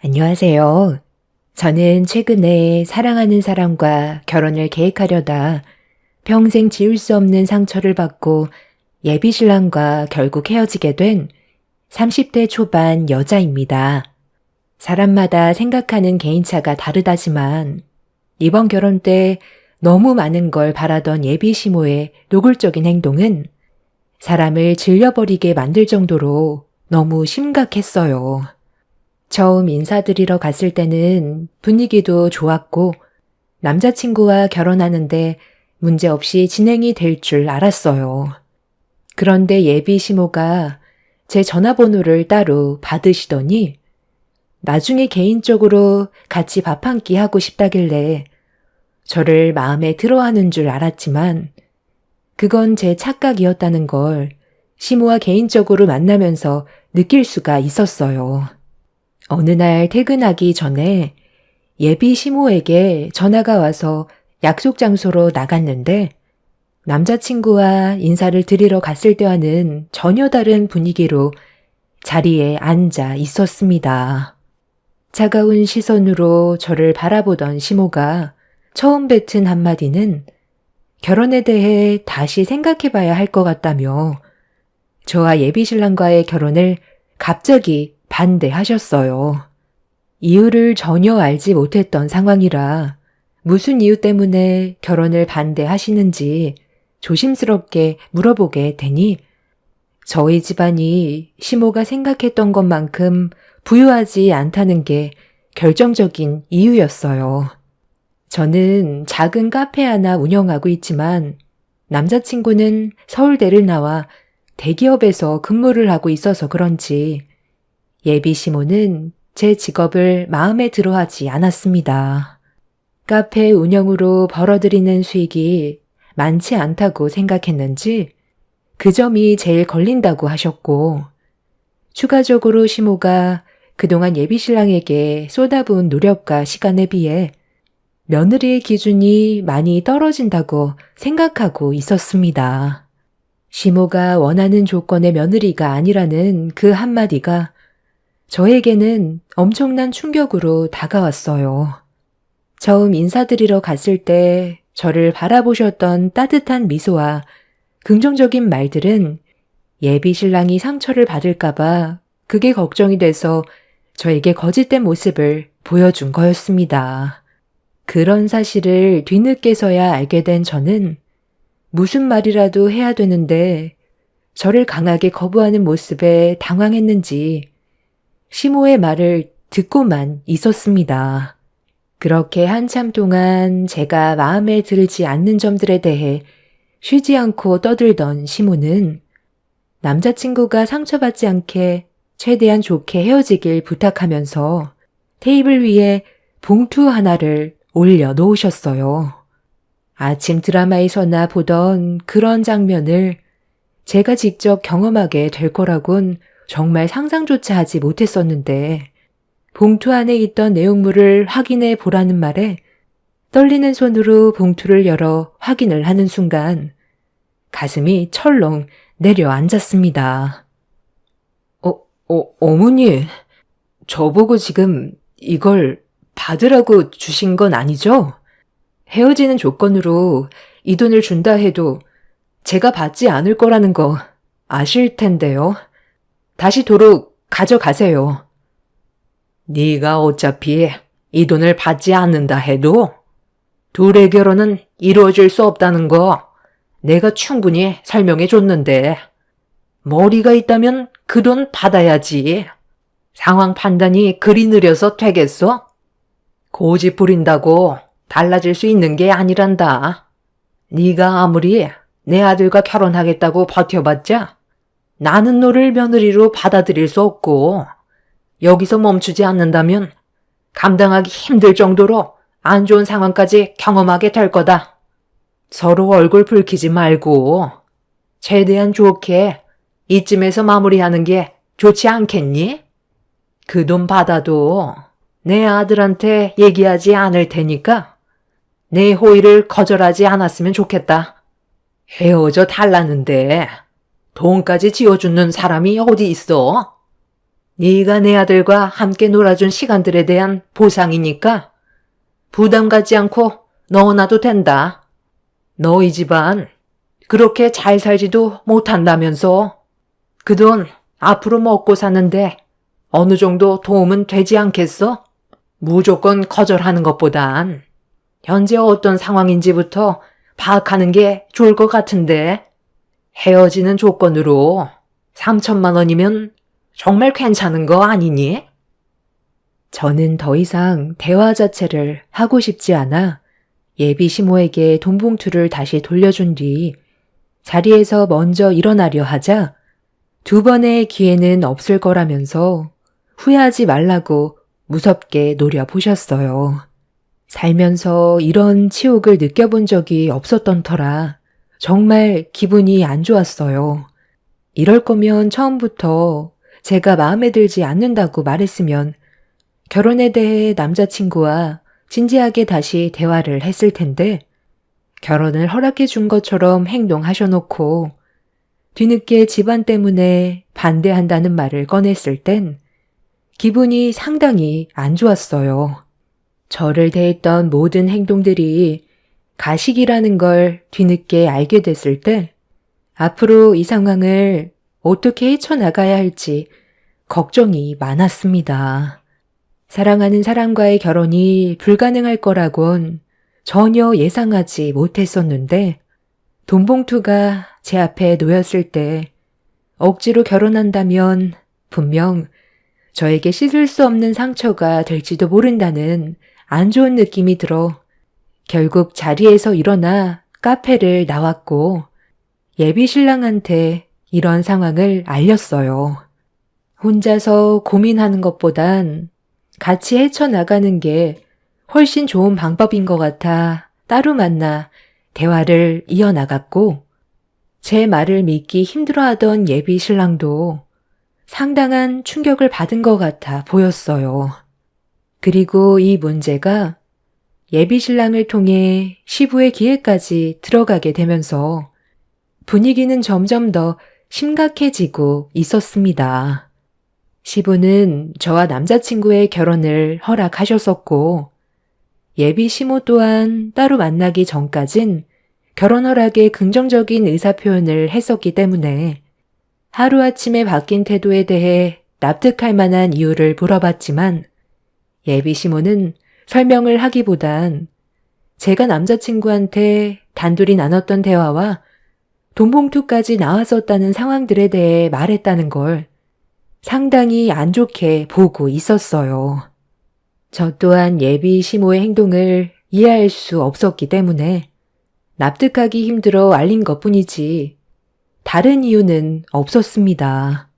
안녕하세요. 저는 최근에 사랑하는 사람과 결혼을 계획하려다 평생 지울 수 없는 상처를 받고 예비 신랑과 결국 헤어지게 된 30대 초반 여자입니다. 사람마다 생각하는 개인차가 다르다지만 이번 결혼 때 너무 많은 걸 바라던 예비 시모의 노골적인 행동은 사람을 질려버리게 만들 정도로 너무 심각했어요. 처음 인사드리러 갔을 때는 분위기도 좋았고 남자친구와 결혼하는데 문제없이 진행이 될 줄 알았어요. 그런데 예비 시모가 제 전화번호를 따로 받으시더니 나중에 개인적으로 같이 밥 한 끼 하고 싶다길래 저를 마음에 들어하는 줄 알았지만 그건 제 착각이었다는 걸 시모와 개인적으로 만나면서 느낄 수가 있었어요. 어느 날 퇴근하기 전에 예비 시모에게 전화가 와서 약속 장소로 나갔는데 남자친구와 인사를 드리러 갔을 때와는 전혀 다른 분위기로 자리에 앉아 있었습니다. 차가운 시선으로 저를 바라보던 시모가 처음 뱉은 한마디는 결혼에 대해 다시 생각해봐야 할 것 같다며 저와 예비 신랑과의 결혼을 갑자기 반대하셨어요. 이유를 전혀 알지 못했던 상황이라 무슨 이유 때문에 결혼을 반대하시는지 조심스럽게 물어보게 되니 저희 집안이 시모가 생각했던 것만큼 부유하지 않다는 게 결정적인 이유였어요. 저는 작은 카페 하나 운영하고 있지만 남자친구는 서울대를 나와 대기업에서 근무를 하고 있어서 그런지 예비 시모는 제 직업을 마음에 들어 하지 않았습니다. 카페 운영으로 벌어들이는 수익이 많지 않다고 생각했는지 그 점이 제일 걸린다고 하셨고 추가적으로 시모가 그동안 예비 신랑에게 쏟아부은 노력과 시간에 비해 며느리의 기준이 많이 떨어진다고 생각하고 있었습니다. 시모가 원하는 조건의 며느리가 아니라는 그 한마디가 저에게는 엄청난 충격으로 다가왔어요. 처음 인사드리러 갔을 때 저를 바라보셨던 따뜻한 미소와 긍정적인 말들은 예비 신랑이 상처를 받을까봐 그게 걱정이 돼서 저에게 거짓된 모습을 보여준 거였습니다. 그런 사실을 뒤늦게서야 알게 된 저는 무슨 말이라도 해야 되는데 저를 강하게 거부하는 모습에 당황했는지 시모의 말을 듣고만 있었습니다. 그렇게 한참 동안 제가 마음에 들지 않는 점들에 대해 쉬지 않고 떠들던 시모는 남자친구가 상처받지 않게 최대한 좋게 헤어지길 부탁하면서 테이블 위에 봉투 하나를 올려놓으셨어요. 아침 드라마에서나 보던 그런 장면을 제가 직접 경험하게 될 거라곤 정말 상상조차 하지 못했었는데 봉투 안에 있던 내용물을 확인해 보라는 말에 떨리는 손으로 봉투를 열어 확인을 하는 순간 가슴이 철렁 내려앉았습니다. 어머니, 저보고 지금 이걸 받으라고 주신 건 아니죠? 헤어지는 조건으로 이 돈을 준다 해도 제가 받지 않을 거라는 거 아실 텐데요. 다시 도로 가져가세요. 네가 어차피 이 돈을 받지 않는다 해도 둘의 결혼은 이루어질 수 없다는 거 내가 충분히 설명해 줬는데 머리가 있다면 그 돈 받아야지. 상황 판단이 그리 느려서 되겠어? 고집 부린다고 달라질 수 있는 게 아니란다. 네가 아무리 내 아들과 결혼하겠다고 버텨봤자 나는 너를 며느리로 받아들일 수 없고 여기서 멈추지 않는다면 감당하기 힘들 정도로 안 좋은 상황까지 경험하게 될 거다. 서로 얼굴 붉히지 말고 최대한 좋게 이쯤에서 마무리하는 게 좋지 않겠니? 그 돈 받아도 내 아들한테 얘기하지 않을 테니까 내 호의를 거절하지 않았으면 좋겠다. 헤어져 달라는데 돈까지 지어주는 사람이 어디 있어? 네가 내 아들과 함께 놀아준 시간들에 대한 보상이니까 부담 갖지 않고 넣어놔도 된다. 너희 집안 그렇게 잘 살지도 못한다면서 그 돈 앞으로 먹고 사는데 어느 정도 도움은 되지 않겠어? 무조건 거절하는 것보단 현재 어떤 상황인지부터 파악하는 게 좋을 것 같은데 헤어지는 조건으로 3천만 원이면 정말 괜찮은 거 아니니? 저는 더 이상 대화 자체를 하고 싶지 않아 예비 시모에게 돈 봉투를 다시 돌려준 뒤 자리에서 먼저 일어나려 하자 두 번의 기회는 없을 거라면서 후회하지 말라고 무섭게 노려보셨어요. 살면서 이런 치욕을 느껴본 적이 없었던 터라 정말 기분이 안 좋았어요. 이럴 거면 처음부터 제가 마음에 들지 않는다고 말했으면 결혼에 대해 남자친구와 진지하게 다시 대화를 했을 텐데 결혼을 허락해 준 것처럼 행동하셔놓고 뒤늦게 집안 때문에 반대한다는 말을 꺼냈을 땐 기분이 상당히 안 좋았어요. 저를 대했던 모든 행동들이 가식이라는 걸 뒤늦게 알게 됐을 때 앞으로 이 상황을 어떻게 헤쳐나가야 할지 걱정이 많았습니다. 사랑하는 사람과의 결혼이 불가능할 거라곤 전혀 예상하지 못했었는데 돈 봉투가 제 앞에 놓였을 때 억지로 결혼한다면 분명 저에게 씻을 수 없는 상처가 될지도 모른다는 안 좋은 느낌이 들어 결국 자리에서 일어나 카페를 나왔고 예비 신랑한테 이런 상황을 알렸어요. 혼자서 고민하는 것보단 같이 헤쳐나가는 게 훨씬 좋은 방법인 것 같아 따로 만나 대화를 이어나갔고 제 말을 믿기 힘들어하던 예비 신랑도 상당한 충격을 받은 것 같아 보였어요. 그리고 이 문제가 예비 신랑을 통해 시부의 귀에까지 들어가게 되면서 분위기는 점점 더 심각해지고 있었습니다. 시부는 저와 남자친구의 결혼을 허락하셨었고 예비 시모 또한 따로 만나기 전까진 결혼 허락에 긍정적인 의사표현을 했었기 때문에 하루아침에 바뀐 태도에 대해 납득할 만한 이유를 물어봤지만 예비 시모는 설명을 하기보단 제가 남자친구한테 단둘이 나눴던 대화와 돈 봉투까지 나왔었다는 상황들에 대해 말했다는 걸 상당히 안 좋게 보고 있었어요. 저 또한 예비 시모의 행동을 이해할 수 없었기 때문에 납득하기 힘들어 알린 것뿐이지 다른 이유는 없었습니다.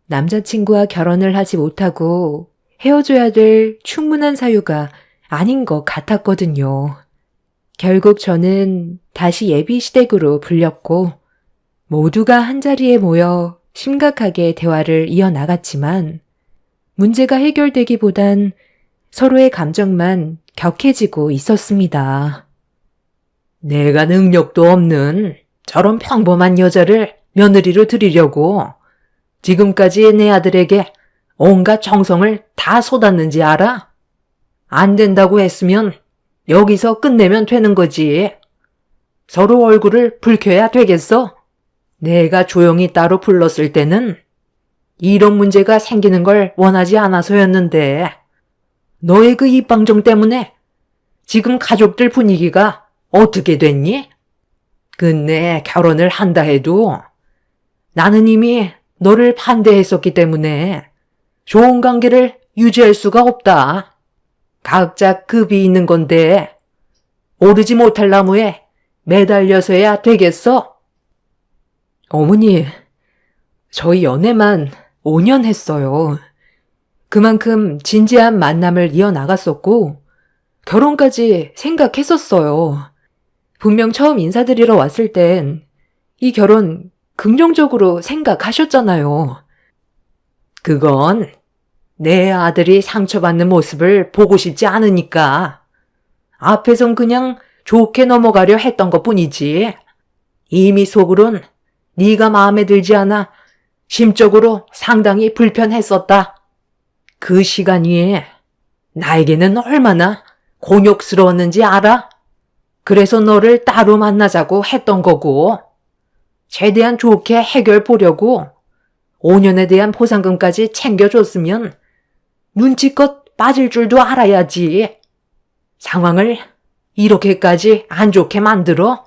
남자친구와 결혼을 하지 못하고 헤어져야 될 충분한 사유가 아닌 것 같았거든요. 결국 저는 다시 예비 시댁으로 불렸고 모두가 한자리에 모여 심각하게 대화를 이어나갔지만 문제가 해결되기보단 서로의 감정만 격해지고 있었습니다. 내가 능력도 없는 저런 평범한 여자를 며느리로 들이려고 지금까지 내 아들에게 온갖 정성을 다 쏟았는지 알아? 안 된다고 했으면 여기서 끝내면 되는 거지. 서로 얼굴을 붉혀야 되겠어? 내가 조용히 따로 불렀을 때는 이런 문제가 생기는 걸 원하지 않아서였는데 너의 그 입방정 때문에 지금 가족들 분위기가 어떻게 됐니? 근데 결혼을 한다 해도 나는 이미 너를 반대했었기 때문에 좋은 관계를 유지할 수가 없다. 각자 급이 있는 건데 오르지 못할 나무에 매달려서야 되겠어? 어머니, 저희 연애만 5년 했어요. 그만큼 진지한 만남을 이어나갔었고 결혼까지 생각했었어요. 분명 처음 인사드리러 왔을 땐 이 결혼 긍정적으로 생각하셨잖아요. 그건 내 아들이 상처받는 모습을 보고 싶지 않으니까 앞에선 그냥 좋게 넘어가려 했던 것뿐이지 이미 속으론 네가 마음에 들지 않아 심적으로 상당히 불편했었다. 그 시간이 나에게는 얼마나 곤욕스러웠는지 알아? 그래서 너를 따로 만나자고 했던 거고, 최대한 좋게 해결 보려고 5년에 대한 보상금까지 챙겨줬으면 눈치껏 빠질 줄도 알아야지. 상황을 이렇게까지 안 좋게 만들어?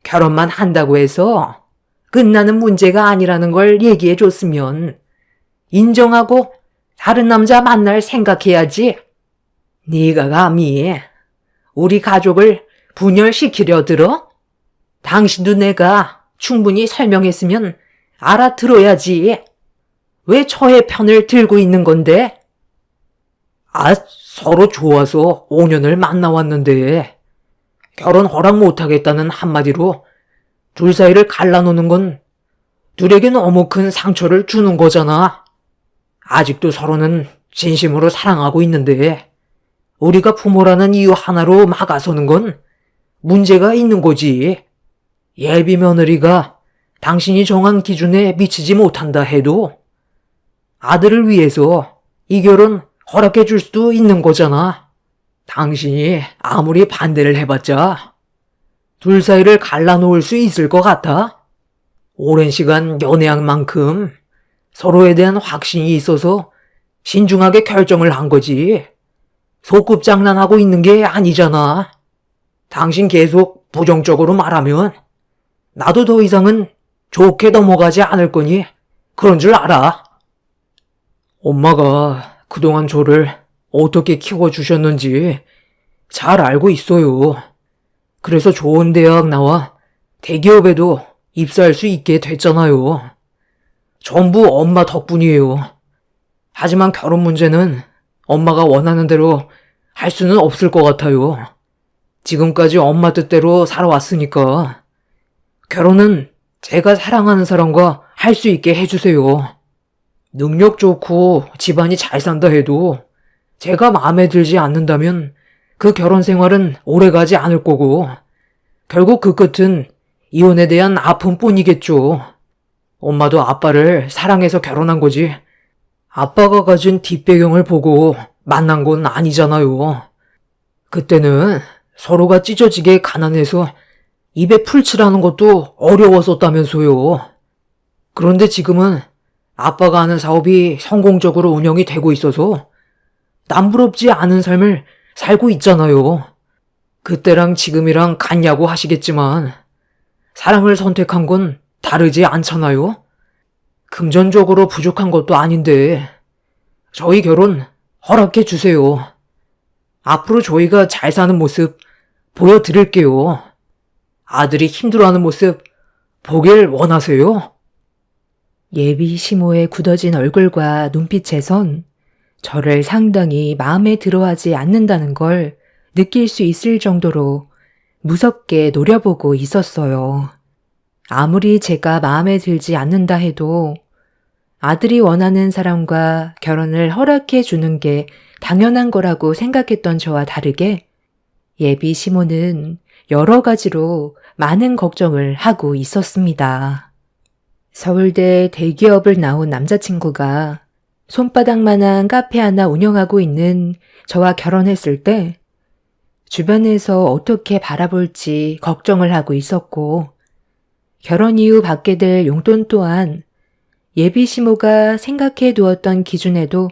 결혼만 한다고 해서 끝나는 문제가 아니라는 걸 얘기해줬으면 인정하고 다른 남자 만날 생각해야지. 네가 감히 우리 가족을 분열시키려 들어? 당신도 내가 충분히 설명했으면 알아들어야지. 왜 저의 편을 들고 있는 건데? 서로 좋아서 5년을 만나왔는데 결혼 허락 못하겠다는 한마디로 둘 사이를 갈라놓는 건 둘에게 너무 큰 상처를 주는 거잖아. 아직도 서로는 진심으로 사랑하고 있는데 우리가 부모라는 이유 하나로 막아서는 건 문제가 있는 거지. 예비 며느리가 당신이 정한 기준에 미치지 못한다 해도 아들을 위해서 이 결혼 허락해 줄 수도 있는 거잖아. 당신이 아무리 반대를 해봤자 둘 사이를 갈라놓을 수 있을 것 같아? 오랜 시간 연애한 만큼 서로에 대한 확신이 있어서 신중하게 결정을 한 거지. 소꿉장난하고 있는 게 아니잖아. 당신 계속 부정적으로 말하면 나도 더 이상은 좋게 넘어가지 않을 거니 그런 줄 알아. 엄마가 그동안 저를 어떻게 키워주셨는지 잘 알고 있어요. 그래서 좋은 대학 나와 대기업에도 입사할 수 있게 됐잖아요. 전부 엄마 덕분이에요. 하지만 결혼 문제는 엄마가 원하는 대로 할 수는 없을 것 같아요. 지금까지 엄마 뜻대로 살아왔으니까 결혼은 제가 사랑하는 사람과 할 수 있게 해주세요. 능력 좋고 집안이 잘 산다 해도 제가 마음에 들지 않는다면 그 결혼 생활은 오래가지 않을 거고 결국 그 끝은 이혼에 대한 아픔뿐이겠죠. 엄마도 아빠를 사랑해서 결혼한 거지 아빠가 가진 뒷배경을 보고 만난 건 아니잖아요. 그때는 서로가 찢어지게 가난해서 입에 풀칠하는 것도 어려웠었다면서요. 그런데 지금은 아빠가 하는 사업이 성공적으로 운영이 되고 있어서 남부럽지 않은 삶을 살고 있잖아요. 그때랑 지금이랑 같냐고 하시겠지만 사랑을 선택한 건 다르지 않잖아요. 금전적으로 부족한 것도 아닌데 저희 결혼 허락해 주세요. 앞으로 저희가 잘 사는 모습 보여드릴게요. 아들이 힘들어하는 모습 보길 원하세요? 예비 시모의 굳어진 얼굴과 눈빛에선 저를 상당히 마음에 들어하지 않는다는 걸 느낄 수 있을 정도로 무섭게 노려보고 있었어요. 아무리 제가 마음에 들지 않는다 해도 아들이 원하는 사람과 결혼을 허락해 주는 게 당연한 거라고 생각했던 저와 다르게 예비 시모는 여러 가지로 많은 걱정을 하고 있었습니다. 서울대 대기업을 나온 남자친구가 손바닥만한 카페 하나 운영하고 있는 저와 결혼했을 때 주변에서 어떻게 바라볼지 걱정을 하고 있었고 결혼 이후 받게 될 용돈 또한 예비 시모가 생각해 두었던 기준에도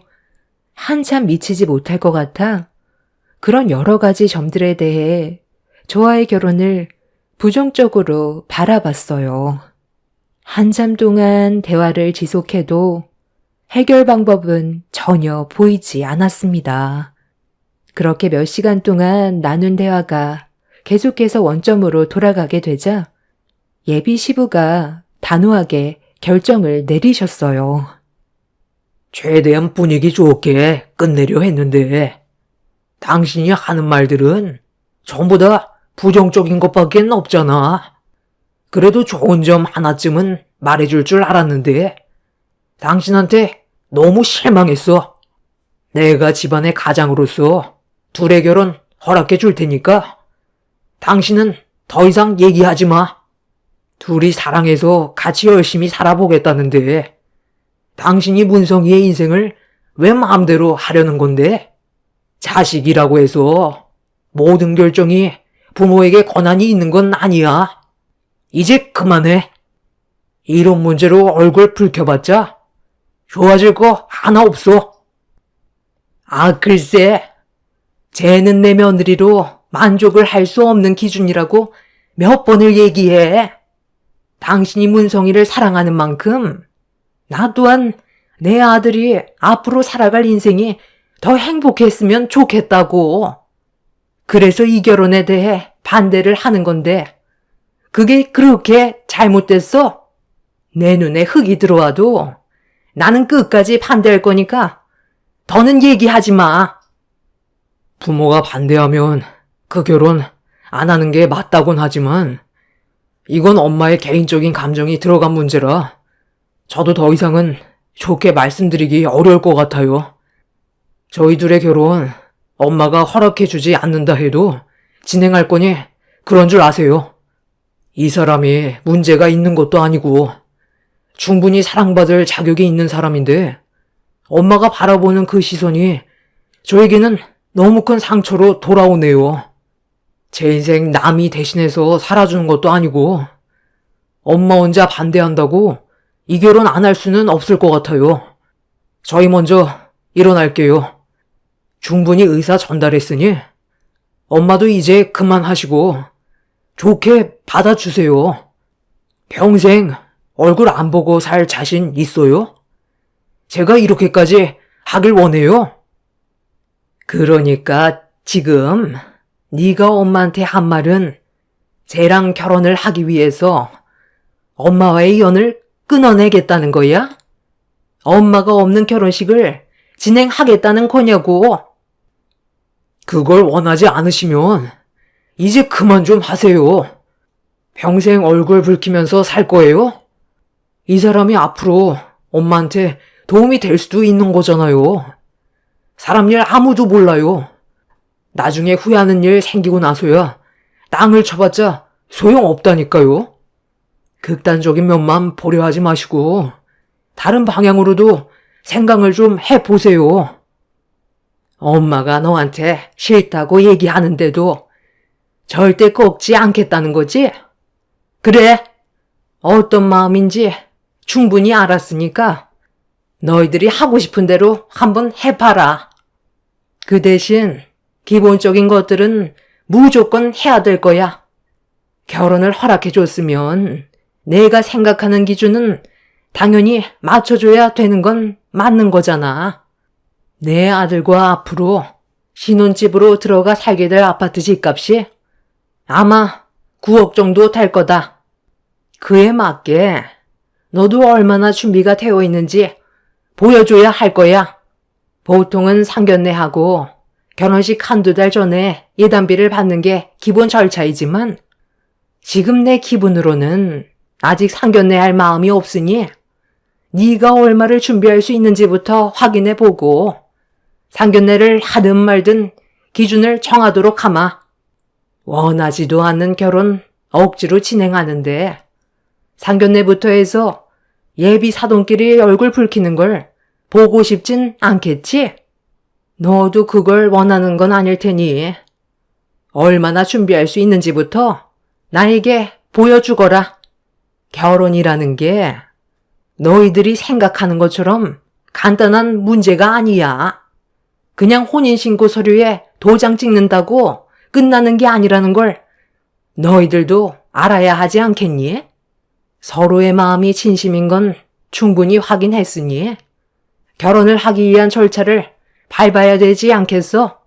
한참 미치지 못할 것 같아 그런 여러 가지 점들에 대해 저와의 결혼을 부정적으로 바라봤어요. 한참 동안 대화를 지속해도 해결 방법은 전혀 보이지 않았습니다. 그렇게 몇 시간 동안 나눈 대화가 계속해서 원점으로 돌아가게 되자 예비 시부가 단호하게 결정을 내리셨어요. 최대한 분위기 좋게 끝내려 했는데 당신이 하는 말들은 전부 다 부정적인 것밖에 없잖아. 그래도 좋은 점 하나쯤은 말해줄 줄 알았는데 당신한테 너무 실망했어. 내가 집안의 가장으로서 둘의 결혼 허락해 줄 테니까 당신은 더 이상 얘기하지 마. 둘이 사랑해서 같이 열심히 살아보겠다는데 당신이 문성이의 인생을 왜 마음대로 하려는 건데? 자식이라고 해서 모든 결정이 부모에게 권한이 있는 건 아니야. 이제 그만해. 이런 문제로 얼굴 붉혀봤자 좋아질 거 하나 없어. 아, 글쎄. 쟤는 내 며느리로 만족을 할 수 없는 기준이라고 몇 번을 얘기해. 당신이 문성이를 사랑하는 만큼 나 또한 내 아들이 앞으로 살아갈 인생이 더 행복했으면 좋겠다고. 그래서 이 결혼에 대해 반대를 하는 건데 그게 그렇게 잘못됐어? 내 눈에 흙이 들어와도 나는 끝까지 반대할 거니까 더는 얘기하지 마. 부모가 반대하면 그 결혼 안 하는 게 맞다곤 하지만 이건 엄마의 개인적인 감정이 들어간 문제라 저도 더 이상은 좋게 말씀드리기 어려울 것 같아요. 저희 둘의 결혼 엄마가 허락해주지 않는다 해도 진행할 거니 그런 줄 아세요. 이 사람이 문제가 있는 것도 아니고 충분히 사랑받을 자격이 있는 사람인데 엄마가 바라보는 그 시선이 저에게는 너무 큰 상처로 돌아오네요. 제 인생 남이 대신해서 살아주는 것도 아니고 엄마 혼자 반대한다고 이 결혼 안 할 수는 없을 것 같아요. 저희 먼저 일어날게요. 충분히 의사 전달했으니 엄마도 이제 그만하시고 좋게 받아주세요. 평생 얼굴 안 보고 살 자신 있어요? 제가 이렇게까지 하길 원해요. 그러니까 지금 네가 엄마한테 한 말은 쟤랑 결혼을 하기 위해서 엄마와의 연을 끊어내겠다는 거야? 엄마가 없는 결혼식을 진행하겠다는 거냐고. 그걸 원하지 않으시면 이제 그만 좀 하세요. 평생 얼굴 붉히면서 살 거예요? 이 사람이 앞으로 엄마한테 도움이 될 수도 있는 거잖아요. 사람 일 아무도 몰라요. 나중에 후회하는 일 생기고 나서야 땅을 쳐봤자 소용없다니까요. 극단적인 면만 보려 하지 마시고 다른 방향으로도 생각을 좀 해보세요. 엄마가 너한테 싫다고 얘기하는데도 절대 꺾지 않겠다는 거지? 그래, 어떤 마음인지 충분히 알았으니까 너희들이 하고 싶은 대로 한번 해봐라. 그 대신 기본적인 것들은 무조건 해야 될 거야. 결혼을 허락해줬으면 내가 생각하는 기준은 당연히 맞춰줘야 되는 건 맞는 거잖아. 내 아들과 앞으로 신혼집으로 들어가 살게 될 아파트 집값이 아마 9억 정도 될 거다. 그에 맞게 너도 얼마나 준비가 되어 있는지 보여줘야 할 거야. 보통은 상견례하고 결혼식 한두 달 전에 예단비를 받는 게 기본 절차이지만 지금 내 기분으로는 아직 상견례할 마음이 없으니 네가 얼마를 준비할 수 있는지부터 확인해보고 상견례를 하든 말든 기준을 정하도록 하마. 원하지도 않는 결혼 억지로 진행하는데 상견례부터 해서 예비 사돈끼리 얼굴 붉히는 걸 보고 싶진 않겠지? 너도 그걸 원하는 건 아닐 테니 얼마나 준비할 수 있는지부터 나에게 보여주거라. 결혼이라는 게 너희들이 생각하는 것처럼 간단한 문제가 아니야. 그냥 혼인신고 서류에 도장 찍는다고 끝나는 게 아니라는 걸 너희들도 알아야 하지 않겠니? 서로의 마음이 진심인 건 충분히 확인했으니 결혼을 하기 위한 절차를 밟아야 되지 않겠어?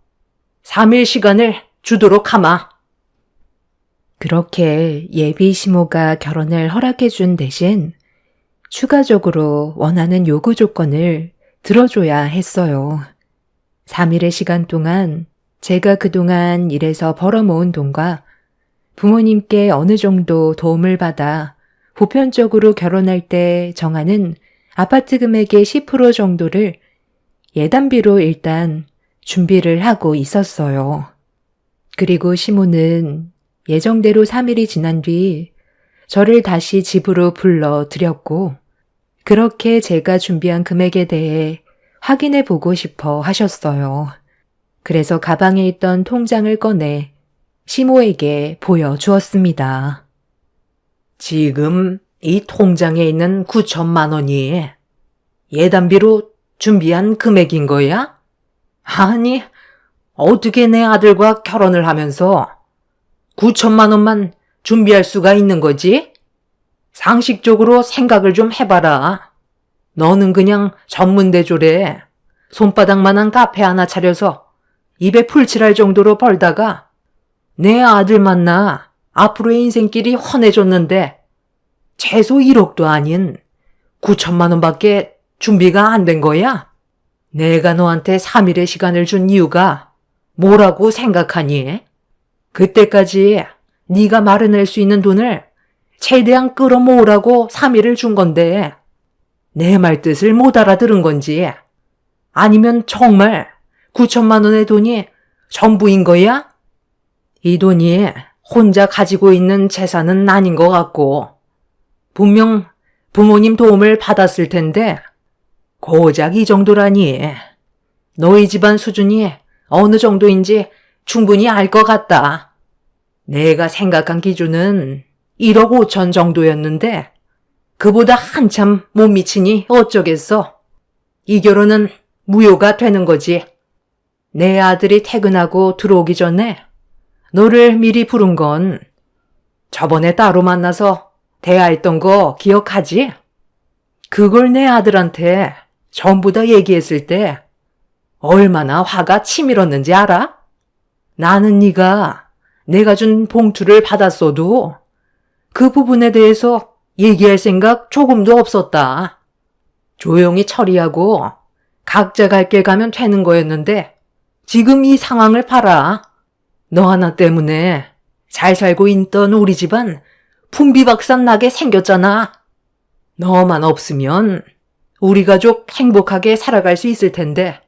3일 시간을 주도록 하마. 그렇게 예비 시모가 결혼을 허락해준 대신 추가적으로 원하는 요구 조건을 들어줘야 했어요. 3일의 시간 동안 제가 그동안 일해서 벌어모은 돈과 부모님께 어느 정도 도움을 받아 보편적으로 결혼할 때 정하는 아파트 금액의 10% 정도를 예단비로 일단 준비를 하고 있었어요. 그리고 시모는 예정대로 3일이 지난 뒤 저를 다시 집으로 불러 드렸고 그렇게 제가 준비한 금액에 대해 확인해 보고 싶어 하셨어요. 그래서 가방에 있던 통장을 꺼내 시모에게 보여주었습니다. 지금 이 통장에 있는 9천만 원이 예단비로 준비한 금액인 거야? 아니, 어떻게 내 아들과 결혼을 하면서 9천만 원만 준비할 수가 있는 거지? 상식적으로 생각을 좀 해봐라. 너는 그냥 전문대조래. 손바닥만한 카페 하나 차려서 입에 풀칠할 정도로 벌다가 내 아들 만나 앞으로의 인생길이 훤해졌는데 최소 1억도 아닌 9천만 원밖에 준비가 안 된 거야? 내가 너한테 3일의 시간을 준 이유가 뭐라고 생각하니? 그때까지 네가 마련할 수 있는 돈을 최대한 끌어모으라고 3일을 준 건데 내 말 뜻을 못 알아들은 건지 아니면 정말 9천만 원의 돈이 전부인 거야? 이 돈이 혼자 가지고 있는 재산은 아닌 것 같고 분명 부모님 도움을 받았을 텐데 고작 이 정도라니. 너희 집안 수준이 어느 정도인지 충분히 알 것 같다. 내가 생각한 기준은 1억 5천 정도였는데 그보다 한참 못 미치니 어쩌겠어. 이 결혼은 무효가 되는 거지. 내 아들이 퇴근하고 들어오기 전에 너를 미리 부른 건 저번에 따로 만나서 대화했던 거 기억하지? 그걸 내 아들한테 전부 다 얘기했을 때 얼마나 화가 치밀었는지 알아? 나는 네가 내가 준 봉투를 받았어도 그 부분에 대해서 얘기할 생각 조금도 없었다. 조용히 처리하고 각자 갈 길 가면 되는 거였는데 지금 이 상황을 봐라. 너 하나 때문에 잘 살고 있던 우리 집안 풍비박산 나게 생겼잖아. 너만 없으면 우리 가족 행복하게 살아갈 수 있을 텐데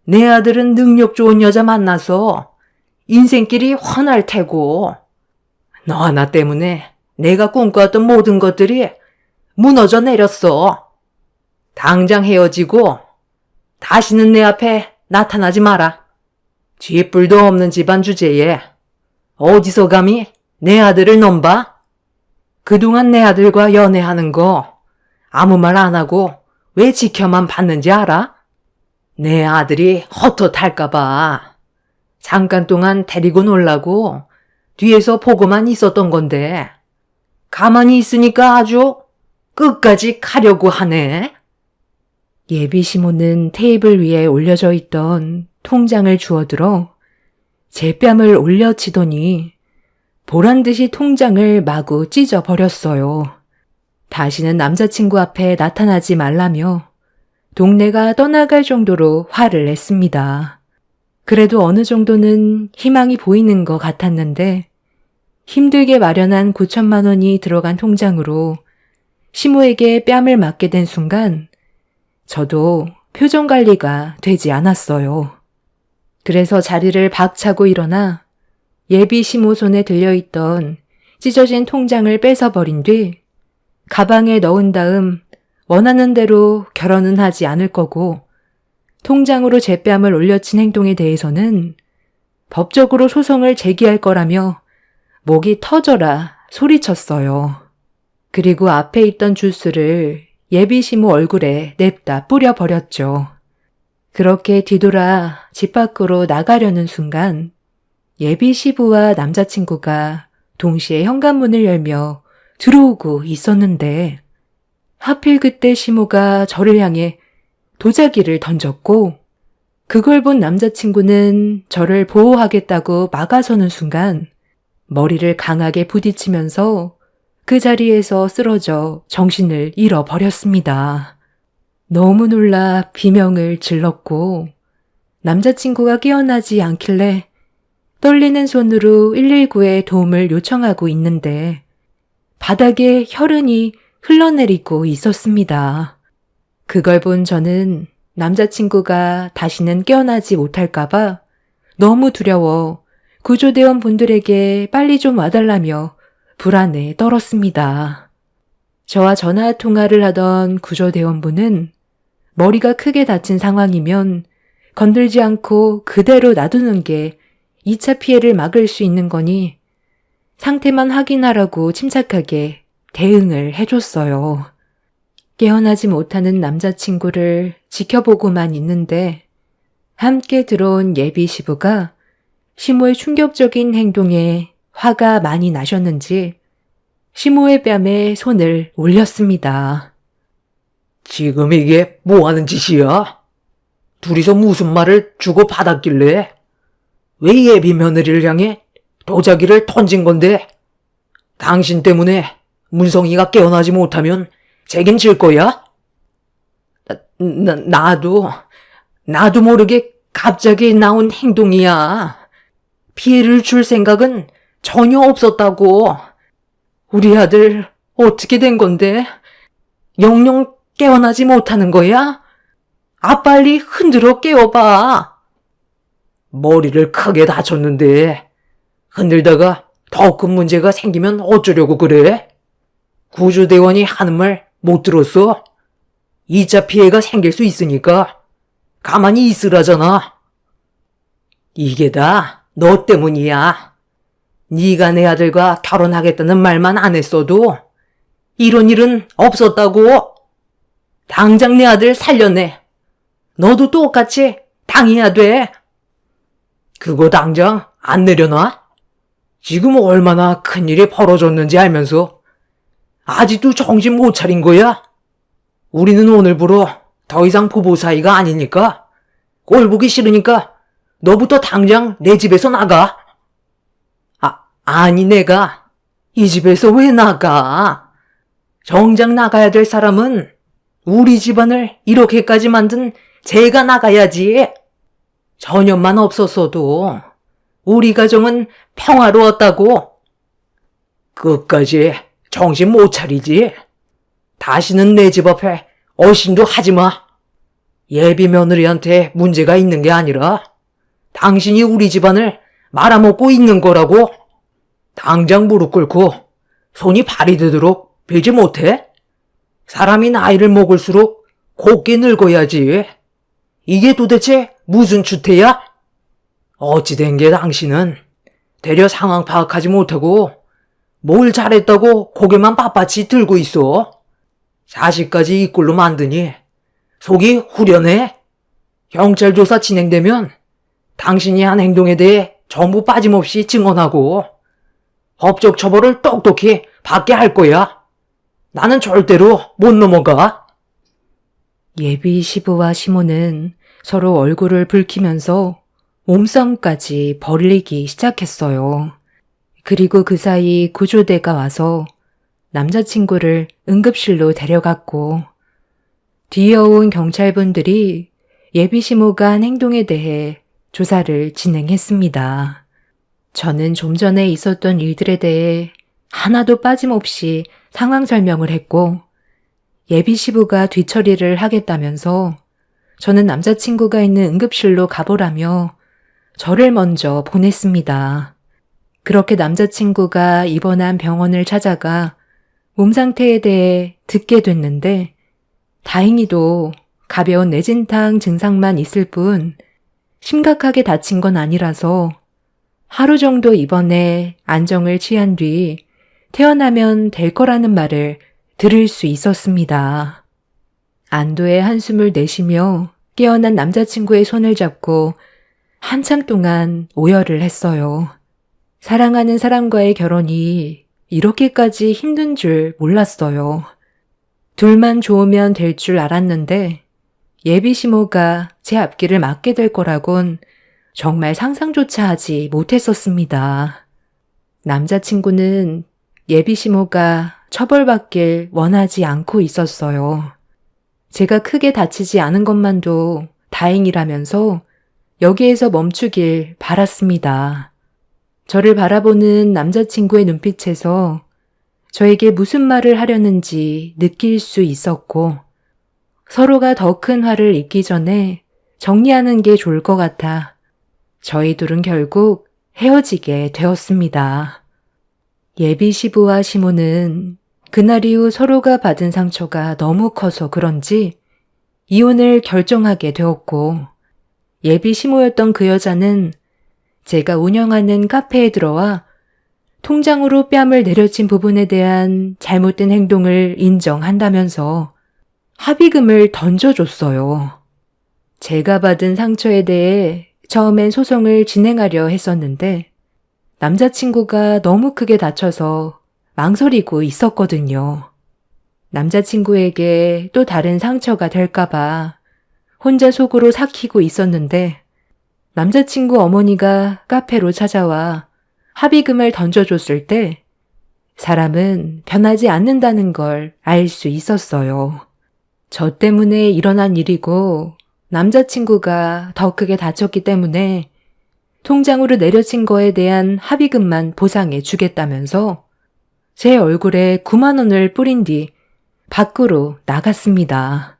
내 아들은 능력 좋은 여자 만나서 인생길이 훤할 테고 너 하나 때문에 내가 꿈꿔왔던 모든 것들이 무너져 내렸어. 당장 헤어지고 다시는 내 앞에 나타나지 마라. 쥐뿔도 없는 집안 주제에 어디서 감히 내 아들을 넘봐? 그동안 내 아들과 연애하는 거 아무 말 안 하고 왜 지켜만 봤는지 알아? 내 아들이 헛헛할까봐 잠깐 동안 데리고 놀라고 뒤에서 보고만 있었던 건데 가만히 있으니까 아주 끝까지 가려고 하네. 예비 시모는 테이블 위에 올려져 있던 통장을 주워들어 제 뺨을 올려치더니 보란듯이 통장을 마구 찢어버렸어요. 다시는 남자친구 앞에 나타나지 말라며 동네가 떠나갈 정도로 화를 냈습니다. 그래도 어느 정도는 희망이 보이는 것 같았는데 힘들게 마련한 9천만 원이 들어간 통장으로 시모에게 뺨을 맞게 된 순간 저도 표정 관리가 되지 않았어요. 그래서 자리를 박차고 일어나 예비 시모 손에 들려있던 찢어진 통장을 뺏어버린 뒤 가방에 넣은 다음 원하는 대로 결혼은 하지 않을 거고 통장으로 제 뺨을 올려친 행동에 대해서는 법적으로 소송을 제기할 거라며 목이 터져라 소리쳤어요. 그리고 앞에 있던 주스를 예비 시모 얼굴에 냅다 뿌려버렸죠. 그렇게 뒤돌아 집 밖으로 나가려는 순간 예비 시부와 남자친구가 동시에 현관문을 열며 들어오고 있었는데 하필 그때 시모가 저를 향해 도자기를 던졌고 그걸 본 남자친구는 저를 보호하겠다고 막아서는 순간 머리를 강하게 부딪히면서 그 자리에서 쓰러져 정신을 잃어버렸습니다. 너무 놀라 비명을 질렀고 남자친구가 깨어나지 않길래 떨리는 손으로 119에 도움을 요청하고 있는데 바닥에 혈흔이 흘러내리고 있었습니다. 그걸 본 저는 남자친구가 다시는 깨어나지 못할까봐 너무 두려워 구조대원 분들에게 빨리 좀 와달라며 불안에 떨었습니다. 저와 전화 통화를 하던 구조대원분은 머리가 크게 다친 상황이면 건들지 않고 그대로 놔두는 게 2차 피해를 막을 수 있는 거니 상태만 확인하라고 침착하게 대응을 해줬어요. 깨어나지 못하는 남자친구를 지켜보고만 있는데 함께 들어온 예비 시부가 시모의 충격적인 행동에 화가 많이 나셨는지 시모의 뺨에 손을 올렸습니다. 지금 이게 뭐 하는 짓이야? 둘이서 무슨 말을 주고받았길래? 왜 예비 며느리를 향해 도자기를 던진 건데? 당신 때문에 문성이가 깨어나지 못하면 책임질 거야? 나도 모르게 갑자기 나온 행동이야. 피해를 줄 생각은 전혀 없었다고. 우리 아들 어떻게 된 건데? 영영 깨어나지 못하는 거야? 빨리 흔들어 깨워봐. 머리를 크게 다쳤는데 흔들다가 더 큰 문제가 생기면 어쩌려고 그래? 구조대원이 하는 말 못 들었어? 2차 피해가 생길 수 있으니까 가만히 있으라잖아. 이게 다 너 때문이야. 네가 내 아들과 결혼하겠다는 말만 안 했어도 이런 일은 없었다고. 당장 내 아들 살려내. 너도 똑같이 당해야 돼. 그거 당장 안 내려놔? 지금 얼마나 큰일이 벌어졌는지 알면서 아직도 정신 못 차린 거야? 우리는 오늘부로 더 이상 부부 사이가 아니니까 꼴 보기 싫으니까 너부터 당장 내 집에서 나가. 아니 내가 이 집에서 왜 나가? 정작 나가야 될 사람은 우리 집안을 이렇게까지 만든 제가 나가야지. 전염만 없었어도 우리 가정은 평화로웠다고. 끝까지 정신 못 차리지? 다시는 내 집 앞에 어신도 하지 마. 예비 며느리한테 문제가 있는 게 아니라 당신이 우리 집안을 말아먹고 있는 거라고. 당장 무릎 꿇고 손이 발이 되도록 빌지 못해? 사람이 나이를 먹을수록 곱게 늙어야지. 이게 도대체 무슨 추태야? 어찌된 게 당신은 되려 상황 파악하지 못하고 뭘 잘했다고 고개만 빳빳이 들고 있어. 자식까지 이 꼴로 만드니 속이 후련해. 경찰 조사 진행되면 당신이 한 행동에 대해 전부 빠짐없이 증언하고 법적 처벌을 똑똑히 받게 할 거야. 나는 절대로 못 넘어가. 예비 시부와 시모는 서로 얼굴을 붉히면서 몸싸움까지 벌이기 시작했어요. 그리고 그 사이 구조대가 와서 남자친구를 응급실로 데려갔고 뒤에 온 경찰분들이 예비 시모가 한 행동에 대해 조사를 진행했습니다. 저는 좀 전에 있었던 일들에 대해 하나도 빠짐없이 상황 설명을 했고 예비 시부가 뒤처리를 하겠다면서 저는 남자친구가 있는 응급실로 가보라며 저를 먼저 보냈습니다. 그렇게 남자친구가 입원한 병원을 찾아가 몸 상태에 대해 듣게 됐는데 다행히도 가벼운 뇌진탕 증상만 있을 뿐 심각하게 다친 건 아니라서 하루 정도 입원해 안정을 취한 뒤 태어나면 될 거라는 말을 들을 수 있었습니다. 안도의 한숨을 내쉬며 깨어난 남자친구의 손을 잡고 한참 동안 오열을 했어요. 사랑하는 사람과의 결혼이 이렇게까지 힘든 줄 몰랐어요. 둘만 좋으면 될 줄 알았는데 예비 시모가 제 앞길을 막게 될 거라곤 정말 상상조차 하지 못했었습니다. 남자친구는 예비 시모가 처벌받길 원하지 않고 있었어요. 제가 크게 다치지 않은 것만도 다행이라면서 여기에서 멈추길 바랐습니다. 저를 바라보는 남자친구의 눈빛에서 저에게 무슨 말을 하려는지 느낄 수 있었고 서로가 더 큰 화를 입기 전에 정리하는 게 좋을 것 같아 저희 둘은 결국 헤어지게 되었습니다. 예비 시부와 시모는 그날 이후 서로가 받은 상처가 너무 커서 그런지 이혼을 결정하게 되었고, 예비 시모였던 그 여자는 제가 운영하는 카페에 들어와 통장으로 뺨을 내려친 부분에 대한 잘못된 행동을 인정한다면서 합의금을 던져줬어요. 제가 받은 상처에 대해 처음엔 소송을 진행하려 했었는데 남자친구가 너무 크게 다쳐서 망설이고 있었거든요. 남자친구에게 또 다른 상처가 될까봐 혼자 속으로 삭히고 있었는데 남자친구 어머니가 카페로 찾아와 합의금을 던져줬을 때 사람은 변하지 않는다는 걸 알 수 있었어요. 저 때문에 일어난 일이고 남자친구가 더 크게 다쳤기 때문에 통장으로 내려친 거에 대한 합의금만 보상해 주겠다면서 제 얼굴에 9만 원을 뿌린 뒤 밖으로 나갔습니다.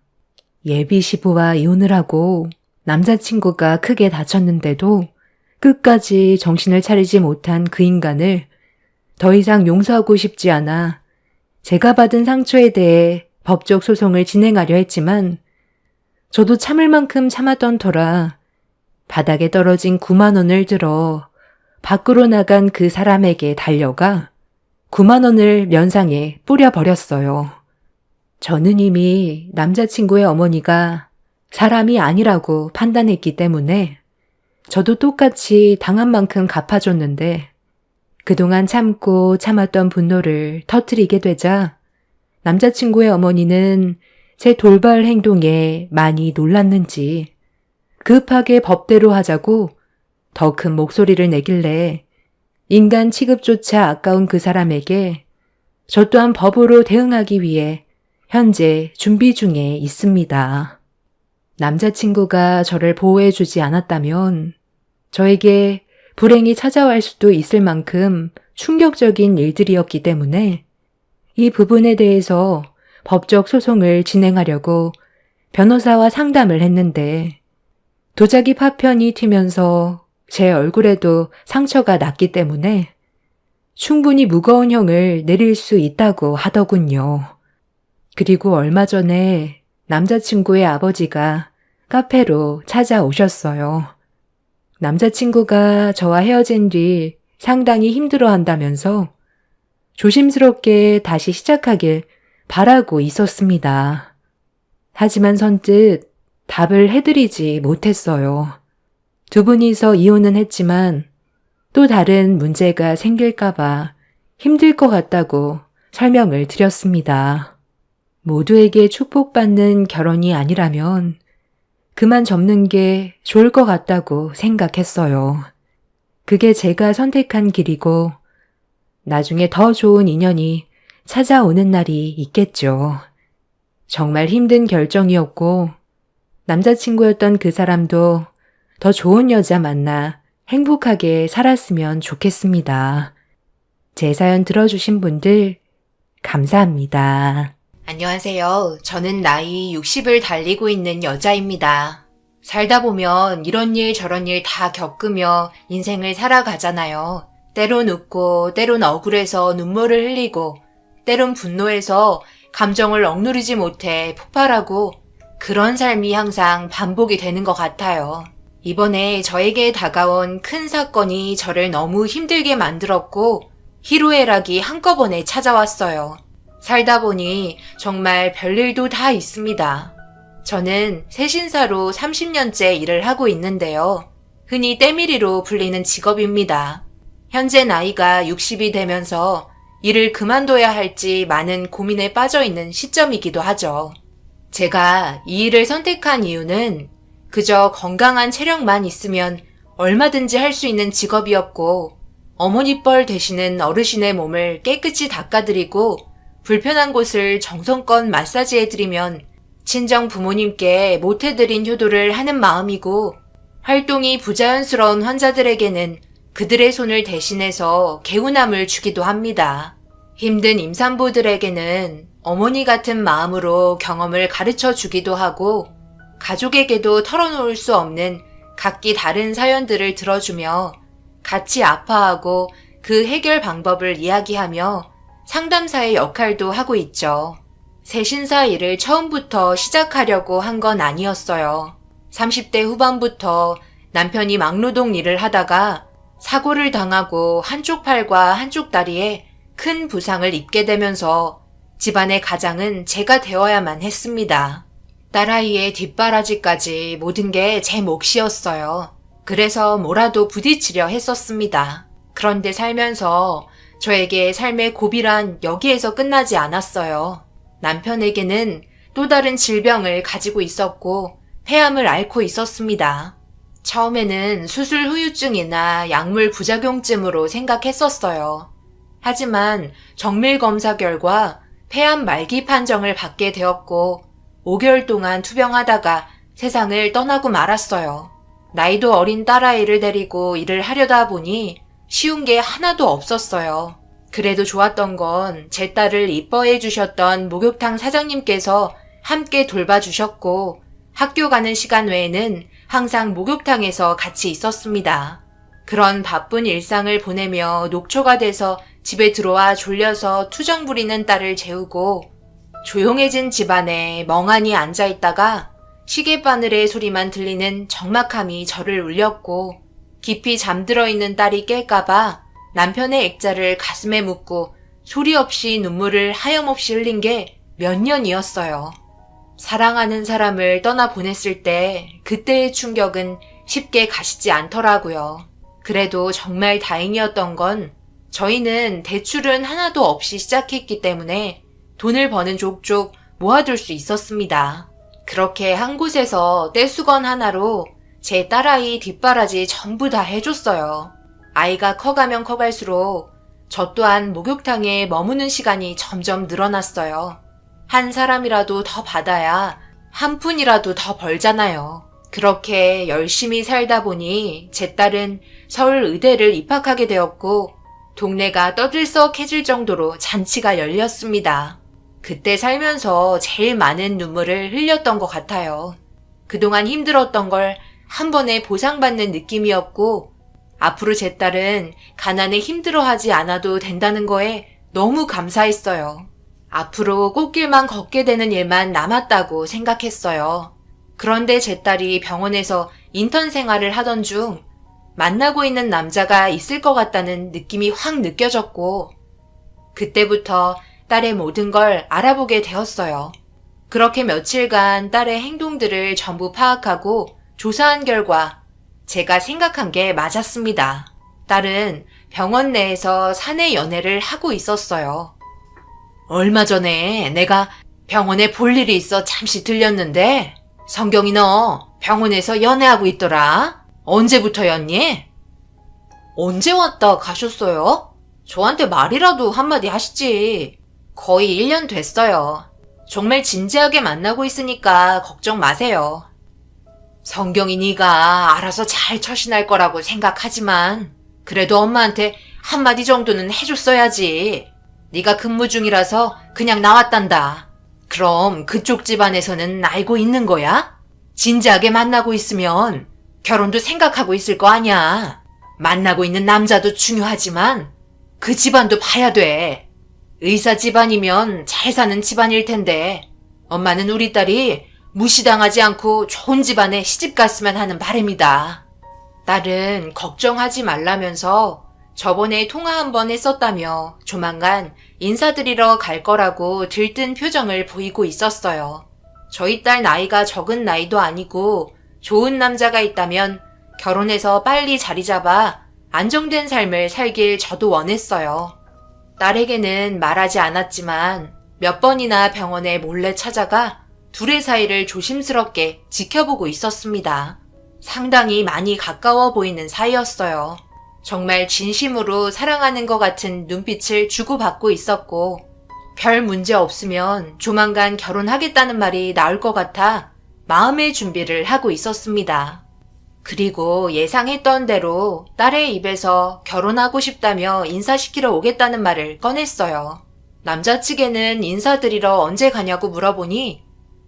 예비 시부와 이혼을 하고 남자친구가 크게 다쳤는데도 끝까지 정신을 차리지 못한 그 인간을 더 이상 용서하고 싶지 않아 제가 받은 상처에 대해 법적 소송을 진행하려 했지만 저도 참을 만큼 참았던 터라 바닥에 떨어진 9만 원을 들어 밖으로 나간 그 사람에게 달려가 9만 원을 면상에 뿌려버렸어요. 저는 이미 남자친구의 어머니가 사람이 아니라고 판단했기 때문에 저도 똑같이 당한 만큼 갚아줬는데 그동안 참고 참았던 분노를 터뜨리게 되자 남자친구의 어머니는 제 돌발 행동에 많이 놀랐는지 급하게 법대로 하자고 더 큰 목소리를 내길래 인간 취급조차 아까운 그 사람에게 저 또한 법으로 대응하기 위해 현재 준비 중에 있습니다. 남자친구가 저를 보호해주지 않았다면 저에게 불행이 찾아올 수도 있을 만큼 충격적인 일들이었기 때문에 이 부분에 대해서 법적 소송을 진행하려고 변호사와 상담을 했는데 도자기 파편이 튀면서 제 얼굴에도 상처가 났기 때문에 충분히 무거운 형을 내릴 수 있다고 하더군요. 그리고 얼마 전에 남자친구의 아버지가 카페로 찾아오셨어요. 남자친구가 저와 헤어진 뒤 상당히 힘들어한다면서 조심스럽게 다시 시작하길 바라고 있었습니다. 하지만 선뜻 답을 해드리지 못했어요. 두 분이서 이혼은 했지만 또 다른 문제가 생길까봐 힘들 것 같다고 설명을 드렸습니다. 모두에게 축복받는 결혼이 아니라면 그만 접는 게 좋을 것 같다고 생각했어요. 그게 제가 선택한 길이고 나중에 더 좋은 인연이 찾아오는 날이 있겠죠. 정말 힘든 결정이었고 남자친구였던 그 사람도 더 좋은 여자 만나 행복하게 살았으면 좋겠습니다. 제 사연 들어주신 분들 감사합니다. 안녕하세요. 저는 나이 60을 달리고 있는 여자입니다. 살다 보면 이런 일 저런 일 다 겪으며 인생을 살아가잖아요. 때론 웃고 때론 억울해서 눈물을 흘리고 때론 분노해서 감정을 억누르지 못해 폭발하고 그런 삶이 항상 반복이 되는 것 같아요. 이번에 저에게 다가온 큰 사건이 저를 너무 힘들게 만들었고 희로애락이 한꺼번에 찾아왔어요. 살다 보니 정말 별일도 다 있습니다. 저는 세신사로 30년째 일을 하고 있는데요. 흔히 때밀이로 불리는 직업입니다. 현재 나이가 60이 되면서 일을 그만둬야 할지 많은 고민에 빠져 있는 시점이기도 하죠. 제가 이 일을 선택한 이유는 그저 건강한 체력만 있으면 얼마든지 할 수 있는 직업이었고 어머니 뻘 되시는 어르신의 몸을 깨끗이 닦아드리고 불편한 곳을 정성껏 마사지해드리면 친정 부모님께 못해드린 효도를 하는 마음이고 활동이 부자연스러운 환자들에게는 그들의 손을 대신해서 개운함을 주기도 합니다. 힘든 임산부들에게는 어머니 같은 마음으로 경험을 가르쳐 주기도 하고 가족에게도 털어놓을 수 없는 각기 다른 사연들을 들어주며 같이 아파하고 그 해결 방법을 이야기하며 상담사의 역할도 하고 있죠. 새신사 일을 처음부터 시작하려고 한 건 아니었어요. 30대 후반부터 남편이 막노동 일을 하다가 사고를 당하고 한쪽 팔과 한쪽 다리에 큰 부상을 입게 되면서 집안의 가장은 제가 되어야만 했습니다. 딸아이의 뒷바라지까지 모든 게 제 몫이었어요. 그래서 뭐라도 부딪히려 했었습니다. 그런데 살면서 저에게 삶의 고비란 여기에서 끝나지 않았어요. 남편에게는 또 다른 질병을 가지고 있었고 폐암을 앓고 있었습니다. 처음에는 수술 후유증이나 약물 부작용쯤으로 생각했었어요. 하지만 정밀 검사 결과 폐암 말기 판정을 받게 되었고 5개월 동안 투병하다가 세상을 떠나고 말았어요. 나이도 어린 딸아이를 데리고 일을 하려다 보니 쉬운 게 하나도 없었어요. 그래도 좋았던 건 제 딸을 이뻐해 주셨던 목욕탕 사장님께서 함께 돌봐주셨고 학교 가는 시간 외에는 항상 목욕탕에서 같이 있었습니다. 그런 바쁜 일상을 보내며 녹초가 돼서 집에 들어와 졸려서 투정 부리는 딸을 재우고 조용해진 집안에 멍하니 앉아있다가 시계바늘의 소리만 들리는 적막함이 저를 울렸고 깊이 잠들어 있는 딸이 깰까봐 남편의 액자를 가슴에 묻고 소리 없이 눈물을 하염없이 흘린 게 몇 년이었어요. 사랑하는 사람을 떠나보냈을 때 그때의 충격은 쉽게 가시지 않더라고요. 그래도 정말 다행이었던 건 저희는 대출은 하나도 없이 시작했기 때문에 돈을 버는 족족 모아둘 수 있었습니다. 그렇게 한 곳에서 떼수건 하나로 제 딸아이 뒷바라지 전부 다 해줬어요. 아이가 커가면 커갈수록 저 또한 목욕탕에 머무는 시간이 점점 늘어났어요. 한 사람이라도 더 받아야 한 푼이라도 더 벌잖아요. 그렇게 열심히 살다 보니 제 딸은 서울 의대를 입학하게 되었고 동네가 떠들썩해질 정도로 잔치가 열렸습니다. 그때 살면서 제일 많은 눈물을 흘렸던 것 같아요. 그동안 힘들었던 걸 한 번에 보상받는 느낌이었고 앞으로 제 딸은 가난에 힘들어하지 않아도 된다는 거에 너무 감사했어요. 앞으로 꽃길만 걷게 되는 일만 남았다고 생각했어요. 그런데 제 딸이 병원에서 인턴 생활을 하던 중 만나고 있는 남자가 있을 것 같다는 느낌이 확 느껴졌고 그때부터 딸의 모든 걸 알아보게 되었어요. 그렇게 며칠간 딸의 행동들을 전부 파악하고 조사한 결과 제가 생각한 게 맞았습니다. 딸은 병원 내에서 사내 연애를 하고 있었어요. 얼마 전에 내가 병원에 볼 일이 있어 잠시 들렸는데 성경이 너 병원에서 연애하고 있더라. 언제부터였니? 언제 왔다 가셨어요? 저한테 말이라도 한마디 하시지. 거의 1년 됐어요. 정말 진지하게 만나고 있으니까 걱정 마세요. 성경이 네가 알아서 잘 처신할 거라고 생각하지만 그래도 엄마한테 한마디 정도는 해줬어야지. 네가 근무 중이라서 그냥 나왔단다. 그럼 그쪽 집안에서는 알고 있는 거야? 진지하게 만나고 있으면 결혼도 생각하고 있을 거 아니야. 만나고 있는 남자도 중요하지만 그 집안도 봐야 돼. 의사 집안이면 잘 사는 집안일 텐데 엄마는 우리 딸이 무시당하지 않고 좋은 집안에 시집 갔으면 하는 바람이다. 딸은 걱정하지 말라면서 저번에 통화 한 번 했었다며 조만간 인사드리러 갈 거라고 들뜬 표정을 보이고 있었어요. 저희 딸 나이가 적은 나이도 아니고 좋은 남자가 있다면 결혼해서 빨리 자리 잡아 안정된 삶을 살길 저도 원했어요. 딸에게는 말하지 않았지만 몇 번이나 병원에 몰래 찾아가 둘의 사이를 조심스럽게 지켜보고 있었습니다. 상당히 많이 가까워 보이는 사이였어요. 정말 진심으로 사랑하는 것 같은 눈빛을 주고받고 있었고 별 문제 없으면 조만간 결혼하겠다는 말이 나올 것 같아 마음의 준비를 하고 있었습니다. 그리고 예상했던 대로 딸의 입에서 결혼하고 싶다며 인사시키러 오겠다는 말을 꺼냈어요. 남자 측에는 인사드리러 언제 가냐고 물어보니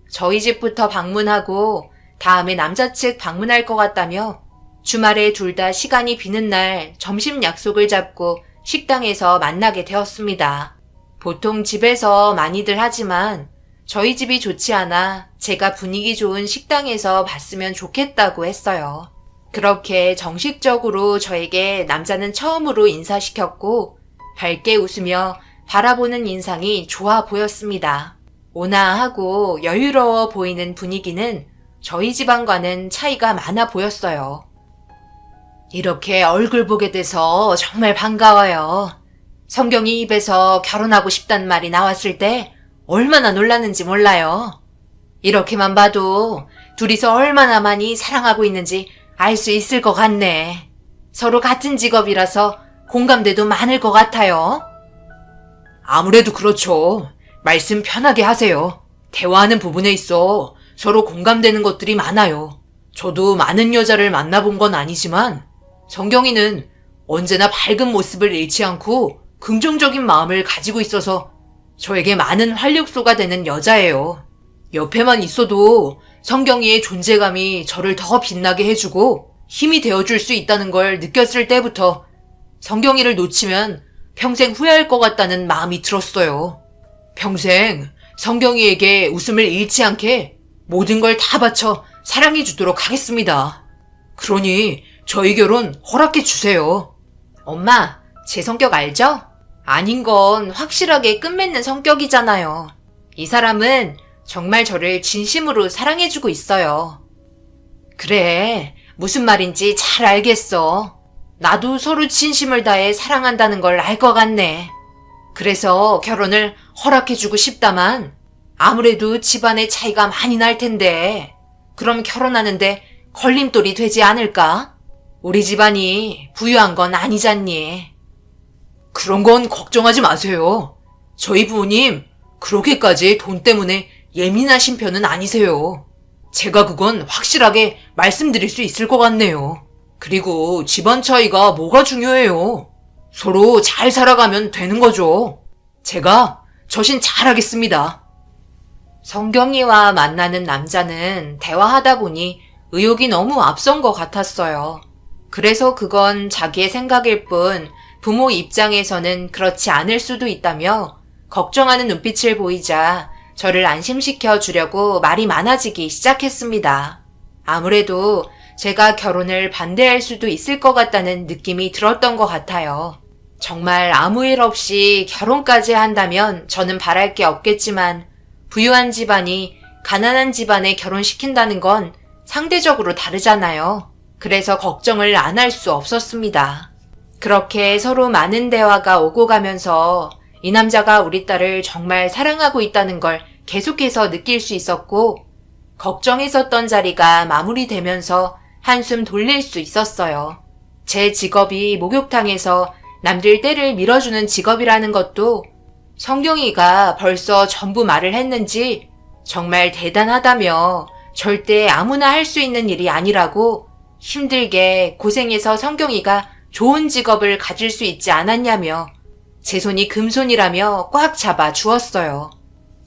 저희 집부터 방문하고 다음에 남자 측 방문할 것 같다며 주말에 둘 다 시간이 비는 날 점심 약속을 잡고 식당에서 만나게 되었습니다. 보통 집에서 많이들 하지만 저희 집이 좋지 않아 제가 분위기 좋은 식당에서 봤으면 좋겠다고 했어요. 그렇게 정식적으로 저에게 남자는 처음으로 인사시켰고 밝게 웃으며 바라보는 인상이 좋아 보였습니다. 온화하고 여유로워 보이는 분위기는 저희 집안과는 차이가 많아 보였어요. 이렇게 얼굴 보게 돼서 정말 반가워요. 성경이 입에서 결혼하고 싶단 말이 나왔을 때 얼마나 놀랐는지 몰라요. 이렇게만 봐도 둘이서 얼마나 많이 사랑하고 있는지 알 수 있을 것 같네. 서로 같은 직업이라서 공감대도 많을 것 같아요. 아무래도 그렇죠. 말씀 편하게 하세요. 대화하는 부분에 있어 서로 공감되는 것들이 많아요. 저도 많은 여자를 만나본 건 아니지만 성경이는 언제나 밝은 모습을 잃지 않고 긍정적인 마음을 가지고 있어서 저에게 많은 활력소가 되는 여자예요. 옆에만 있어도 성경이의 존재감이 저를 더 빛나게 해주고 힘이 되어줄 수 있다는 걸 느꼈을 때부터 성경이를 놓치면 평생 후회할 것 같다는 마음이 들었어요. 평생 성경이에게 웃음을 잃지 않게 모든 걸 다 바쳐 사랑해 주도록 하겠습니다. 그러니 저희 결혼 허락해 주세요. 엄마, 제 성격 알죠? 아닌 건 확실하게 끝맺는 성격이잖아요. 이 사람은 정말 저를 진심으로 사랑해주고 있어요. 그래, 무슨 말인지 잘 알겠어. 나도 서로 진심을 다해 사랑한다는 걸 알 것 같네. 그래서 결혼을 허락해주고 싶다만 아무래도 집안의 차이가 많이 날 텐데 그럼 결혼하는데 걸림돌이 되지 않을까? 우리 집안이 부유한 건 아니잖니. 그런 건 걱정하지 마세요. 저희 부모님 그렇게까지 돈 때문에 예민하신 편은 아니세요. 제가 그건 확실하게 말씀드릴 수 있을 것 같네요. 그리고 집안 차이가 뭐가 중요해요. 서로 잘 살아가면 되는 거죠. 제가 저신 잘하겠습니다. 성경이와 만나는 남자는 대화하다 보니 의욕이 너무 앞선 것 같았어요. 그래서 그건 자기의 생각일 뿐 부모 입장에서는 그렇지 않을 수도 있다며 걱정하는 눈빛을 보이자 저를 안심시켜 주려고 말이 많아지기 시작했습니다. 아무래도 제가 결혼을 반대할 수도 있을 것 같다는 느낌이 들었던 것 같아요. 정말 아무 일 없이 결혼까지 한다면 저는 바랄 게 없겠지만 부유한 집안이 가난한 집안에 결혼시킨다는 건 상대적으로 다르잖아요. 그래서 걱정을 안 할 수 없었습니다. 그렇게 서로 많은 대화가 오고 가면서 이 남자가 우리 딸을 정말 사랑하고 있다는 걸 계속해서 느낄 수 있었고 걱정했었던 자리가 마무리되면서 한숨 돌릴 수 있었어요. 제 직업이 목욕탕에서 남들 때를 밀어주는 직업이라는 것도 성경이가 벌써 전부 말을 했는지 정말 대단하다며 절대 아무나 할 수 있는 일이 아니라고 힘들게 고생해서 성경이가 좋은 직업을 가질 수 있지 않았냐며 제 손이 금손이라며 꽉 잡아 주었어요.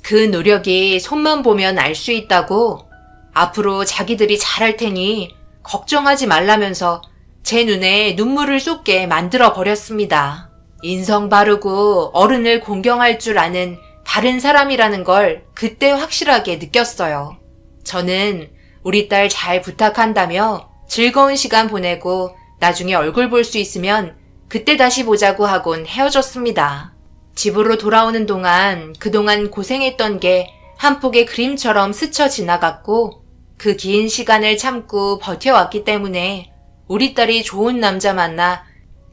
그 노력이 손만 보면 알 수 있다고 앞으로 자기들이 잘할 테니 걱정하지 말라면서 제 눈에 눈물을 쏟게 만들어 버렸습니다. 인성 바르고 어른을 공경할 줄 아는 바른 사람이라는 걸 그때 확실하게 느꼈어요. 저는 우리 딸 잘 부탁한다며 즐거운 시간 보내고 나중에 얼굴 볼 수 있으면 그때 다시 보자고 하곤 헤어졌습니다. 집으로 돌아오는 동안 그동안 고생했던 게 한 폭의 그림처럼 스쳐 지나갔고 그 긴 시간을 참고 버텨왔기 때문에 우리 딸이 좋은 남자 만나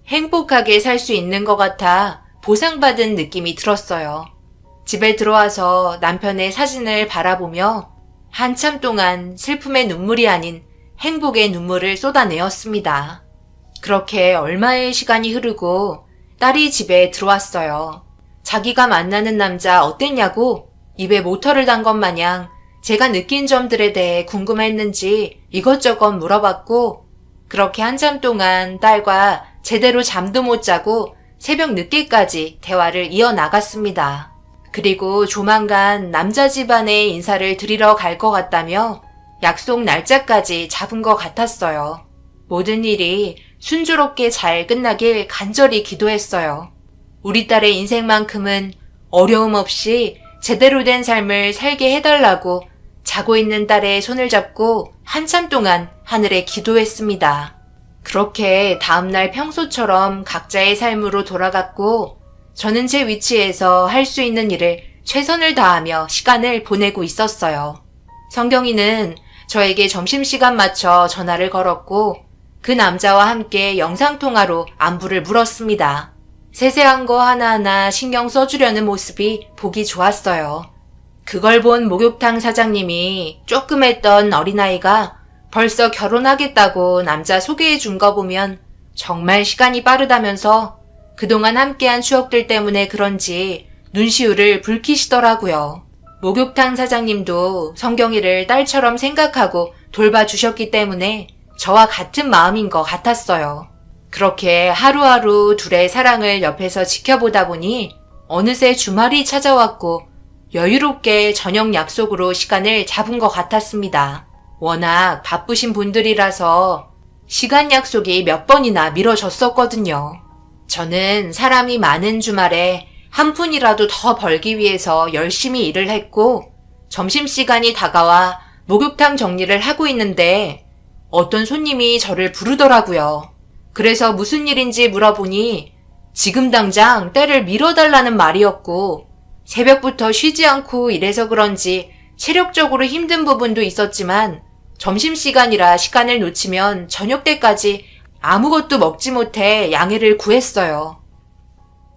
행복하게 살 수 있는 것 같아 보상받은 느낌이 들었어요. 집에 들어와서 남편의 사진을 바라보며 한참 동안 슬픔의 눈물이 아닌 행복의 눈물을 쏟아내었습니다. 그렇게 얼마의 시간이 흐르고 딸이 집에 들어왔어요. 자기가 만나는 남자 어땠냐고 입에 모터를 단 것 마냥 제가 느낀 점들에 대해 궁금했는지 이것저것 물어봤고 그렇게 한참 동안 딸과 제대로 잠도 못 자고 새벽 늦게까지 대화를 이어나갔습니다. 그리고 조만간 남자 집안에 인사를 드리러 갈 것 같다며 약속 날짜까지 잡은 것 같았어요. 모든 일이 순조롭게 잘 끝나길 간절히 기도했어요. 우리 딸의 인생만큼은 어려움 없이 제대로 된 삶을 살게 해달라고 자고 있는 딸의 손을 잡고 한참 동안 하늘에 기도했습니다. 그렇게 다음날 평소처럼 각자의 삶으로 돌아갔고 저는 제 위치에서 할 수 있는 일을 최선을 다하며 시간을 보내고 있었어요. 성경이는 저에게 점심시간 맞춰 전화를 걸었고 그 남자와 함께 영상통화로 안부를 물었습니다. 세세한 거 하나하나 신경 써주려는 모습이 보기 좋았어요. 그걸 본 목욕탕 사장님이 조금 했던 어린아이가 벌써 결혼하겠다고 남자 소개해 준 거 보면 정말 시간이 빠르다면서 그동안 함께한 추억들 때문에 그런지 눈시울을 붉히시더라고요. 목욕탕 사장님도 성경이를 딸처럼 생각하고 돌봐주셨기 때문에 저와 같은 마음인 것 같았어요. 그렇게 하루하루 둘의 사랑을 옆에서 지켜보다 보니 어느새 주말이 찾아왔고 여유롭게 저녁 약속으로 시간을 잡은 것 같았습니다. 워낙 바쁘신 분들이라서 시간 약속이 몇 번이나 미뤄졌었거든요. 저는 사람이 많은 주말에 한 푼이라도 더 벌기 위해서 열심히 일을 했고 점심시간이 다가와 목욕탕 정리를 하고 있는데 어떤 손님이 저를 부르더라고요. 그래서 무슨 일인지 물어보니 지금 당장 때를 밀어달라는 말이었고 새벽부터 쉬지 않고 일해서 그런지 체력적으로 힘든 부분도 있었지만 점심시간이라 시간을 놓치면 저녁 때까지 아무것도 먹지 못해 양해를 구했어요.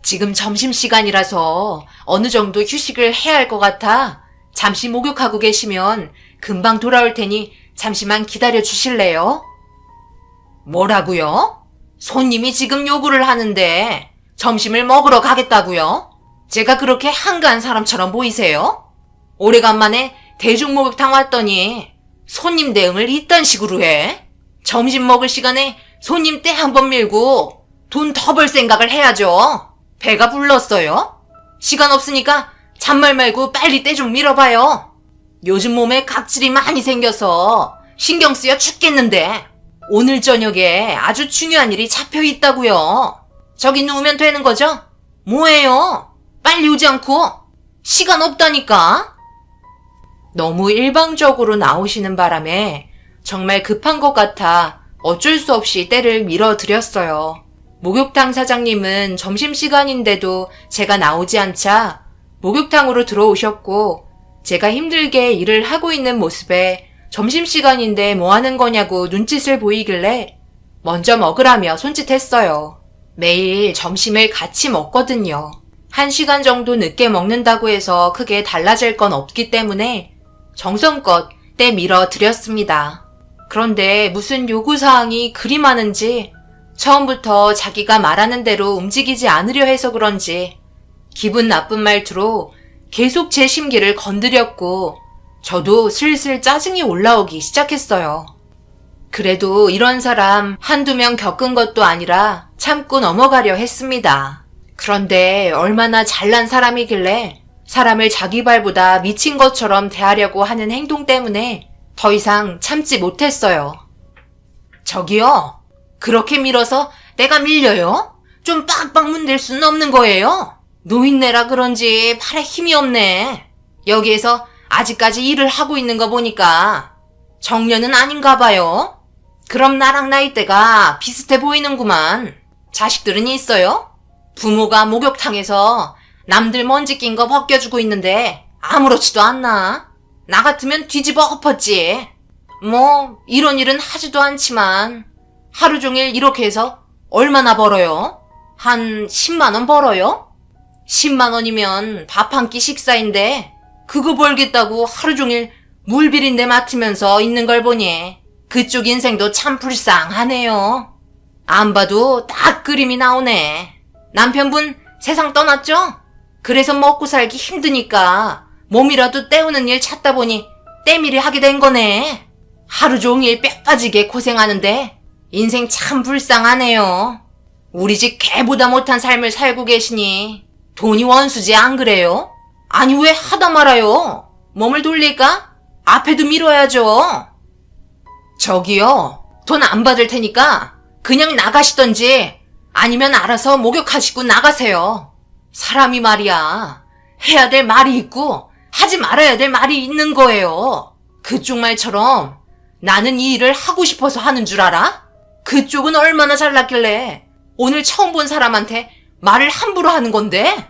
지금 점심시간이라서 어느 정도 휴식을 해야 할 것 같아 잠시 목욕하고 계시면 금방 돌아올 테니 잠시만 기다려 주실래요? 뭐라고요? 손님이 지금 요구를 하는데 점심을 먹으러 가겠다고요? 제가 그렇게 한가한 사람처럼 보이세요? 오래간만에 대중목욕탕 왔더니 손님 대응을 이딴 식으로 해? 점심 먹을 시간에 손님 때 한 번 밀고 돈 더 벌 생각을 해야죠. 배가 불렀어요? 시간 없으니까 잔말 말고 빨리 때 좀 밀어봐요. 요즘 몸에 각질이 많이 생겨서 신경 쓰여 죽겠는데 오늘 저녁에 아주 중요한 일이 잡혀 있다고요. 저기 누우면 되는 거죠? 뭐예요? 빨리 오지 않고 시간 없다니까. 너무 일방적으로 나오시는 바람에 정말 급한 것 같아 어쩔 수 없이 때를 밀어드렸어요. 목욕탕 사장님은 점심시간인데도 제가 나오지 않자 목욕탕으로 들어오셨고 제가 힘들게 일을 하고 있는 모습에 점심시간인데 뭐 하는 거냐고 눈짓을 보이길래 먼저 먹으라며 손짓했어요. 매일 점심을 같이 먹거든요. 1시간 정도 늦게 먹는다고 해서 크게 달라질 건 없기 때문에 정성껏 때 밀어 드렸습니다. 그런데 무슨 요구사항이 그리 많은지 처음부터 자기가 말하는 대로 움직이지 않으려 해서 그런지 기분 나쁜 말투로 계속 제 심기를 건드렸고 저도 슬슬 짜증이 올라오기 시작했어요. 그래도 이런 사람 한두 명 겪은 것도 아니라 참고 넘어가려 했습니다. 그런데 얼마나 잘난 사람이길래 사람을 자기 발보다 미친 것처럼 대하려고 하는 행동 때문에 더 이상 참지 못했어요. 저기요, 그렇게 밀어서 내가 밀려요? 좀 빡빡 문댈 수는 없는 거예요? 노인네라 그런지 팔에 힘이 없네. 여기에서 아직까지 일을 하고 있는 거 보니까 정년은 아닌가 봐요. 그럼 나랑 나이대가 비슷해 보이는구만. 자식들은 있어요? 부모가 목욕탕에서 남들 먼지 낀 거 벗겨주고 있는데 아무렇지도 않나? 나 같으면 뒤집어 엎었지. 뭐 이런 일은 하지도 않지만 하루 종일 이렇게 해서 얼마나 벌어요? 한 10만 원 벌어요? 10만 원이면 밥 한 끼 식사인데 그거 벌겠다고 하루 종일 물비린내 맡으면서 있는 걸 보니 그쪽 인생도 참 불쌍하네요. 안 봐도 딱 그림이 나오네. 남편분 세상 떠났죠? 그래서 먹고 살기 힘드니까 몸이라도 때우는 일 찾다 보니 때밀이 하게 된 거네. 하루 종일 뼈 빠지게 고생하는데 인생 참 불쌍하네요. 우리 집 개보다 못한 삶을 살고 계시니 돈이 원수지 안 그래요? 아니 왜 하다 말아요? 몸을 돌릴까? 앞에도 밀어야죠. 저기요, 돈 안 받을 테니까 그냥 나가시던지 아니면 알아서 목욕하시고 나가세요. 사람이 말이야, 해야 될 말이 있고 하지 말아야 될 말이 있는 거예요. 그쪽 말처럼 나는 이 일을 하고 싶어서 하는 줄 알아? 그쪽은 얼마나 잘났길래 오늘 처음 본 사람한테 말을 함부로 하는 건데?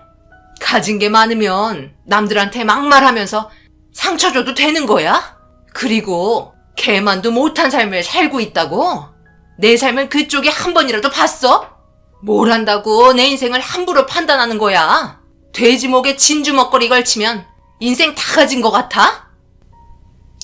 가진 게 많으면 남들한테 막말하면서 상처 줘도 되는 거야? 그리고 걔만도 못한 삶을 살고 있다고? 내 삶을 그쪽이 한 번이라도 봤어? 뭘 한다고 내 인생을 함부로 판단하는 거야? 돼지 목에 진주 먹거리 걸치면 인생 다 가진 것 같아?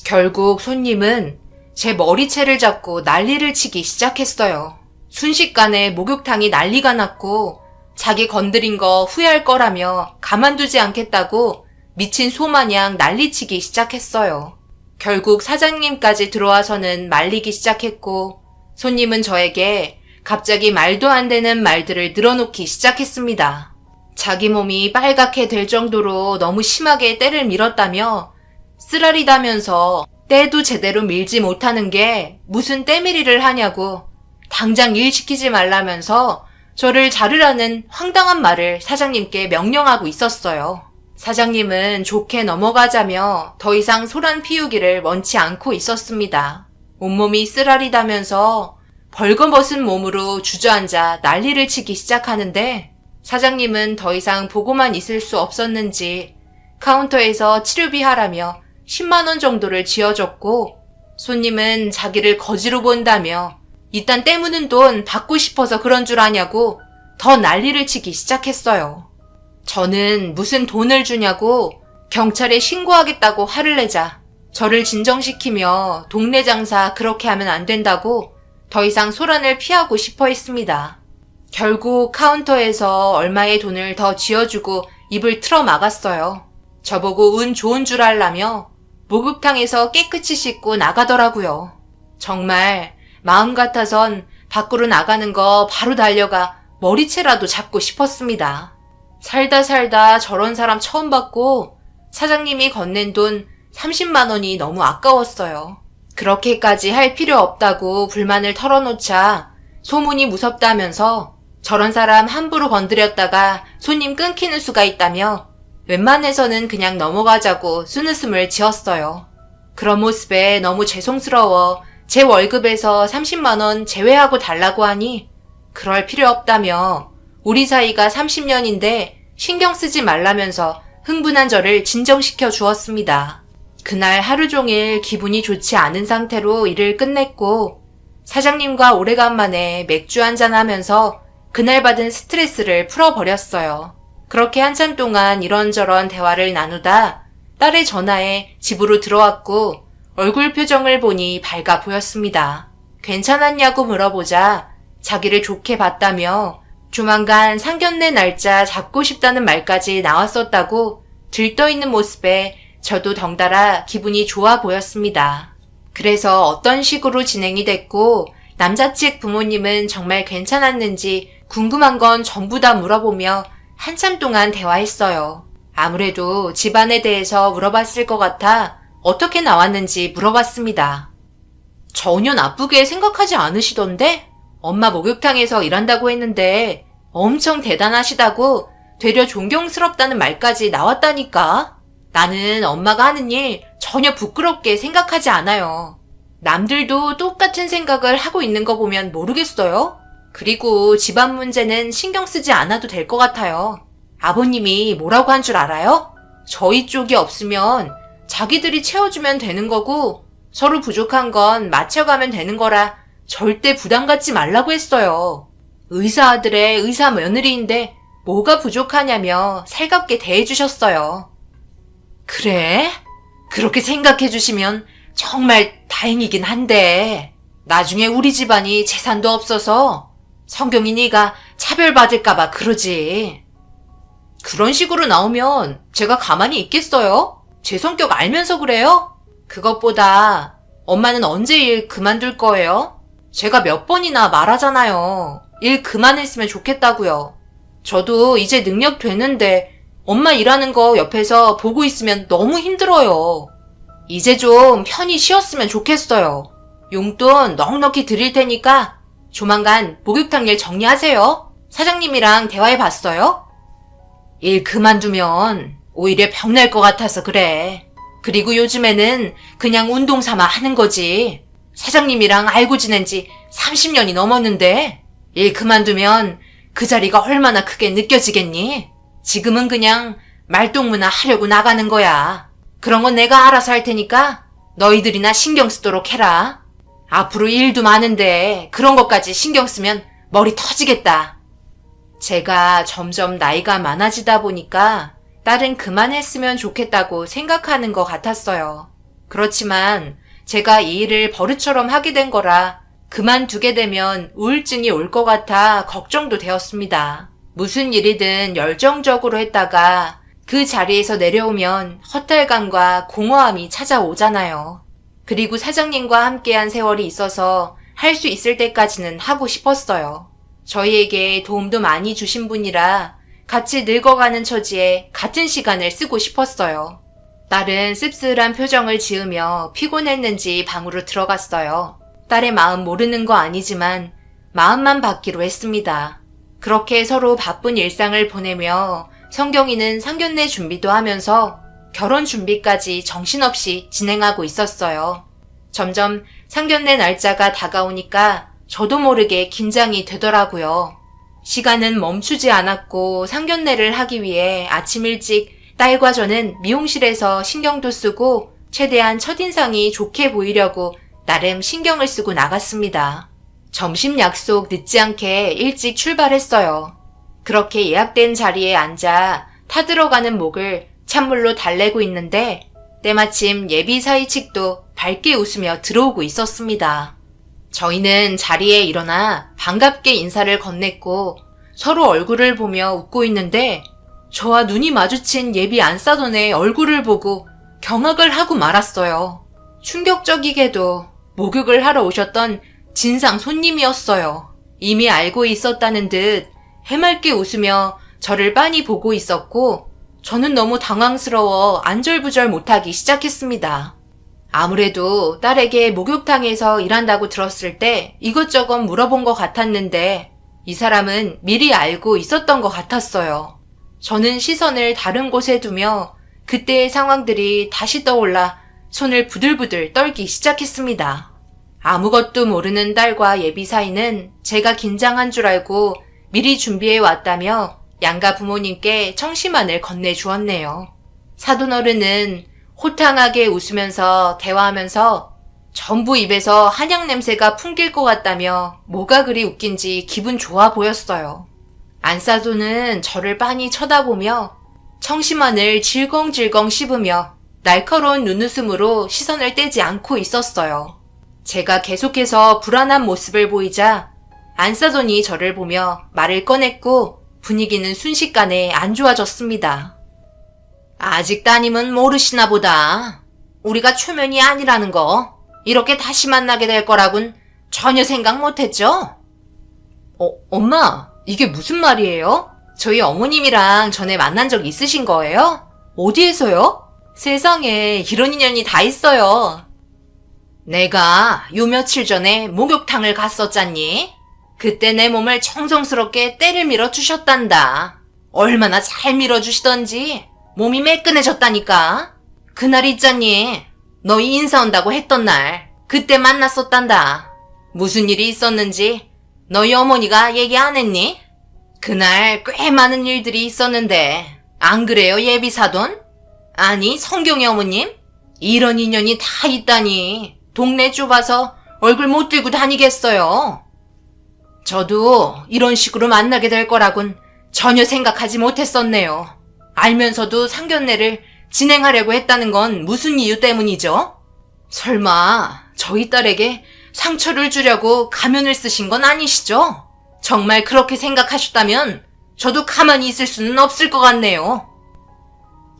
결국 손님은 제 머리채를 잡고 난리를 치기 시작했어요. 순식간에 목욕탕이 난리가 났고 자기 건드린 거 후회할 거라며 가만두지 않겠다고 미친 소마냥 난리치기 시작했어요. 결국 사장님까지 들어와서는 말리기 시작했고 손님은 저에게 갑자기 말도 안 되는 말들을 늘어놓기 시작했습니다. 자기 몸이 빨갛게 될 정도로 너무 심하게 때를 밀었다며 쓰라리다면서 때도 제대로 밀지 못하는 게 무슨 때밀이를 하냐고 당장 일 시키지 말라면서 저를 자르라는 황당한 말을 사장님께 명령하고 있었어요. 사장님은 좋게 넘어가자며 더 이상 소란 피우기를 원치 않고 있었습니다. 온몸이 쓰라리다면서 벌거벗은 몸으로 주저앉아 난리를 치기 시작하는데 사장님은 더 이상 보고만 있을 수 없었는지 카운터에서 치료비 하라며 10만 원 정도를 쥐어줬고 손님은 자기를 거지로 본다며 이딴 때무는 돈 받고 싶어서 그런 줄 아냐고 더 난리를 치기 시작했어요. 저는 무슨 돈을 주냐고 경찰에 신고하겠다고 화를 내자 저를 진정시키며 동네 장사 그렇게 하면 안 된다고 더 이상 소란을 피하고 싶어 했습니다. 결국 카운터에서 얼마의 돈을 더 쥐어주고 입을 틀어 막았어요. 저보고 운 좋은 줄 알라며 목욕탕에서 깨끗이 씻고 나가더라고요. 정말 마음 같아선 밖으로 나가는 거 바로 달려가 머리채라도 잡고 싶었습니다. 살다 저런 사람 처음 봤고 사장님이 건넨 돈 30만 원이 너무 아까웠어요. 그렇게까지 할 필요 없다고 불만을 털어놓자 소문이 무섭다면서 저런 사람 함부로 건드렸다가 손님 끊기는 수가 있다며 웬만해서는 그냥 넘어가자고 쓴웃음을 지었어요. 그런 모습에 너무 죄송스러워 제 월급에서 30만 원 제외하고 달라고 하니 그럴 필요 없다며 우리 사이가 30년인데 신경 쓰지 말라면서 흥분한 저를 진정시켜 주었습니다. 그날 하루 종일 기분이 좋지 않은 상태로 일을 끝냈고 사장님과 오래간만에 맥주 한잔 하면서 그날 받은 스트레스를 풀어버렸어요. 그렇게 한참 동안 이런저런 대화를 나누다 딸의 전화에 집으로 들어왔고 얼굴 표정을 보니 밝아 보였습니다. 괜찮았냐고 물어보자 자기를 좋게 봤다며 조만간 상견례 날짜 잡고 싶다는 말까지 나왔었다고 들떠있는 모습에 저도 덩달아 기분이 좋아 보였습니다. 그래서 어떤 식으로 진행이 됐고 남자 측 부모님은 정말 괜찮았는지 궁금한 건 전부 다 물어보며 한참 동안 대화했어요. 아무래도 집안에 대해서 물어봤을 것 같아 어떻게 나왔는지 물어봤습니다. 전혀 나쁘게 생각하지 않으시던데? 엄마 목욕탕에서 일한다고 했는데 엄청 대단하시다고 되려 존경스럽다는 말까지 나왔다니까. 나는 엄마가 하는 일 전혀 부끄럽게 생각하지 않아요. 남들도 똑같은 생각을 하고 있는 거 보면 모르겠어요? 그리고 집안 문제는 신경 쓰지 않아도 될 것 같아요. 아버님이 뭐라고 한 줄 알아요? 저희 쪽이 없으면 자기들이 채워주면 되는 거고 서로 부족한 건 맞춰가면 되는 거라 절대 부담 갖지 말라고 했어요. 의사 아들의 의사 며느리인데 뭐가 부족하냐며 살갑게 대해주셨어요. 그래? 그렇게 생각해 주시면 정말 다행이긴 한데 나중에 우리 집안이 재산도 없어서 성경이 네가 차별받을까봐 그러지. 그런 식으로 나오면 제가 가만히 있겠어요? 제 성격 알면서 그래요? 그것보다 엄마는 언제 일 그만둘 거예요? 제가 몇 번이나 말하잖아요. 일 그만했으면 좋겠다고요. 저도 이제 능력 되는데 엄마 일하는 거 옆에서 보고 있으면 너무 힘들어요. 이제 좀 편히 쉬었으면 좋겠어요. 용돈 넉넉히 드릴 테니까 조만간 목욕탕 일 정리하세요. 사장님이랑 대화해봤어요? 일 그만두면 오히려 병날 것 같아서 그래. 그리고 요즘에는 그냥 운동 삼아 하는 거지. 사장님이랑 알고 지낸 지 30년이 넘었는데 일 그만두면 그 자리가 얼마나 크게 느껴지겠니? 지금은 그냥 말동무나 하려고 나가는 거야. 그런 건 내가 알아서 할 테니까 너희들이나 신경 쓰도록 해라. 앞으로 일도 많은데 그런 것까지 신경 쓰면 머리 터지겠다. 제가 점점 나이가 많아지다 보니까 딸은 그만했으면 좋겠다고 생각하는 것 같았어요. 그렇지만 제가 이 일을 버릇처럼 하게 된 거라 그만두게 되면 우울증이 올 것 같아 걱정도 되었습니다. 무슨 일이든 열정적으로 했다가 그 자리에서 내려오면 허탈감과 공허함이 찾아오잖아요. 그리고 사장님과 함께한 세월이 있어서 할 수 있을 때까지는 하고 싶었어요. 저희에게 도움도 많이 주신 분이라 같이 늙어가는 처지에 같은 시간을 쓰고 싶었어요. 딸은 씁쓸한 표정을 지으며 피곤했는지 방으로 들어갔어요. 딸의 마음 모르는 거 아니지만 마음만 받기로 했습니다. 그렇게 서로 바쁜 일상을 보내며 성경이는 상견례 준비도 하면서 결혼 준비까지 정신없이 진행하고 있었어요. 점점 상견례 날짜가 다가오니까 저도 모르게 긴장이 되더라고요. 시간은 멈추지 않았고 상견례를 하기 위해 아침 일찍 딸과 저는 미용실에서 신경도 쓰고 최대한 첫인상이 좋게 보이려고 나름 신경을 쓰고 나갔습니다. 점심 약속 늦지 않게 일찍 출발했어요. 그렇게 예약된 자리에 앉아 타들어가는 목을 찬물로 달래고 있는데 때마침 예비 사위 측도 밝게 웃으며 들어오고 있었습니다. 저희는 자리에 일어나 반갑게 인사를 건넸고 서로 얼굴을 보며 웃고 있는데 저와 눈이 마주친 예비 안사돈의 얼굴을 보고 경악을 하고 말았어요. 충격적이게도 목욕을 하러 오셨던 진상 손님이었어요. 이미 알고 있었다는 듯 해맑게 웃으며 저를 빤히 보고 있었고 저는 너무 당황스러워 안절부절 못하기 시작했습니다. 아무래도 딸에게 목욕탕에서 일한다고 들었을 때 이것저것 물어본 것 같았는데 이 사람은 미리 알고 있었던 것 같았어요. 저는 시선을 다른 곳에 두며 그때의 상황들이 다시 떠올라 손을 부들부들 떨기 시작했습니다. 아무것도 모르는 딸과 예비 사이는 제가 긴장한 줄 알고 미리 준비해 왔다며 양가 부모님께 청심환을 건네주었네요. 사돈어른은 호탕하게 웃으면서 대화하면서 전부 입에서 한약 냄새가 풍길 것 같다며 뭐가 그리 웃긴지 기분 좋아 보였어요. 안사돈은 저를 빤히 쳐다보며 청심환을 질겅질겅 씹으며 날카로운 눈웃음으로 시선을 떼지 않고 있었어요. 제가 계속해서 불안한 모습을 보이자 안사돈이 저를 보며 말을 꺼냈고 분위기는 순식간에 안 좋아졌습니다. 아직 따님은 모르시나 보다. 우리가 초면이 아니라는 거, 이렇게 다시 만나게 될 거라곤 전혀 생각 못했죠? 엄마, 이게 무슨 말이에요? 저희 어머님이랑 전에 만난 적 있으신 거예요? 어디에서요? 세상에 이런 인연이 다 있어요. 내가 요 며칠 전에 목욕탕을 갔었잖니? 그때 내 몸을 정성스럽게 때를 밀어주셨단다. 얼마나 잘 밀어주시던지 몸이 매끈해졌다니까. 그날 있잖니. 너희 인사 온다고 했던 날 그때 만났었단다. 무슨 일이 있었는지 너희 어머니가 얘기 안 했니? 그날 꽤 많은 일들이 있었는데 안 그래요 예비사돈? 아니 성경의 어머님? 이런 인연이 다 있다니 동네 좁아서 얼굴 못 들고 다니겠어요. 저도 이런 식으로 만나게 될 거라곤 전혀 생각하지 못했었네요. 알면서도 상견례를 진행하려고 했다는 건 무슨 이유 때문이죠? 설마 저희 딸에게 상처를 주려고 가면을 쓰신 건 아니시죠? 정말 그렇게 생각하셨다면 저도 가만히 있을 수는 없을 것 같네요.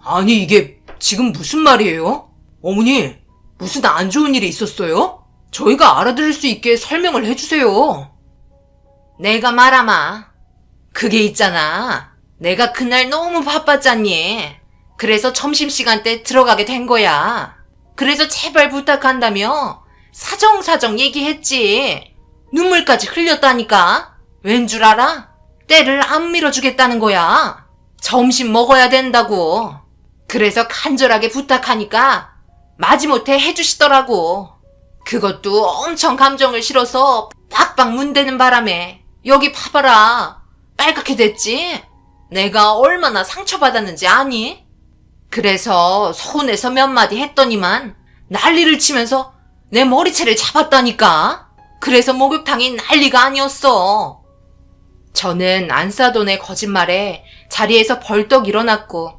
아니 이게 지금 무슨 말이에요? 어머니 무슨 안 좋은 일이 있었어요? 저희가 알아들을 수 있게 설명을 해주세요. 내가 말하마. 그게 있잖아. 내가 그날 너무 바빴잖니. 그래서 점심시간 때 들어가게 된 거야. 그래서 제발 부탁한다며 사정사정 얘기했지. 눈물까지 흘렸다니까. 왠 줄 알아? 때를 안 밀어주겠다는 거야. 점심 먹어야 된다고. 그래서 간절하게 부탁하니까 마지못해 해주시더라고. 그것도 엄청 감정을 실어서 빡빡 문대는 바람에 여기 봐봐라. 빨갛게 됐지? 내가 얼마나 상처받았는지 아니? 그래서 서운해서 몇 마디 했더니만 난리를 치면서 내 머리채를 잡았다니까. 그래서 목욕탕이 난리가 아니었어. 저는 안사돈의 거짓말에 자리에서 벌떡 일어났고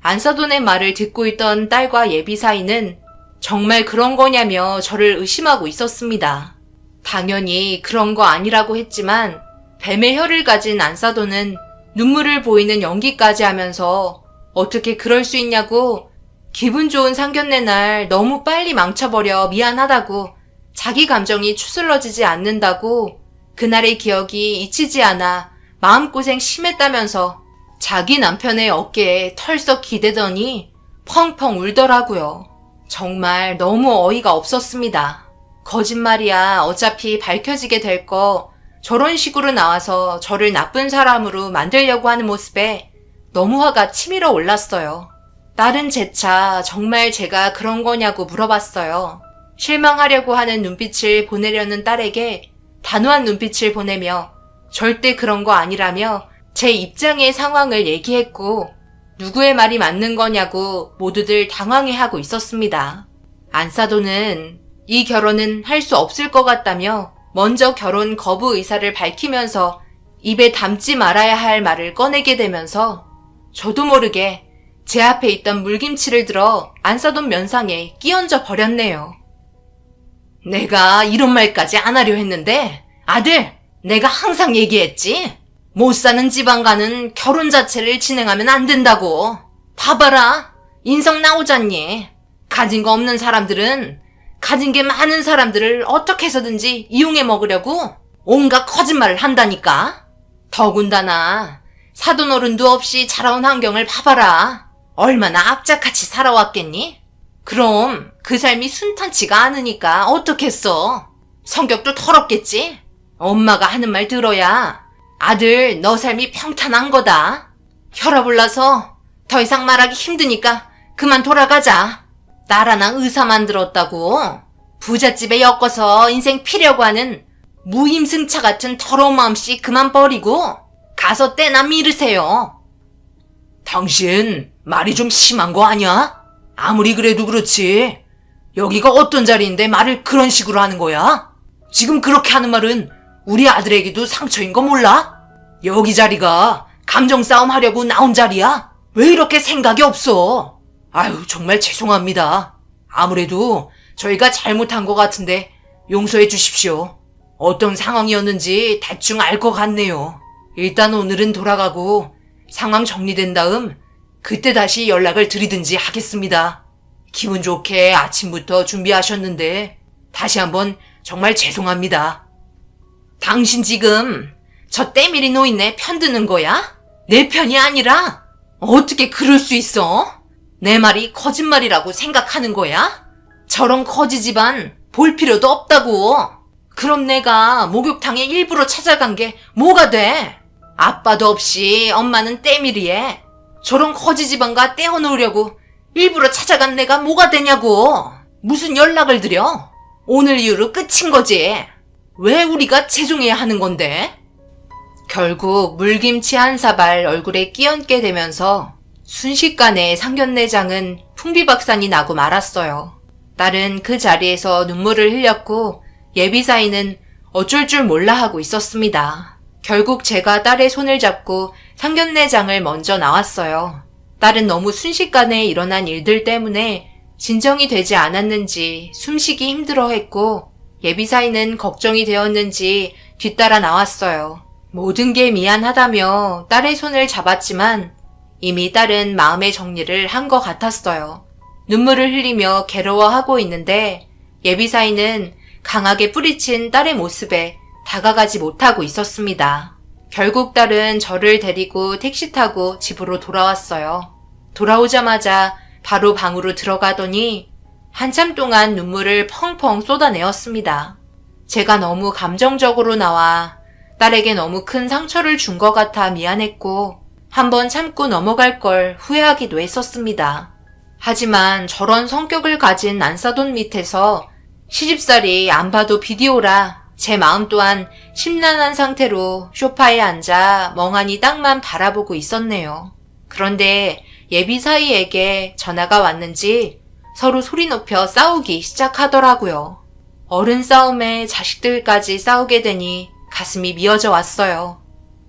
안사돈의 말을 듣고 있던 딸과 예비 사이는 정말 그런 거냐며 저를 의심하고 있었습니다. 당연히 그런 거 아니라고 했지만 뱀의 혀를 가진 안사돈은 눈물을 보이는 연기까지 하면서 어떻게 그럴 수 있냐고 기분 좋은 상견례 날 너무 빨리 망쳐버려 미안하다고 자기 감정이 추스러지지 않는다고 그날의 기억이 잊히지 않아 마음고생 심했다면서 자기 남편의 어깨에 털썩 기대더니 펑펑 울더라고요. 정말 너무 어이가 없었습니다. 거짓말이야 어차피 밝혀지게 될 거 저런 식으로 나와서 저를 나쁜 사람으로 만들려고 하는 모습에 너무 화가 치밀어 올랐어요. 딸은 재차 정말 제가 그런 거냐고 물어봤어요. 실망하려고 하는 눈빛을 보내려는 딸에게 단호한 눈빛을 보내며 절대 그런 거 아니라며 제 입장의 상황을 얘기했고 누구의 말이 맞는 거냐고 모두들 당황해하고 있었습니다. 안사돈은 이 결혼은 할 수 없을 것 같다며 먼저 결혼 거부 의사를 밝히면서 입에 담지 말아야 할 말을 꺼내게 되면서 저도 모르게 제 앞에 있던 물김치를 들어 안사돈 면상에 끼얹어 버렸네요. 내가 이런 말까지 안 하려 했는데 아들, 내가 항상 얘기했지? 못 사는 지방과는 결혼 자체를 진행하면 안 된다고. 봐봐라, 인성 나오잖니. 가진 거 없는 사람들은 가진 게 많은 사람들을 어떻게 해서든지 이용해 먹으려고 온갖 거짓말을 한다니까. 더군다나 사돈 어른도 없이 자라온 환경을 봐봐라. 얼마나 악착같이 살아왔겠니? 그럼 그 삶이 순탄치가 않으니까 어떻겠어. 성격도 더럽겠지? 엄마가 하는 말 들어야 아들 너 삶이 평탄한 거다. 혈압 올라서 더 이상 말하기 힘드니까 그만 돌아가자. 딸 하나 의사 만들었다고 부잣집에 엮어서 인생 피려고 하는 무임승차 같은 더러운 마음씨 그만 버리고 가서 때나 미르세요. 당신 말이 좀 심한 거 아니야? 아무리 그래도 그렇지. 여기가 어떤 자리인데 말을 그런 식으로 하는 거야? 지금 그렇게 하는 말은 우리 아들에게도 상처인 거 몰라? 여기 자리가 감정 싸움 하려고 나온 자리야? 왜 이렇게 생각이 없어? 아유, 정말 죄송합니다. 아무래도 저희가 잘못한 것 같은데 용서해 주십시오. 어떤 상황이었는지 대충 알 것 같네요. 일단 오늘은 돌아가고 상황 정리된 다음 그때 다시 연락을 드리든지 하겠습니다. 기분 좋게 아침부터 준비하셨는데 다시 한번 정말 죄송합니다. 당신 지금 저 때밀이 노인네 편드는 거야? 내 편이 아니라? 어떻게 그럴 수 있어? 내 말이 거짓말이라고 생각하는 거야? 저런 거지 집안 볼 필요도 없다고. 그럼 내가 목욕탕에 일부러 찾아간 게 뭐가 돼? 아빠도 없이 엄마는 때밀이에 저런 거지 집안과 떼어놓으려고 일부러 찾아간 내가 뭐가 되냐고. 무슨 연락을 드려? 오늘 이후로 끝인 거지. 왜 우리가 죄송해야 하는 건데? 결국 물김치 한 사발 얼굴에 끼얹게 되면서 순식간에 상견례장은 풍비박산이 나고 말았어요. 딸은 그 자리에서 눈물을 흘렸고 예비사이는 어쩔 줄 몰라 하고 있었습니다. 결국 제가 딸의 손을 잡고 상견례장을 먼저 나왔어요. 딸은 너무 순식간에 일어난 일들 때문에 진정이 되지 않았는지 숨쉬기 힘들어했고 예비사이는 걱정이 되었는지 뒤따라 나왔어요. 모든 게 미안하다며 딸의 손을 잡았지만 이미 딸은 마음의 정리를 한 것 같았어요. 눈물을 흘리며 괴로워하고 있는데 예비사이는 강하게 뿌리친 딸의 모습에 다가가지 못하고 있었습니다. 결국 딸은 저를 데리고 택시 타고 집으로 돌아왔어요. 돌아오자마자 바로 방으로 들어가더니 한참 동안 눈물을 펑펑 쏟아내었습니다. 제가 너무 감정적으로 나와 딸에게 너무 큰 상처를 준 것 같아 미안했고 한번 참고 넘어갈 걸 후회하기도 했었습니다. 하지만 저런 성격을 가진 안사돈 밑에서 시집살이 안 봐도 비디오라 제 마음 또한 심란한 상태로 소파에 앉아 멍하니 땅만 바라보고 있었네요. 그런데 예비 사이에게 전화가 왔는지 서로 소리 높여 싸우기 시작하더라고요. 어른 싸움에 자식들까지 싸우게 되니 가슴이 미어져 왔어요.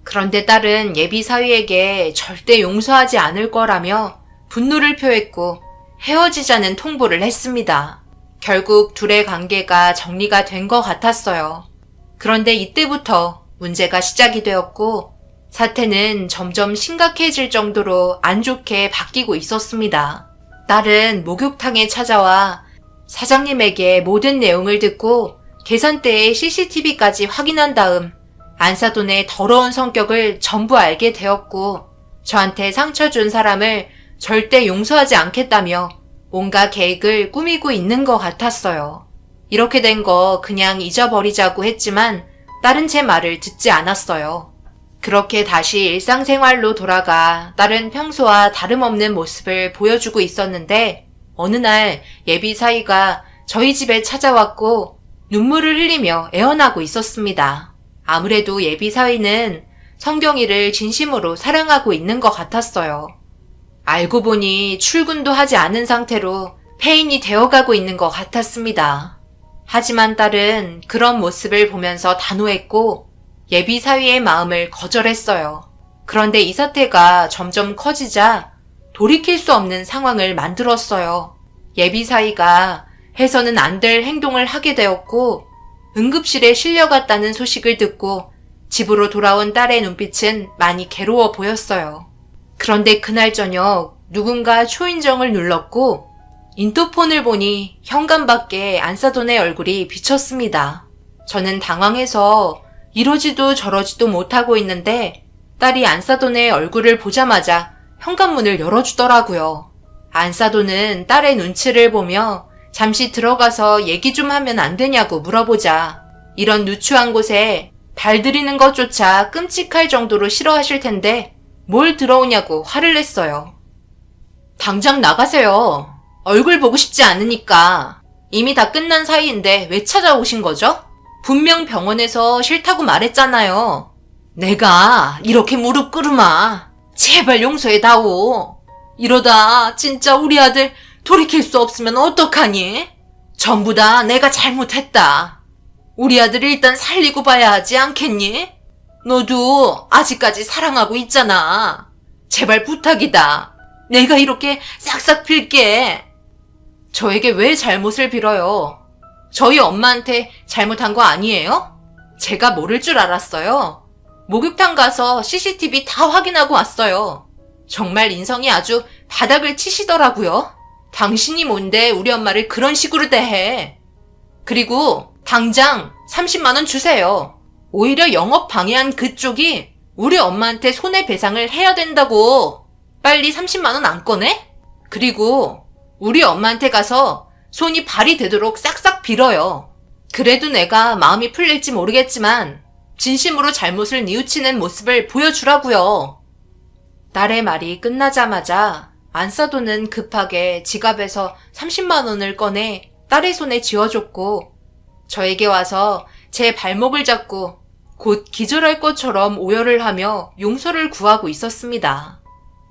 그런데 딸은 예비 사위에게 절대 용서하지 않을 거라며 분노를 표했고 헤어지자는 통보를 했습니다. 결국 둘의 관계가 정리가 된 것 같았어요. 그런데 이때부터 문제가 시작이 되었고 사태는 점점 심각해질 정도로 안 좋게 바뀌고 있었습니다. 딸은 목욕탕에 찾아와 사장님에게 모든 내용을 듣고 계산대의 CCTV까지 확인한 다음 안사돈의 더러운 성격을 전부 알게 되었고 저한테 상처 준 사람을 절대 용서하지 않겠다며 뭔가 계획을 꾸미고 있는 것 같았어요. 이렇게 된 거 그냥 잊어버리자고 했지만 딸은 제 말을 듣지 않았어요. 그렇게 다시 일상생활로 돌아가 딸은 평소와 다름없는 모습을 보여주고 있었는데 어느 날 예비 사위가 저희 집에 찾아왔고 눈물을 흘리며 애원하고 있었습니다. 아무래도 예비 사위는 성경이를 진심으로 사랑하고 있는 것 같았어요. 알고 보니 출근도 하지 않은 상태로 폐인이 되어가고 있는 것 같았습니다. 하지만 딸은 그런 모습을 보면서 단호했고 예비 사위의 마음을 거절했어요. 그런데 이 사태가 점점 커지자 돌이킬 수 없는 상황을 만들었어요. 예비 사위가 해서는 안 될 행동을 하게 되었고 응급실에 실려갔다는 소식을 듣고 집으로 돌아온 딸의 눈빛은 많이 괴로워 보였어요. 그런데 그날 저녁 누군가 초인종을 눌렀고 인터폰을 보니 현관밖에 안사돈의 얼굴이 비쳤습니다. 저는 당황해서 이러지도 저러지도 못하고 있는데 딸이 안사돈의 얼굴을 보자마자 현관문을 열어주더라고요. 안사돈은 딸의 눈치를 보며 잠시 들어가서 얘기 좀 하면 안 되냐고 물어보자 이런 누추한 곳에 발 들이는 것조차 끔찍할 정도로 싫어하실 텐데 뭘 들어오냐고 화를 냈어요. 당장 나가세요. 얼굴 보고 싶지 않으니까. 이미 다 끝난 사이인데 왜 찾아오신 거죠? 분명 병원에서 싫다고 말했잖아요. 내가 이렇게 무릎 꿇으마. 제발 용서해다오. 이러다 진짜 우리 아들 돌이킬 수 없으면 어떡하니? 전부 다 내가 잘못했다. 우리 아들 일단 살리고 봐야 하지 않겠니? 너도 아직까지 사랑하고 있잖아. 제발 부탁이다. 내가 이렇게 싹싹 빌게. 저에게 왜 잘못을 빌어요? 저희 엄마한테 잘못한 거 아니에요? 제가 모를 줄 알았어요. 목욕탕 가서 CCTV 다 확인하고 왔어요. 정말 인성이 아주 바닥을 치시더라고요. 당신이 뭔데 우리 엄마를 그런 식으로 대해. 그리고 당장 30만 원 주세요. 오히려 영업 방해한 그쪽이 우리 엄마한테 손해배상을 해야 된다고. 빨리 30만 원 안 꺼내? 그리고 우리 엄마한테 가서 손이 발이 되도록 싹싹 빌어요. 그래도 내가 마음이 풀릴지 모르겠지만 진심으로 잘못을 뉘우치는 모습을 보여주라고요. 딸의 말이 끝나자마자 안사돈은 급하게 지갑에서 30만 원을 꺼내 딸의 손에 쥐어줬고 저에게 와서 제 발목을 잡고 곧 기절할 것처럼 오열을 하며 용서를 구하고 있었습니다.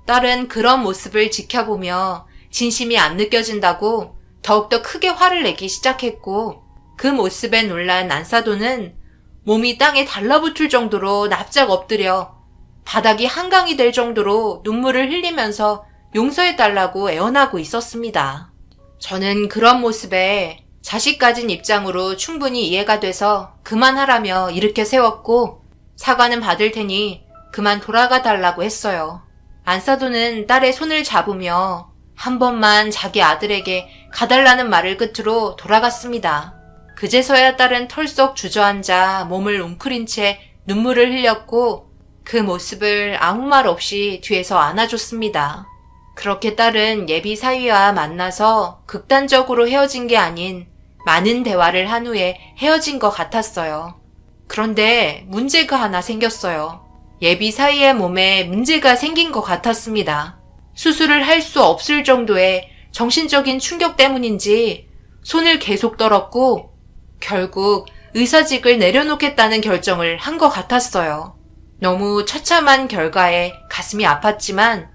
딸은 그런 모습을 지켜보며 진심이 안 느껴진다고 더욱더 크게 화를 내기 시작했고 그 모습에 놀란 안사돈은 몸이 땅에 달라붙을 정도로 납작 엎드려 바닥이 한강이 될 정도로 눈물을 흘리면서 용서해달라고 애원하고 있었습니다. 저는 그런 모습에 자식 가진 입장으로 충분히 이해가 돼서 그만하라며 일으켜 세웠고 사과는 받을 테니 그만 돌아가 달라고 했어요. 안사돈은 딸의 손을 잡으며 한 번만 자기 아들에게 가달라는 말을 끝으로 돌아갔습니다. 그제서야 딸은 털썩 주저앉아 몸을 웅크린 채 눈물을 흘렸고 그 모습을 아무 말 없이 뒤에서 안아줬습니다. 그렇게 딸은 예비 사위와 만나서 극단적으로 헤어진 게 아닌 많은 대화를 한 후에 헤어진 것 같았어요. 그런데 문제가 하나 생겼어요. 예비 사이의 몸에 문제가 생긴 것 같았습니다. 수술을 할 수 없을 정도의 정신적인 충격 때문인지 손을 계속 떨었고 결국 의사직을 내려놓겠다는 결정을 한 것 같았어요. 너무 처참한 결과에 가슴이 아팠지만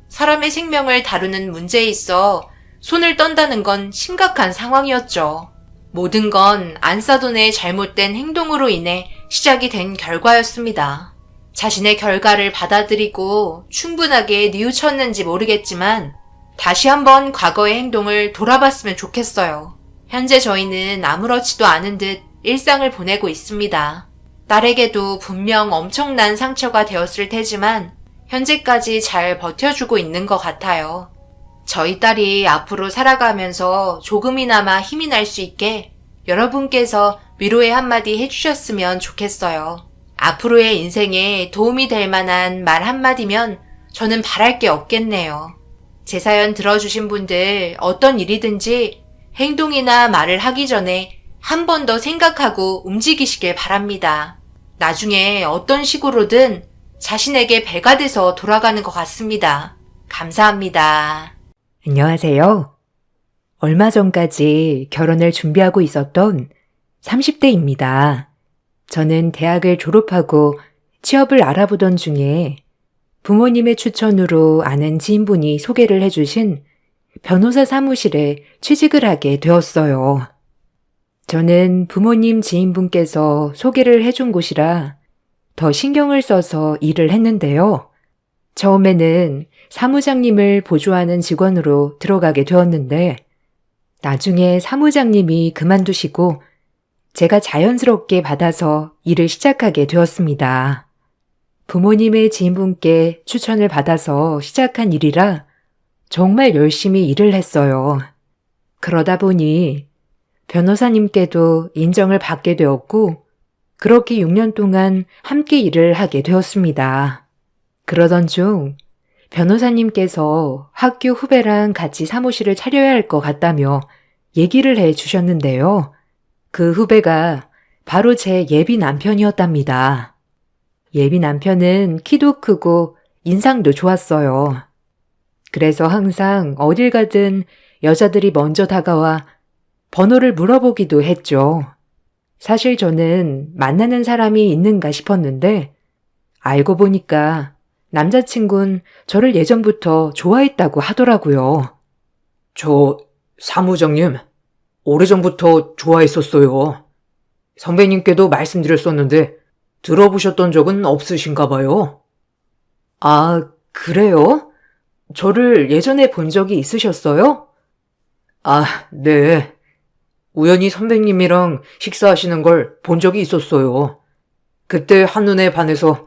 사람의 생명을 다루는 문제에 있어 손을 떤다는 건 심각한 상황이었죠. 모든 건 안사돈의 잘못된 행동으로 인해 시작이 된 결과였습니다. 자신의 결과를 받아들이고 충분하게 뉘우쳤는지 모르겠지만 다시 한번 과거의 행동을 돌아봤으면 좋겠어요. 현재 저희는 아무렇지도 않은 듯 일상을 보내고 있습니다. 딸에게도 분명 엄청난 상처가 되었을 테지만 현재까지 잘 버텨주고 있는 것 같아요. 저희 딸이 앞으로 살아가면서 조금이나마 힘이 날 수 있게 여러분께서 위로의 한마디 해주셨으면 좋겠어요. 앞으로의 인생에 도움이 될 만한 말 한마디면 저는 바랄 게 없겠네요. 제 사연 들어주신 분들 어떤 일이든지 행동이나 말을 하기 전에 한 번 더 생각하고 움직이시길 바랍니다. 나중에 어떤 식으로든 자신에게 배가 돼서 돌아가는 것 같습니다. 감사합니다. 안녕하세요. 얼마 전까지 결혼을 준비하고 있었던 30대입니다. 저는 대학을 졸업하고 취업을 알아보던 중에 부모님의 추천으로 아는 지인분이 소개를 해주신 변호사 사무실에 취직을 하게 되었어요. 저는 부모님 지인분께서 소개를 해준 곳이라 더 신경을 써서 일을 했는데요. 처음에는 사무장님을 보조하는 직원으로 들어가게 되었는데 나중에 사무장님이 그만두시고 제가 자연스럽게 받아서 일을 시작하게 되었습니다. 부모님의 지인분께 추천을 받아서 시작한 일이라 정말 열심히 일을 했어요. 그러다 보니 변호사님께도 인정을 받게 되었고 그렇게 6년 동안 함께 일을 하게 되었습니다. 그러던 중 변호사님께서 학교 후배랑 같이 사무실을 차려야 할 것 같다며 얘기를 해 주셨는데요. 그 후배가 바로 제 예비 남편이었답니다. 예비 남편은 키도 크고 인상도 좋았어요. 그래서 항상 어딜 가든 여자들이 먼저 다가와 번호를 물어보기도 했죠. 사실 저는 만나는 사람이 있는가 싶었는데 알고 보니까 남자친구는 저를 예전부터 좋아했다고 하더라고요. 저 사무장님, 오래전부터 좋아했었어요. 선배님께도 말씀드렸었는데 들어보셨던 적은 없으신가 봐요. 아, 그래요? 저를 예전에 본 적이 있으셨어요? 아, 네. 우연히 선배님이랑 식사하시는 걸 본 적이 있었어요. 그때 한눈에 반해서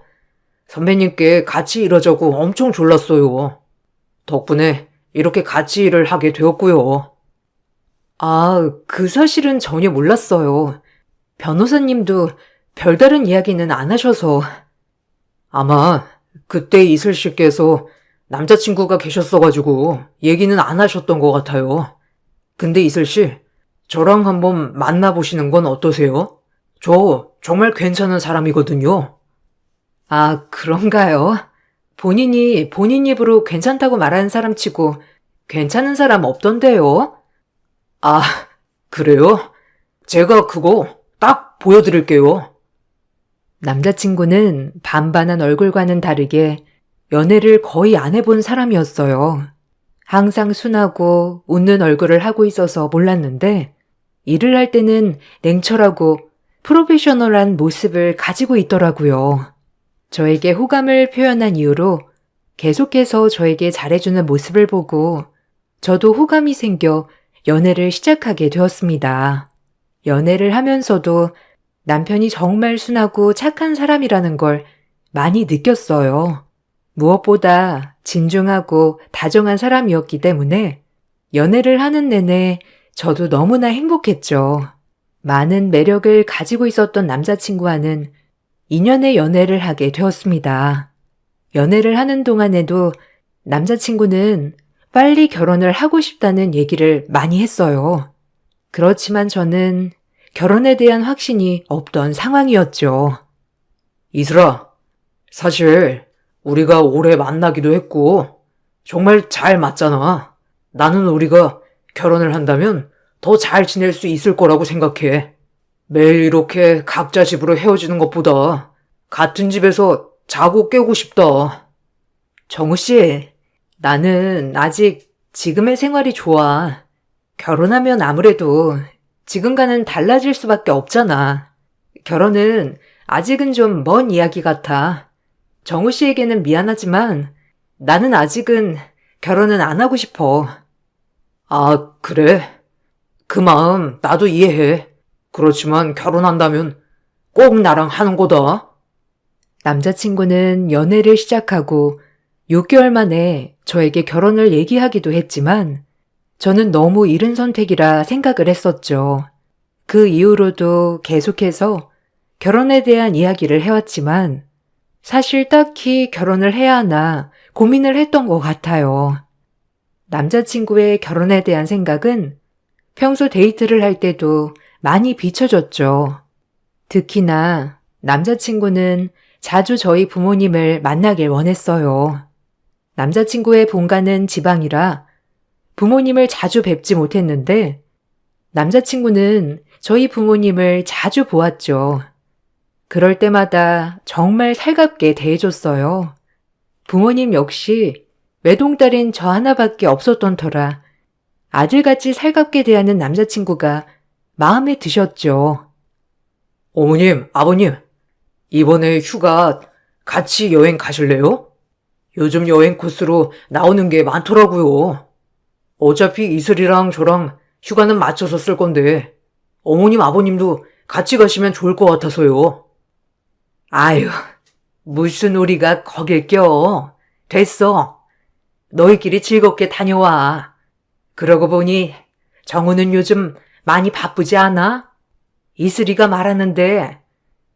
선배님께 같이 일하자고 엄청 졸랐어요. 덕분에 이렇게 같이 일을 하게 되었고요. 아, 그 사실은 전혀 몰랐어요. 변호사님도 별다른 이야기는 안 하셔서. 아마 그때 이슬 씨께서 남자친구가 계셨어가지고 얘기는 안 하셨던 것 같아요. 근데 이슬 씨, 저랑 한번 만나보시는 건 어떠세요? 저 정말 괜찮은 사람이거든요. 아, 그런가요? 본인이 본인 입으로 괜찮다고 말하는 사람 치고 괜찮은 사람 없던데요? 아, 그래요? 제가 그거 딱 보여드릴게요. 남자친구는 반반한 얼굴과는 다르게 연애를 거의 안 해본 사람이었어요. 항상 순하고 웃는 얼굴을 하고 있어서 몰랐는데 일을 할 때는 냉철하고 프로페셔널한 모습을 가지고 있더라고요. 저에게 호감을 표현한 이유로 계속해서 저에게 잘해주는 모습을 보고 저도 호감이 생겨 연애를 시작하게 되었습니다. 연애를 하면서도 남편이 정말 순하고 착한 사람이라는 걸 많이 느꼈어요. 무엇보다 진중하고 다정한 사람이었기 때문에 연애를 하는 내내 저도 너무나 행복했죠. 많은 매력을 가지고 있었던 남자친구와는 2년의 연애를 하게 되었습니다. 연애를 하는 동안에도 남자친구는 빨리 결혼을 하고 싶다는 얘기를 많이 했어요. 그렇지만 저는 결혼에 대한 확신이 없던 상황이었죠. 이슬아, 사실 우리가 오래 만나기도 했고 정말 잘 맞잖아. 나는 우리가 결혼을 한다면 더 잘 지낼 수 있을 거라고 생각해. 매일 이렇게 각자 집으로 헤어지는 것보다 같은 집에서 자고 깨고 싶다. 정우 씨, 나는 아직 지금의 생활이 좋아. 결혼하면 아무래도 지금과는 달라질 수밖에 없잖아. 결혼은 아직은 좀 먼 이야기 같아. 정우 씨에게는 미안하지만 나는 아직은 결혼은 안 하고 싶어. 아, 그래? 그 마음 나도 이해해. 그렇지만 결혼한다면 꼭 나랑 하는 거다. 남자친구는 연애를 시작하고 6개월 만에 저에게 결혼을 얘기하기도 했지만 저는 너무 이른 선택이라 생각을 했었죠. 그 이후로도 계속해서 결혼에 대한 이야기를 해왔지만 사실 딱히 결혼을 해야 하나 고민을 했던 것 같아요. 남자친구의 결혼에 대한 생각은 평소 데이트를 할 때도 많이 비춰졌죠. 특히나 남자친구는 자주 저희 부모님을 만나길 원했어요. 남자친구의 본가는 지방이라 부모님을 자주 뵙지 못했는데 남자친구는 저희 부모님을 자주 보았죠. 그럴 때마다 정말 살갑게 대해줬어요. 부모님 역시 외동딸인 저 하나밖에 없었던 터라 아들같이 살갑게 대하는 남자친구가 마음에 드셨죠. 어머님, 아버님, 이번에 휴가 같이 여행 가실래요? 요즘 여행 코스로 나오는 게 많더라고요. 어차피 이슬이랑 저랑 휴가는 맞춰서 쓸 건데 어머님, 아버님도 같이 가시면 좋을 것 같아서요. 아유, 무슨 우리가 거길 껴. 됐어. 너희끼리 즐겁게 다녀와. 그러고 보니 정우는 요즘 많이 바쁘지 않아? 이슬이가 말하는데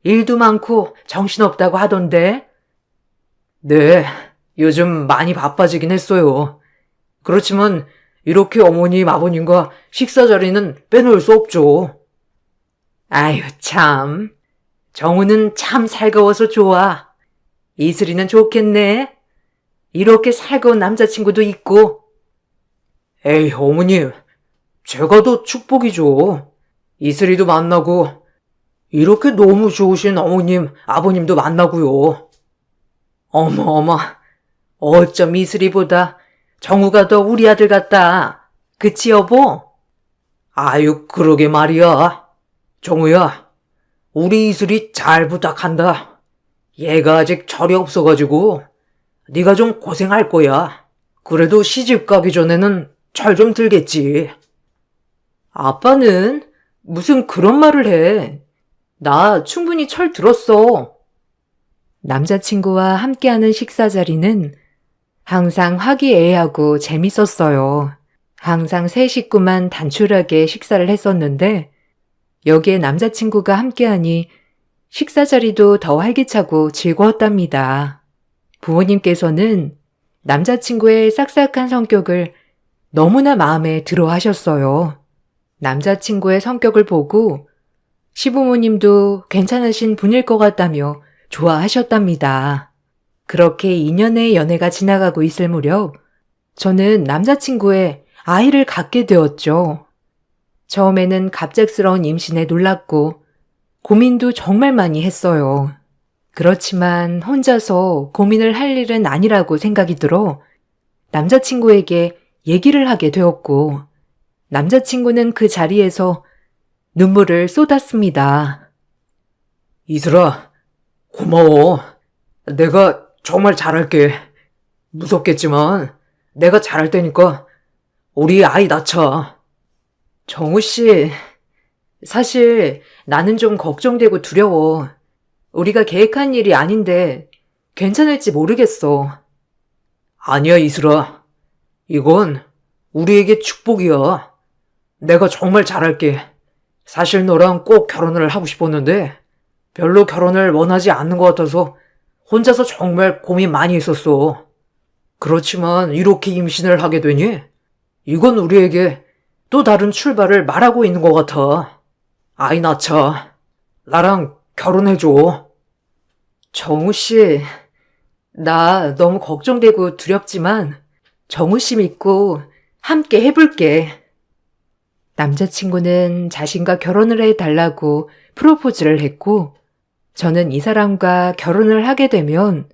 일도 많고 정신없다고 하던데. 네, 요즘 많이 바빠지긴 했어요. 그렇지만 이렇게 어머님, 아버님과 식사 자리는 빼놓을 수 없죠. 아유, 참. 정우는 참 살가워서 좋아. 이슬이는 좋겠네. 이렇게 살가운 남자친구도 있고. 에이, 어머님, 제가 더 축복이죠. 이슬이도 만나고 이렇게 너무 좋으신 어머님, 아버님도 만나고요. 어머, 어쩜 이슬이보다 정우가 더 우리 아들 같다. 그치, 여보? 아유, 그러게 말이야. 정우야, 우리 이슬이 잘 부탁한다. 얘가 아직 철이 없어가지고 네가 좀 고생할 거야. 그래도 시집 가기 전에는 철 좀 들겠지. 아빠는 무슨 그런 말을 해. 나 충분히 철 들었어. 남자친구와 함께하는 식사 자리는 항상 화기애애하고 재밌었어요. 항상 세 식구만 단촐하게 식사를 했었는데 여기에 남자친구가 함께하니 식사 자리도 더 활기차고 즐거웠답니다. 부모님께서는 남자친구의 싹싹한 성격을 너무나 마음에 들어 하셨어요. 남자친구의 성격을 보고 시부모님도 괜찮으신 분일 것 같다며 좋아하셨답니다. 그렇게 2년의 연애가 지나가고 있을 무렵 저는 남자친구의 아이를 갖게 되었죠. 처음에는 갑작스러운 임신에 놀랐고 고민도 정말 많이 했어요. 그렇지만 혼자서 고민을 할 일은 아니라고 생각이 들어 남자친구에게 얘기를 하게 되었고 남자친구는 그 자리에서 눈물을 쏟았습니다. 이슬아, 고마워. 내가 정말 잘할게. 무섭겠지만 내가 잘할 테니까 우리 아이 낳자. 정우 씨, 사실 나는 좀 걱정되고 두려워. 우리가 계획한 일이 아닌데 괜찮을지 모르겠어. 아니야, 이슬아. 이건 우리에게 축복이야. 내가 정말 잘할게. 사실 너랑 꼭 결혼을 하고 싶었는데 별로 결혼을 원하지 않는 것 같아서 혼자서 정말 고민 많이 했었어. 그렇지만 이렇게 임신을 하게 되니 이건 우리에게 또 다른 출발을 말하고 있는 것 같아. 아이 낳자. 나랑 결혼해줘. 정우 씨, 나 너무 걱정되고 두렵지만 정우 씨 믿고 함께 해볼게. 남자친구는 자신과 결혼을 해달라고 프로포즈를 했고, 저는 이 사람과 결혼을 하게 되면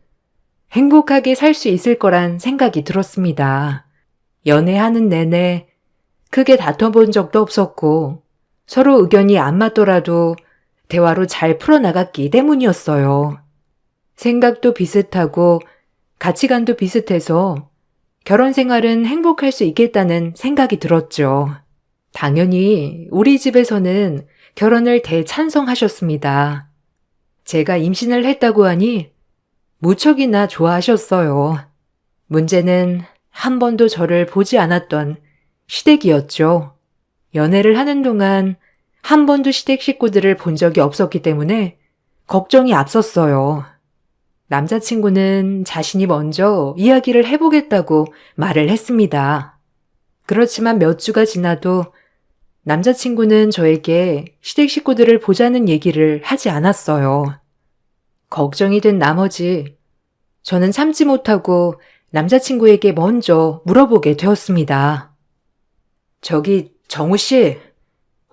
행복하게 살 수 있을 거란 생각이 들었습니다. 연애하는 내내 크게 다퉈본 적도 없었고, 서로 의견이 안 맞더라도 대화로 잘 풀어나갔기 때문이었어요. 생각도 비슷하고 가치관도 비슷해서 결혼 생활은 행복할 수 있겠다는 생각이 들었죠. 당연히 우리 집에서는 결혼을 대찬성하셨습니다. 제가 임신을 했다고 하니 무척이나 좋아하셨어요. 문제는 한 번도 저를 보지 않았던 시댁이었죠. 연애를 하는 동안 한 번도 시댁 식구들을 본 적이 없었기 때문에 걱정이 앞섰어요. 남자친구는 자신이 먼저 이야기를 해보겠다고 말을 했습니다. 그렇지만 몇 주가 지나도 남자친구는 저에게 시댁 식구들을 보자는 얘기를 하지 않았어요. 걱정이 된 나머지 저는 참지 못하고 남자친구에게 먼저 물어보게 되었습니다. 저기 정우 씨,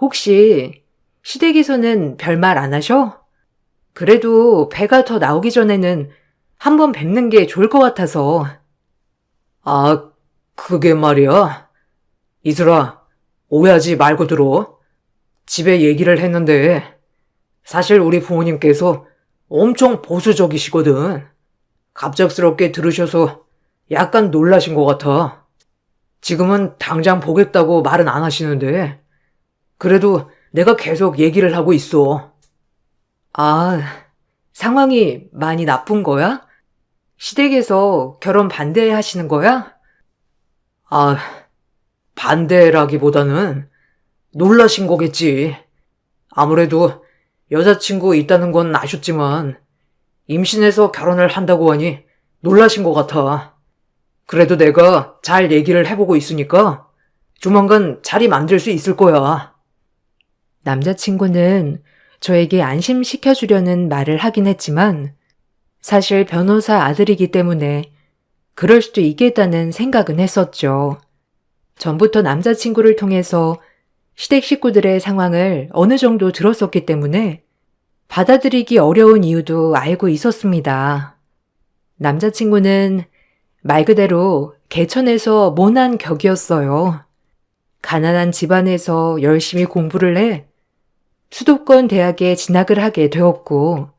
혹시 시댁에서는 별말 안 하셔? 그래도 배가 더 나오기 전에는 한번 뵙는 게 좋을 것 같아서. 아, 그게 말이야. 이슬아, 오해하지 말고 들어. 집에 얘기를 했는데 사실 우리 부모님께서 엄청 보수적이시거든. 갑작스럽게 들으셔서 약간 놀라신 것 같아. 지금은 당장 보겠다고 말은 안 하시는데 그래도 내가 계속 얘기를 하고 있어. 아, 상황이 많이 나쁜 거야? 시댁에서 결혼 반대하시는 거야? 아, 반대라기보다는 놀라신 거겠지. 아무래도 여자친구 있다는 건 아셨지만 임신해서 결혼을 한다고 하니 놀라신 것 같아. 그래도 내가 잘 얘기를 해보고 있으니까 조만간 자리 만들 수 있을 거야. 남자친구는 저에게 안심시켜주려는 말을 하긴 했지만 사실 변호사 아들이기 때문에 그럴 수도 있겠다는 생각은 했었죠. 전부터 남자친구를 통해서 시댁 식구들의 상황을 어느 정도 들었었기 때문에 받아들이기 어려운 이유도 알고 있었습니다. 남자친구는 말 그대로 개천에서 모난 격이었어요. 가난한 집안에서 열심히 공부를 해 수도권 대학에 진학을 하게 되었고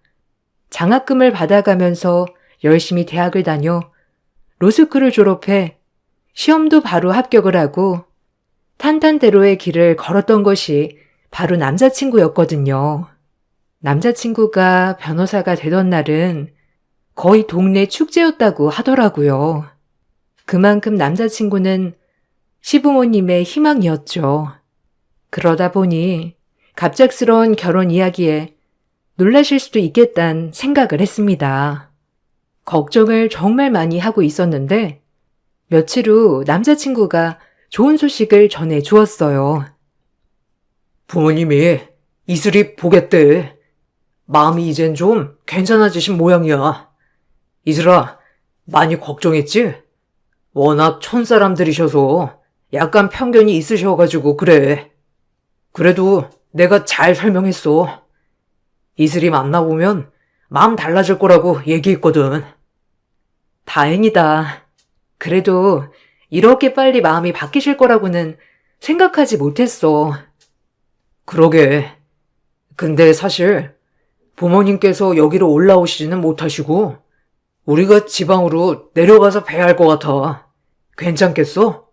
장학금을 받아가면서 열심히 대학을 다녀 로스쿨을 졸업해 시험도 바로 합격을 하고 탄탄대로의 길을 걸었던 것이 바로 남자친구였거든요. 남자친구가 변호사가 되던 날은 거의 동네 축제였다고 하더라고요. 그만큼 남자친구는 시부모님의 희망이었죠. 그러다 보니 갑작스러운 결혼 이야기에 놀라실 수도 있겠다는 생각을 했습니다. 걱정을 정말 많이 하고 있었는데 며칠 후 남자친구가 좋은 소식을 전해 주었어요. 부모님이 이슬이 보겠대. 마음이 이젠 좀 괜찮아지신 모양이야. 이슬아, 많이 걱정했지? 워낙 촌사람들이셔서 약간 편견이 있으셔가지고 그래. 그래도 내가 잘 설명했어. 이슬이 만나보면 마음 달라질 거라고 얘기했거든. 다행이다. 그래도 이렇게 빨리 마음이 바뀌실 거라고는 생각하지 못했어. 그러게. 근데 사실 부모님께서 여기로 올라오시지는 못하시고 우리가 지방으로 내려가서 뵈야 할 것 같아. 괜찮겠어?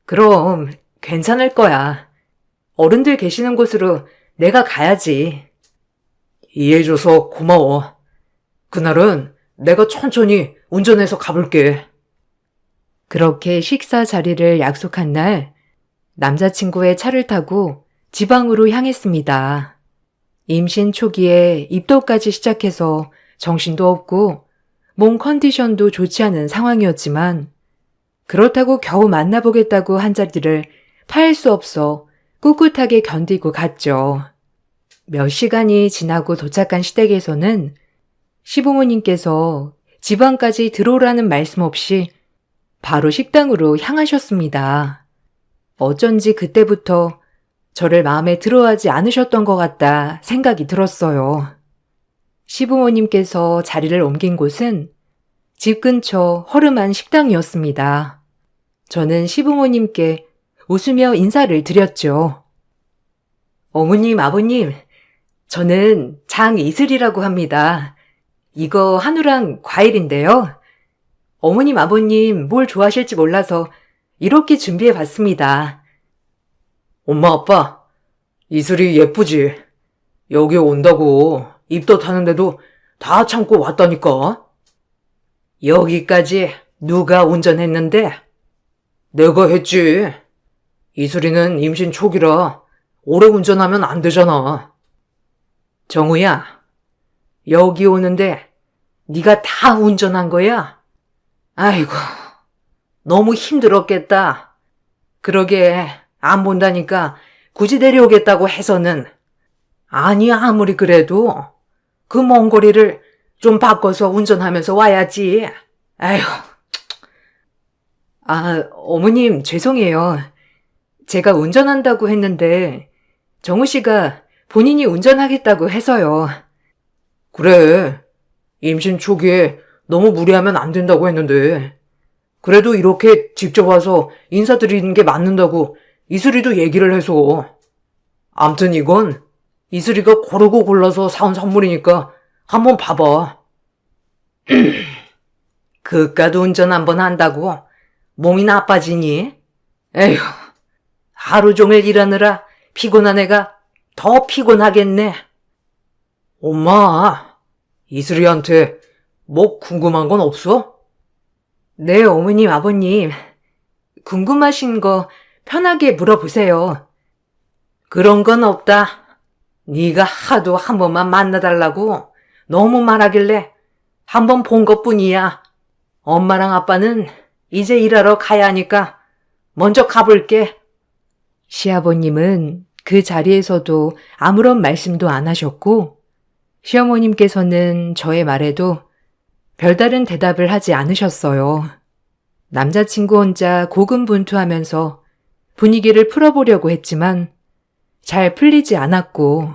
그럼 괜찮을 거야. 어른들 계시는 곳으로 내가 가야지. 이해해줘서 고마워. 그날은 내가 천천히 운전해서 가볼게. 그렇게 식사 자리를 약속한 날 남자친구의 차를 타고 지방으로 향했습니다. 임신 초기에 입덧까지 시작해서 정신도 없고 몸 컨디션도 좋지 않은 상황이었지만 그렇다고 겨우 만나보겠다고 한 자리를 파할 수 없어 꿋꿋하게 견디고 갔죠. 몇 시간이 지나고 도착한 시댁에서는 시부모님께서 집 안까지 들어오라는 말씀 없이 바로 식당으로 향하셨습니다. 어쩐지 그때부터 저를 마음에 들어하지 않으셨던 것 같다 생각이 들었어요. 시부모님께서 자리를 옮긴 곳은 집 근처 허름한 식당이었습니다. 저는 시부모님께 웃으며 인사를 드렸죠. 어머님, 아버님, 저는 장이슬이라고 합니다. 이거 한우랑 과일인데요. 어머님, 아버님 뭘 좋아하실지 몰라서 이렇게 준비해 봤습니다. 엄마, 아빠, 이슬이 예쁘지? 여기 온다고 입덧 하는데도 다 참고 왔다니까? 여기까지 누가 운전했는데? 내가 했지. 이슬이는 임신 초기라 오래 운전하면 안 되잖아. 정우야, 여기 오는데 네가 다 운전한 거야? 아이고, 너무 힘들었겠다. 그러게 안 본다니까 굳이 데려오겠다고 해서는. 아니, 아무리 그래도 그 먼 거리를 좀 바꿔서 운전하면서 와야지. 아휴. 어머님, 죄송해요. 제가 운전한다고 했는데 정우 씨가 본인이 운전하겠다고 해서요. 그래. 임신 초기에 너무 무리하면 안 된다고 했는데. 그래도 이렇게 직접 와서 인사드리는 게 맞는다고 이슬이도 얘기를 해서. 암튼 이건 이슬이가 고르고 골라서 사온 선물이니까 한번 봐봐. 그깟 운전 한번 한다고 몸이 나빠지니? 에휴, 하루 종일 일하느라 피곤한 애가 더 피곤하겠네. 엄마, 이슬이한테 뭐 궁금한 건 없어? 네, 어머님, 아버님. 궁금하신 거 편하게 물어보세요. 그런 건 없다. 네가 하도 한 번만 만나달라고 너무 말하길래 한 번 본 것뿐이야. 엄마랑 아빠는 이제 일하러 가야 하니까 먼저 가볼게. 시아버님은 그 자리에서도 아무런 말씀도 안 하셨고, 시어머님께서는 저의 말에도 별다른 대답을 하지 않으셨어요. 남자친구 혼자 고군분투하면서 분위기를 풀어보려고 했지만 잘 풀리지 않았고,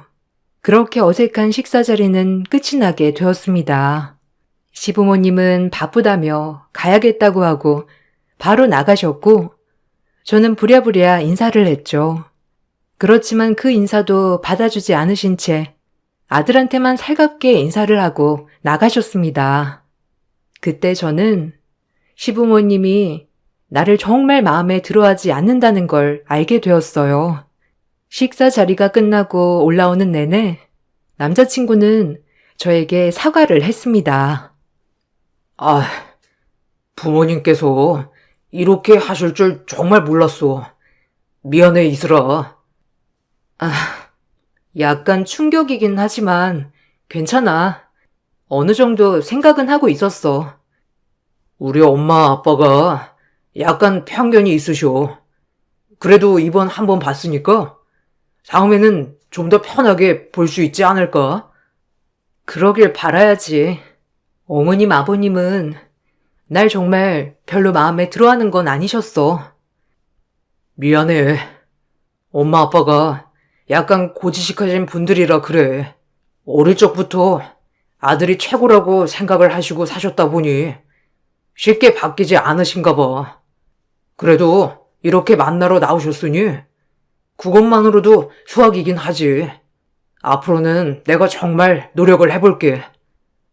그렇게 어색한 식사 자리는 끝이 나게 되었습니다. 시부모님은 바쁘다며 가야겠다고 하고 바로 나가셨고, 저는 부랴부랴 인사를 했죠. 그렇지만 그 인사도 받아주지 않으신 채 아들한테만 살갑게 인사를 하고 나가셨습니다. 그때 저는 시부모님이 나를 정말 마음에 들어하지 않는다는 걸 알게 되었어요. 식사 자리가 끝나고 올라오는 내내 남자친구는 저에게 사과를 했습니다. 부모님께서 이렇게 하실 줄 정말 몰랐어. 미안해, 이슬아. 약간 충격이긴 하지만 괜찮아. 어느 정도 생각은 하고 있었어. 우리 엄마, 아빠가 약간 편견이 있으셔. 그래도 이번 한 번 봤으니까 다음에는 좀 더 편하게 볼 수 있지 않을까? 그러길 바라야지. 어머님, 아버님은 날 정말 별로 마음에 들어하는 건 아니셨어. 미안해. 엄마, 아빠가 약간 고지식하신 분들이라 그래. 어릴 적부터 아들이 최고라고 생각을 하시고 사셨다 보니 쉽게 바뀌지 않으신가 봐. 그래도 이렇게 만나러 나오셨으니 그것만으로도 수확이긴 하지. 앞으로는 내가 정말 노력을 해볼게.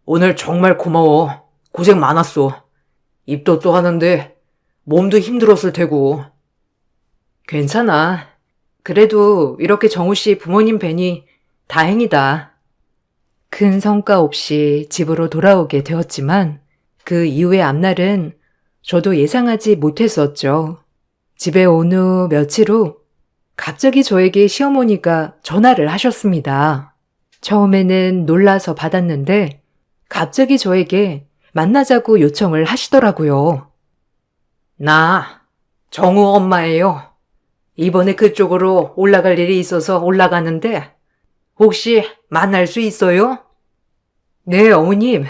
오늘 정말 고마워. 고생 많았어. 입덧도 하는데 몸도 힘들었을 테고. 괜찮아. 그래도 이렇게 정우 씨 부모님 뵈니 다행이다. 큰 성과 없이 집으로 돌아오게 되었지만 그 이후의 앞날은 저도 예상하지 못했었죠. 집에 온 후 며칠 후 갑자기 저에게 시어머니가 전화를 하셨습니다. 처음에는 놀라서 받았는데 갑자기 저에게 만나자고 요청을 하시더라고요. 나 정우 엄마예요. 이번에 그쪽으로 올라갈 일이 있어서 올라가는데 혹시 만날 수 있어요? 네, 어머님.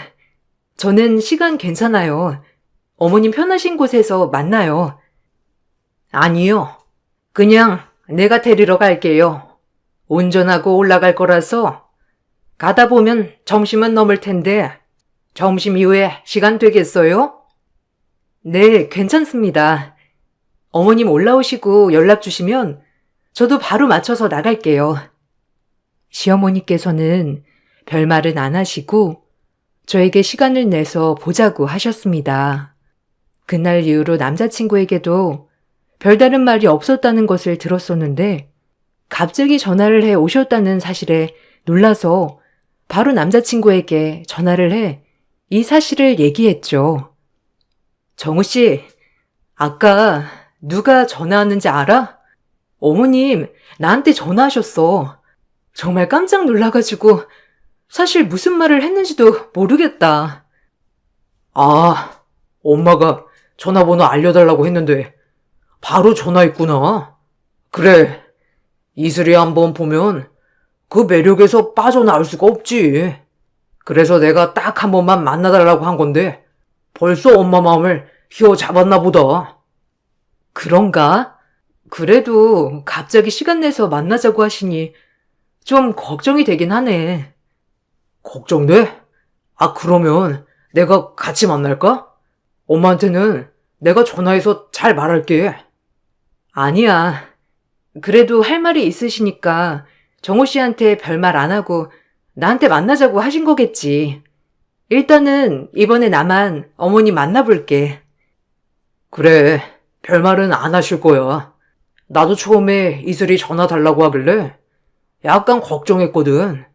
저는 시간 괜찮아요. 어머님 편하신 곳에서 만나요. 아니요. 그냥 내가 데리러 갈게요. 운전하고 올라갈 거라서 가다 보면 점심은 넘을 텐데 점심 이후에 시간 되겠어요? 네, 괜찮습니다. 어머님 올라오시고 연락 주시면 저도 바로 맞춰서 나갈게요. 시어머니께서는 별말은 안 하시고 저에게 시간을 내서 보자고 하셨습니다. 그날 이후로 남자친구에게도 별다른 말이 없었다는 것을 들었었는데 갑자기 전화를 해 오셨다는 사실에 놀라서 바로 남자친구에게 전화를 해 이 사실을 얘기했죠. 정우 씨, 아까 누가 전화왔는지 알아? 어머님, 나한테 전화하셨어. 정말 깜짝 놀라가지고 사실 무슨 말을 했는지도 모르겠다. 아, 엄마가 전화번호 알려달라고 했는데 바로 전화했구나. 그래, 이슬이 한번 보면 그 매력에서 빠져나올 수가 없지. 그래서 내가 딱 한 번만 만나달라고 한 건데 벌써 엄마 마음을 휘어잡았나 보다. 그런가? 그래도 갑자기 시간 내서 만나자고 하시니 좀 걱정이 되긴 하네. 걱정돼? 아, 그러면 내가 같이 만날까? 엄마한테는 내가 전화해서 잘 말할게. 아니야. 그래도 할 말이 있으시니까 정호 씨한테 별말 안 하고 나한테 만나자고 하신 거겠지. 일단은 이번에 나만 어머니 만나볼게. 그래, 별말은 안 하실 거야. 나도 처음에 이슬이 전화 달라고 하길래 약간 걱정했거든.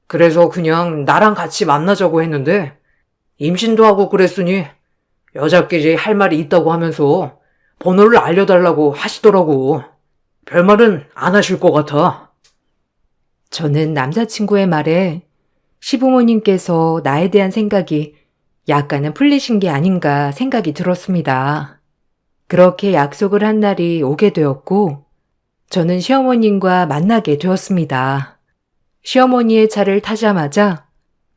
그래서 그냥 나랑 같이 만나자고 했는데 임신도 하고 그랬으니 여자끼리 할 말이 있다고 하면서 번호를 알려달라고 하시더라고. 별말은 안 하실 것 같아. 저는 남자친구의 말에 시부모님께서 나에 대한 생각이 약간은 풀리신 게 아닌가 생각이 들었습니다. 그렇게 약속을 한 날이 오게 되었고, 저는 시어머님과 만나게 되었습니다. 시어머니의 차를 타자마자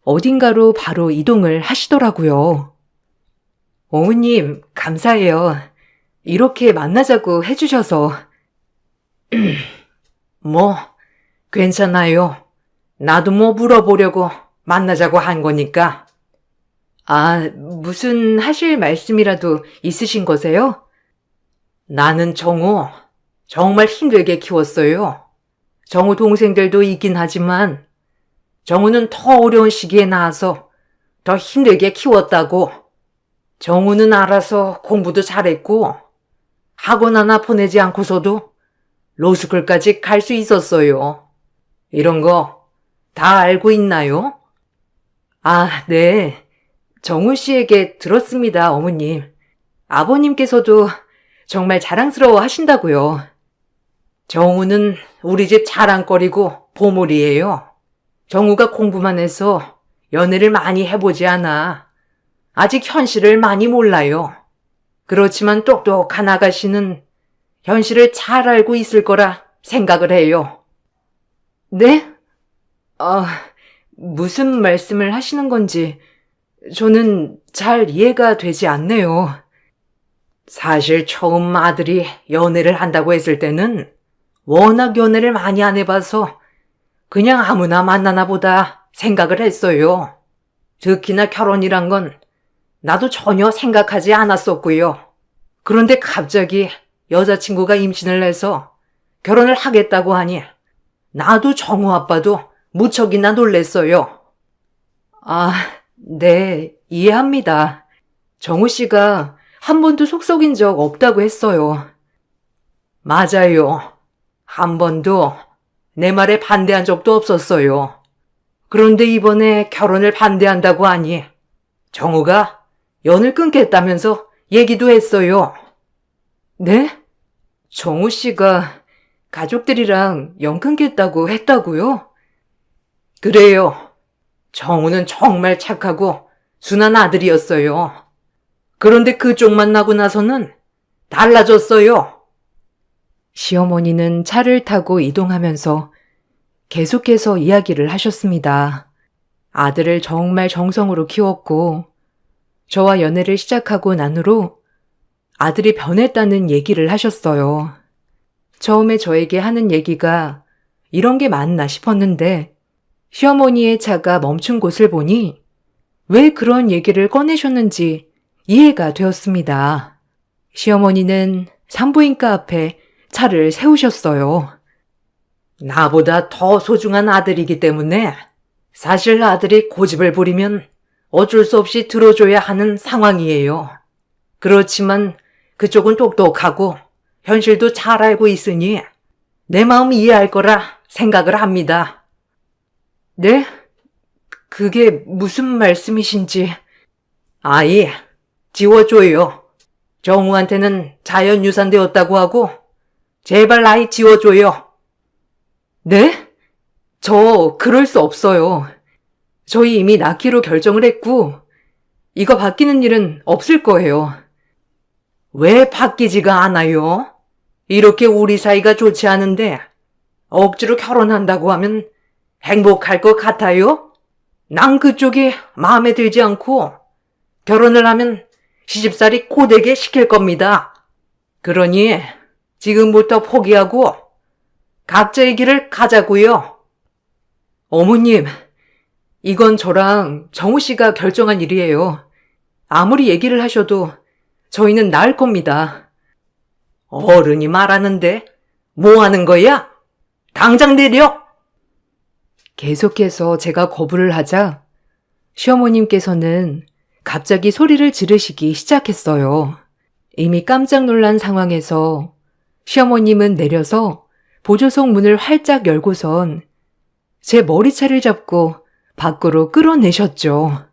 어딘가로 바로 이동을 하시더라고요. 어머님, 감사해요. 이렇게 만나자고 해주셔서. 뭐, 괜찮아요. 나도 뭐 물어보려고 만나자고 한 거니까. 아, 무슨 하실 말씀이라도 있으신 거세요? 나는 정우 정말 힘들게 키웠어요. 정우 동생들도 있긴 하지만 정우는 더 어려운 시기에 낳아서 더 힘들게 키웠다고. 정우는 알아서 공부도 잘했고 학원 하나 보내지 않고서도 로스쿨까지 갈 수 있었어요. 이런 거 다 알고 있나요? 아, 네. 정우 씨에게 들었습니다, 어머님. 아버님께서도 정말 자랑스러워 하신다고요. 정우는 우리 집 자랑거리고 보물이에요. 정우가 공부만 해서 연애를 많이 해보지 않아. 아직 현실을 많이 몰라요. 그렇지만 똑똑한 아가씨는 현실을 잘 알고 있을 거라 생각을 해요. 네? 무슨 말씀을 하시는 건지 저는 잘 이해가 되지 않네요. 사실 처음 아들이 연애를 한다고 했을 때는 워낙 연애를 많이 안 해봐서 그냥 아무나 만나나 보다 생각을 했어요. 특히나 결혼이란 건 나도 전혀 생각하지 않았었고요. 그런데 갑자기 여자친구가 임신을 해서 결혼을 하겠다고 하니 나도 정우 아빠도 무척이나 놀랬어요. 아, 네, 이해합니다. 정우 씨가 한 번도 속 썩인 적 없다고 했어요. 맞아요. 한 번도 내 말에 반대한 적도 없었어요. 그런데 이번에 결혼을 반대한다고 하니 정우가 연을 끊겠다면서 얘기도 했어요. 네? 정우 씨가 가족들이랑 연 끊겠다고 했다고요? 그래요. 정우는 정말 착하고 순한 아들이었어요. 그런데 그쪽 만나고 나서는 달라졌어요. 시어머니는 차를 타고 이동하면서 계속해서 이야기를 하셨습니다. 아들을 정말 정성으로 키웠고 저와 연애를 시작하고 난 후로 아들이 변했다는 얘기를 하셨어요. 처음에 저에게 하는 얘기가 이런 게 맞나 싶었는데 시어머니의 차가 멈춘 곳을 보니 왜 그런 얘기를 꺼내셨는지 이해가 되었습니다. 시어머니는 산부인과 앞에 차를 세우셨어요. 나보다 더 소중한 아들이기 때문에 사실 아들이 고집을 부리면 어쩔 수 없이 들어줘야 하는 상황이에요. 그렇지만 그쪽은 똑똑하고 현실도 잘 알고 있으니 내 마음 이해할 거라 생각을 합니다. 네? 그게 무슨 말씀이신지. 아이, 지워줘요. 정우한테는 자연유산 되었다고 하고 제발 아이 지워줘요. 네? 저 그럴 수 없어요. 저희 이미 낳기로 결정을 했고 이거 바뀌는 일은 없을 거예요. 왜 바뀌지가 않아요? 이렇게 우리 사이가 좋지 않은데 억지로 결혼한다고 하면 행복할 것 같아요? 난 그쪽이 마음에 들지 않고 결혼을 하면 시집살이 고되게 시킬 겁니다. 그러니 지금부터 포기하고 각자의 길을 가자고요. 어머님, 이건 저랑 정우 씨가 결정한 일이에요. 아무리 얘기를 하셔도 저희는 나을 겁니다. 어른이 말하는데 뭐 하는 거야? 당장 내려! 계속해서 제가 거부를 하자 시어머님께서는 갑자기 소리를 지르시기 시작했어요. 이미 깜짝 놀란 상황에서 시어머님은 내려서 보조석 문을 활짝 열고선 제 머리채를 잡고 밖으로 끌어내셨죠.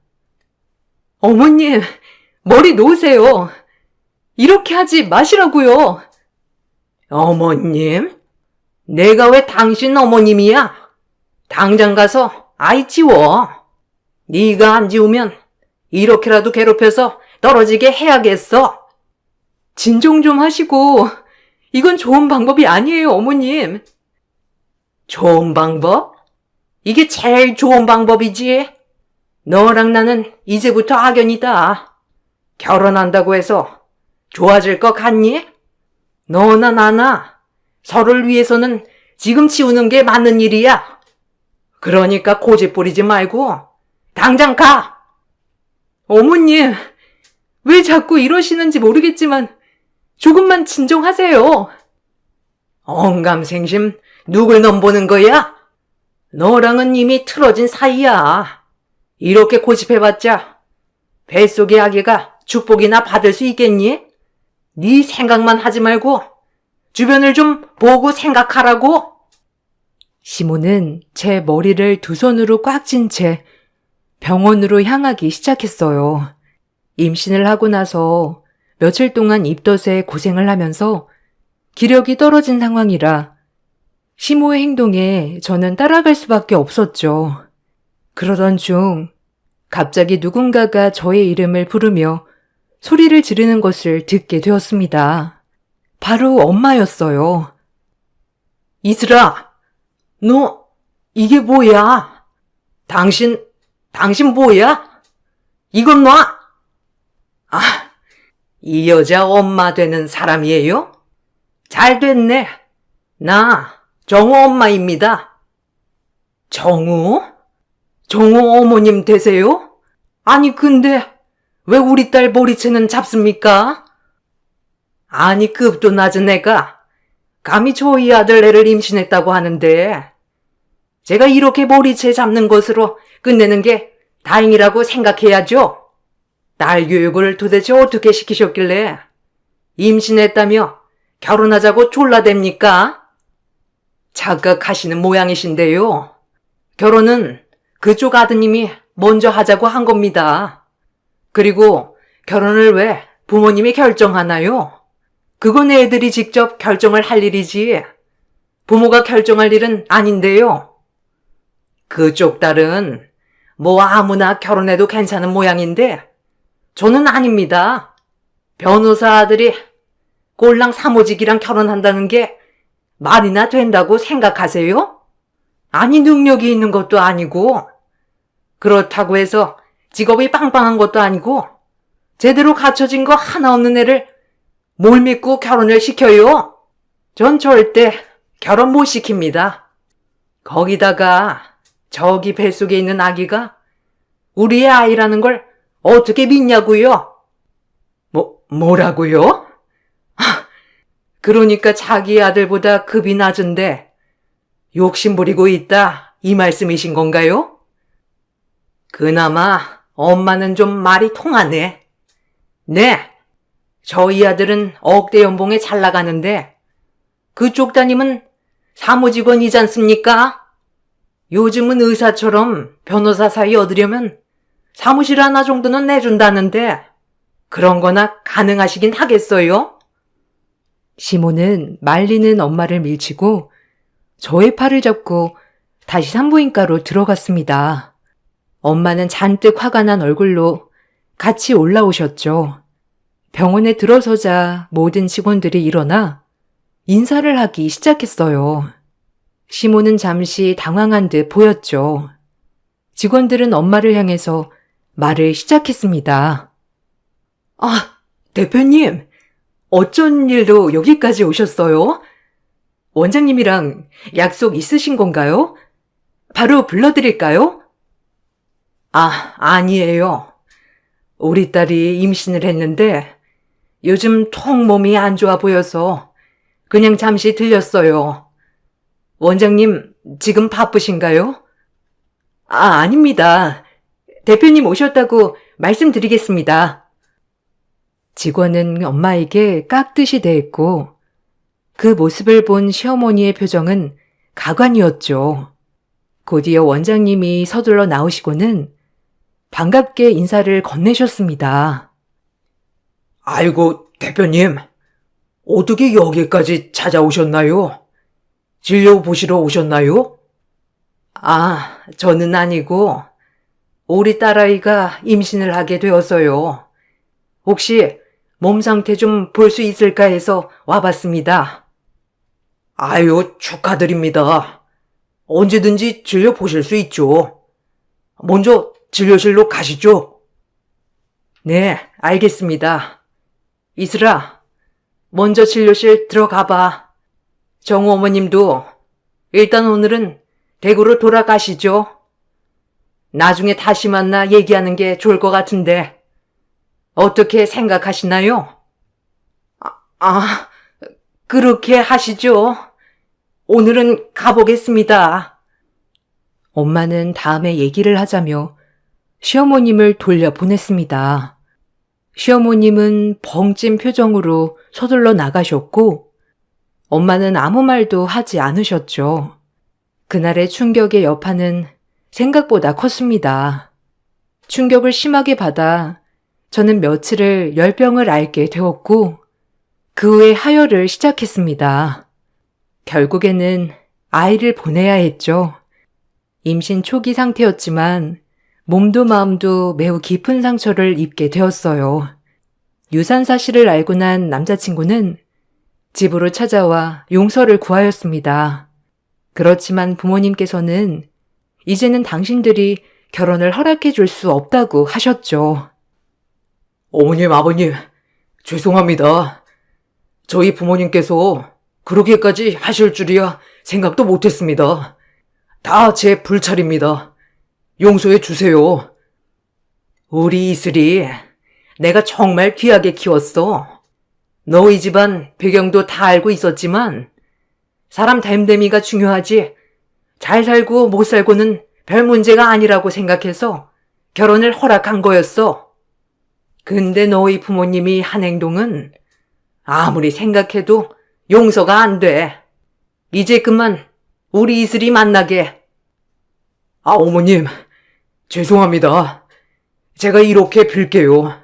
어머님, 머리 놓으세요. 이렇게 하지 마시라고요. 어머님? 내가 왜 당신 어머님이야? 당장 가서 아이 지워. 네가 안 지우면 이렇게라도 괴롭혀서 떨어지게 해야겠어. 진정 좀 하시고 이건 좋은 방법이 아니에요, 어머님. 좋은 방법? 이게 제일 좋은 방법이지. 너랑 나는 이제부터 악연이다. 결혼한다고 해서 좋아질 것 같니? 너나 나나 서로를 위해서는 지금 치우는 게 맞는 일이야. 그러니까 고집 부리지 말고 당장 가. 어머님, 왜 자꾸 이러시는지 모르겠지만 조금만 진정하세요. 언감생심 누굴 넘보는 거야? 너랑은 이미 틀어진 사이야. 이렇게 고집해봤자 뱃속의 아기가 축복이나 받을 수 있겠니? 네 생각만 하지 말고 주변을 좀 보고 생각하라고. 시모는 제 머리를 두 손으로 꽉 쥔 채 병원으로 향하기 시작했어요. 임신을 하고 나서 며칠 동안 입덧에 고생을 하면서 기력이 떨어진 상황이라 시모의 행동에 저는 따라갈 수밖에 없었죠. 그러던 중 갑자기 누군가가 저의 이름을 부르며 소리를 지르는 것을 듣게 되었습니다. 바로 엄마였어요. 이슬아, 너 이게 뭐야? 당신 뭐야? 이건 놔! 아, 이 여자 엄마 되는 사람이에요? 잘 됐네. 나 정우 엄마입니다. 정우? 정우 어머님 되세요? 아니 근데 왜 우리 딸 머리채는 잡습니까? 아니 급도 낮은 애가 감히 저희 아들 애를 임신했다고 하는데 제가 이렇게 머리채 잡는 것으로 끝내는 게 다행이라고 생각해야죠. 딸 교육을 도대체 어떻게 시키셨길래 임신했다며 결혼하자고 졸라댑니까? 착각하시는 모양이신데요. 결혼은 그쪽 아드님이 먼저 하자고 한 겁니다. 그리고 결혼을 왜 부모님이 결정하나요? 그건 애들이 직접 결정을 할 일이지 부모가 결정할 일은 아닌데요. 그쪽 딸은 뭐 아무나 결혼해도 괜찮은 모양인데 저는 아닙니다. 변호사 아들이 꼴랑 사모직이랑 결혼한다는 게 말이나 된다고 생각하세요? 아니 능력이 있는 것도 아니고 그렇다고 해서 직업이 빵빵한 것도 아니고 제대로 갖춰진 거 하나 없는 애를 뭘 믿고 결혼을 시켜요? 전 절대 결혼 못 시킵니다. 거기다가 저기 뱃속에 있는 아기가 우리의 아이라는 걸 어떻게 믿냐고요? 뭐라고요? 그러니까 자기 아들보다 급이 낮은데 욕심 부리고 있다 이 말씀이신 건가요? 그나마 엄마는 좀 말이 통하네. 네, 저희 아들은 억대 연봉에 잘 나가는데 그쪽 따님은 사무직원이지 않습니까? 요즘은 의사처럼 변호사 사이 얻으려면 사무실 하나 정도는 내준다는데 그런 거나 가능하시긴 하겠어요? 시모는 말리는 엄마를 밀치고 저의 팔을 잡고 다시 산부인과로 들어갔습니다. 엄마는 잔뜩 화가 난 얼굴로 같이 올라오셨죠. 병원에 들어서자 모든 직원들이 일어나 인사를 하기 시작했어요. 시모는 잠시 당황한 듯 보였죠. 직원들은 엄마를 향해서 말을 시작했습니다. 아, 대표님, 어쩐 일로 여기까지 오셨어요? 원장님이랑 약속 있으신 건가요? 바로 불러드릴까요? 아니에요. 우리 딸이 임신을 했는데 요즘 통 몸이 안 좋아 보여서 그냥 잠시 들렸어요. 원장님, 지금 바쁘신가요? 아닙니다. 대표님 오셨다고 말씀드리겠습니다. 직원은 엄마에게 깍듯이 대했고 그 모습을 본 시어머니의 표정은 가관이었죠. 곧이어 원장님이 서둘러 나오시고는 반갑게 인사를 건네셨습니다. 아이고, 대표님. 어떻게 여기까지 찾아오셨나요? 진료 보시러 오셨나요? 저는 아니고 우리 딸아이가 임신을 하게 되어서요. 혹시 몸 상태 좀 볼 수 있을까 해서 와봤습니다. 아유, 축하드립니다. 언제든지 진료 보실 수 있죠. 먼저 진료실로 가시죠. 네, 알겠습니다. 이슬아, 먼저 진료실 들어가봐. 정우 어머님도 일단 오늘은 댁으로 돌아가시죠. 나중에 다시 만나 얘기하는 게 좋을 것 같은데 어떻게 생각하시나요? 그렇게 하시죠. 오늘은 가보겠습니다. 엄마는 다음에 얘기를 하자며 시어머님을 돌려보냈습니다. 시어머님은 벙찐 표정으로 서둘러 나가셨고 엄마는 아무 말도 하지 않으셨죠. 그날의 충격의 여파는 생각보다 컸습니다. 충격을 심하게 받아 저는 며칠을 열병을 앓게 되었고 그 후에 하혈을 시작했습니다. 결국에는 아이를 보내야 했죠. 임신 초기 상태였지만 몸도 마음도 매우 깊은 상처를 입게 되었어요. 유산 사실을 알고 난 남자친구는 집으로 찾아와 용서를 구하였습니다. 그렇지만 부모님께서는 이제는 당신들이 결혼을 허락해 줄 수 없다고 하셨죠. 어머님, 아버님, 죄송합니다. 저희 부모님께서 그렇게까지 하실 줄이야 생각도 못했습니다. 다 제 불찰입니다. 용서해 주세요. 우리 이슬이 내가 정말 귀하게 키웠어. 너희 집안 배경도 다 알고 있었지만 사람 됨됨이가 중요하지 잘 살고 못 살고는 별 문제가 아니라고 생각해서 결혼을 허락한 거였어. 근데 너희 부모님이 한 행동은 아무리 생각해도 용서가 안 돼. 이제 그만 우리 이슬이 만나게. 어머님, 죄송합니다. 제가 이렇게 빌게요.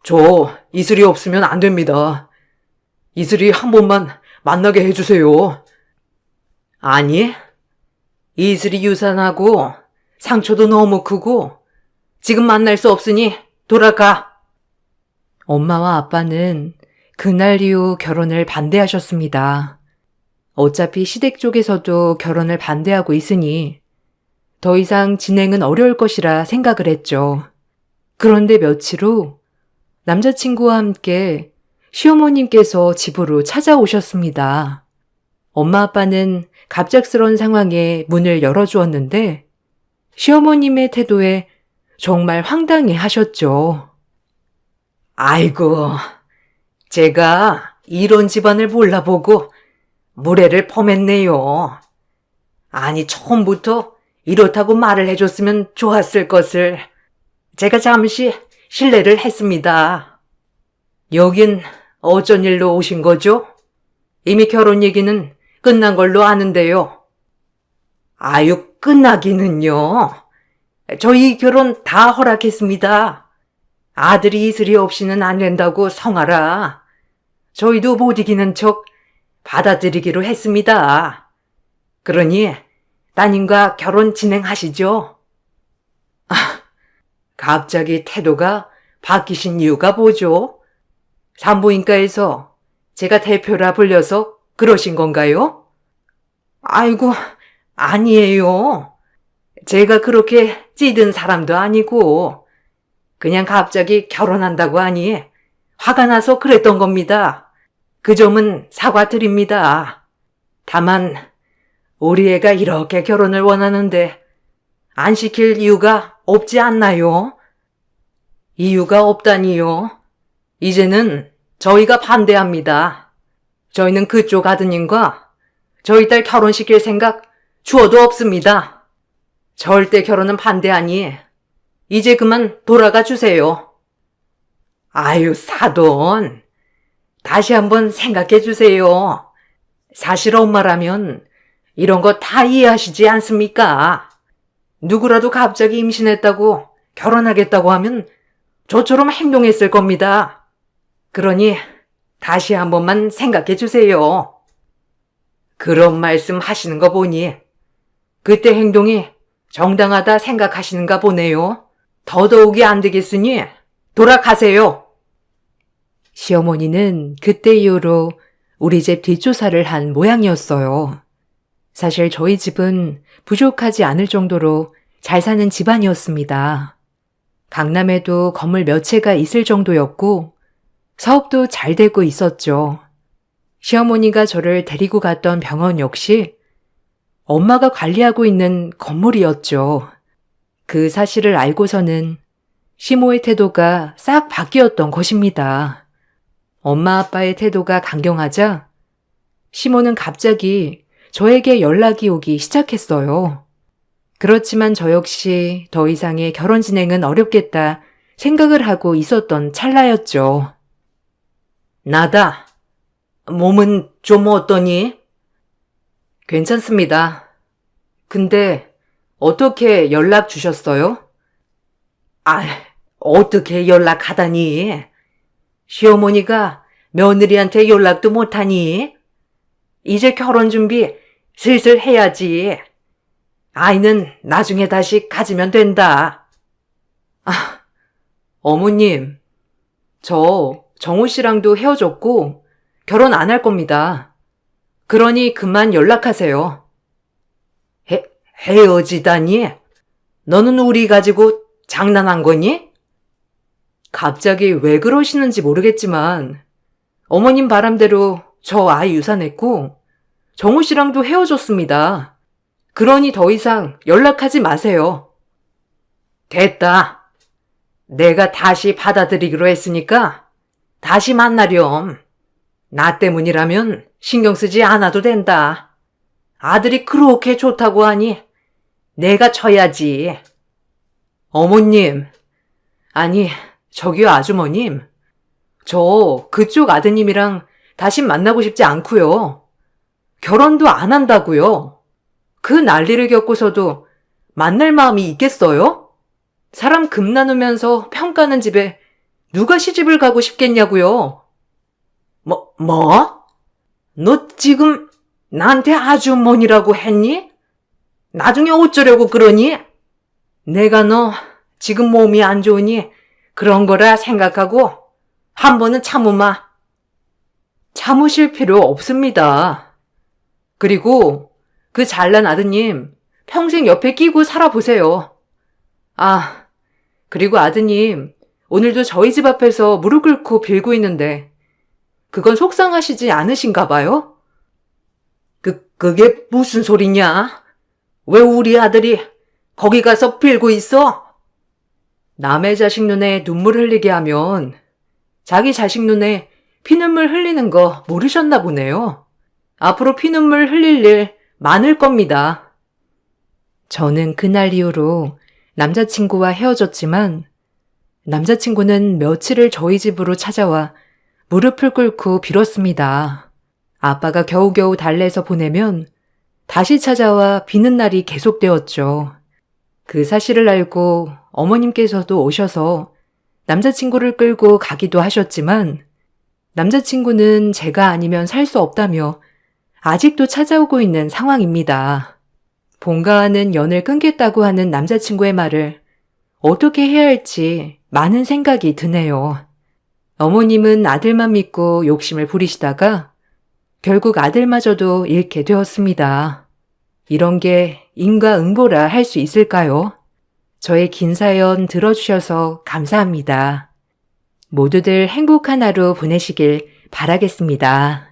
저 이슬이 없으면 안 됩니다. 이슬이 한 번만 만나게 해주세요. 아니, 이슬이 유산하고 상처도 너무 크고 지금 만날 수 없으니 돌아가. 엄마와 아빠는 그날 이후 결혼을 반대하셨습니다. 어차피 시댁 쪽에서도 결혼을 반대하고 있으니 더 이상 진행은 어려울 것이라 생각을 했죠. 그런데 며칠 후 남자친구와 함께 시어머님께서 집으로 찾아오셨습니다. 엄마 아빠는 갑작스러운 상황에 문을 열어주었는데 시어머님의 태도에 정말 황당해 하셨죠. 아이고, 제가 이런 집안을 몰라보고 무례를 범했네요. 아니, 처음부터 이렇다고 말을 해줬으면 좋았을 것을 제가 잠시 실례를 했습니다. 여긴 어쩐 일로 오신 거죠? 이미 결혼 얘기는 끝난 걸로 아는데요. 아유, 끝나기는요. 저희 결혼 다 허락했습니다. 아들이 이슬이 없이는 안 된다고 성하라. 저희도 못 이기는 척 받아들이기로 했습니다. 그러니 따님과 결혼 진행하시죠. 갑자기 태도가 바뀌신 이유가 뭐죠? 산부인과에서 제가 대표라 불려서 그러신 건가요? 아이고, 아니에요. 제가 그렇게 찌든 사람도 아니고 그냥 갑자기 결혼한다고 하니 화가 나서 그랬던 겁니다. 그 점은 사과드립니다. 다만 우리 애가 이렇게 결혼을 원하는데 안 시킬 이유가 없지 않나요? 이유가 없다니요. 이제는 저희가 반대합니다. 저희는 그쪽 아드님과 저희 딸 결혼시킬 생각 추워도 없습니다. 절대 결혼은 반대하니 이제 그만 돌아가 주세요. 아유, 사돈. 다시 한번 생각해 주세요. 사실 엄마라면 이런 거 다 이해하시지 않습니까? 누구라도 갑자기 임신했다고 결혼하겠다고 하면 저처럼 행동했을 겁니다. 그러니 다시 한 번만 생각해 주세요. 그런 말씀 하시는 거 보니 그때 행동이 정당하다 생각하시는가 보네요. 더더욱이 안 되겠으니 돌아가세요. 시어머니는 그때 이후로 우리 집 뒷조사를 한 모양이었어요. 사실 저희 집은 부족하지 않을 정도로 잘 사는 집안이었습니다. 강남에도 건물 몇 채가 있을 정도였고 사업도 잘 되고 있었죠. 시어머니가 저를 데리고 갔던 병원 역시 엄마가 관리하고 있는 건물이었죠. 그 사실을 알고서는 시모의 태도가 싹 바뀌었던 것입니다. 엄마 아빠의 태도가 강경하자 시모는 갑자기 저에게 연락이 오기 시작했어요. 그렇지만 저 역시 더 이상의 결혼 진행은 어렵겠다 생각을 하고 있었던 찰나였죠. 나다. 몸은 좀 어떠니? 괜찮습니다. 근데 어떻게 연락 주셨어요? 아, 어떻게 연락하다니? 시어머니가 며느리한테 연락도 못하니? 이제 결혼 준비 슬슬 해야지. 아이는 나중에 다시 가지면 된다. 어머님, 저 정우 씨랑도 헤어졌고 결혼 안 할 겁니다. 그러니 그만 연락하세요. 헤어지다니? 너는 우리 가지고 장난한 거니? 갑자기 왜 그러시는지 모르겠지만 어머님 바람대로 저 아이 유산했고 정우 씨랑도 헤어졌습니다. 그러니 더 이상 연락하지 마세요. 됐다. 내가 다시 받아들이기로 했으니까 다시 만나렴. 나 때문이라면 신경 쓰지 않아도 된다. 아들이 그렇게 좋다고 하니 내가 쳐야지. 어머님, 아니 저기요 아주머님, 저 그쪽 아드님이랑 다시 만나고 싶지 않고요. 결혼도 안 한다고요. 그 난리를 겪고서도 만날 마음이 있겠어요? 사람 금 나누면서 평가는 집에 누가 시집을 가고 싶겠냐고요. 뭐? 너 지금 나한테 아주머니라고 했니? 나중에 어쩌려고 그러니? 내가 너 지금 몸이 안 좋으니 그런 거라 생각하고 한 번은 참으마. 참으실 필요 없습니다. 그리고 그 잘난 아드님 평생 옆에 끼고 살아보세요. 아, 그리고 아드님 오늘도 저희 집 앞에서 무릎 꿇고 빌고 있는데 그건 속상하시지 않으신가 봐요? 그게 무슨 소리냐? 왜 우리 아들이 거기 가서 빌고 있어? 남의 자식 눈에 눈물 흘리게 하면 자기 자식 눈에 피눈물 흘리는 거 모르셨나 보네요. 앞으로 피눈물 흘릴 일 많을 겁니다. 저는 그날 이후로 남자친구와 헤어졌지만 남자친구는 며칠을 저희 집으로 찾아와 무릎을 꿇고 빌었습니다. 아빠가 겨우겨우 달래서 보내면 다시 찾아와 비는 날이 계속되었죠. 그 사실을 알고 어머님께서도 오셔서 남자친구를 끌고 가기도 하셨지만 남자친구는 제가 아니면 살 수 없다며 아직도 찾아오고 있는 상황입니다. 본가와는 연을 끊겠다고 하는 남자친구의 말을 어떻게 해야 할지 많은 생각이 드네요. 어머님은 아들만 믿고 욕심을 부리시다가 결국 아들마저도 잃게 되었습니다. 이런 게 인과응보라 할 수 있을까요? 저의 긴 사연 들어주셔서 감사합니다. 모두들 행복한 하루 보내시길 바라겠습니다.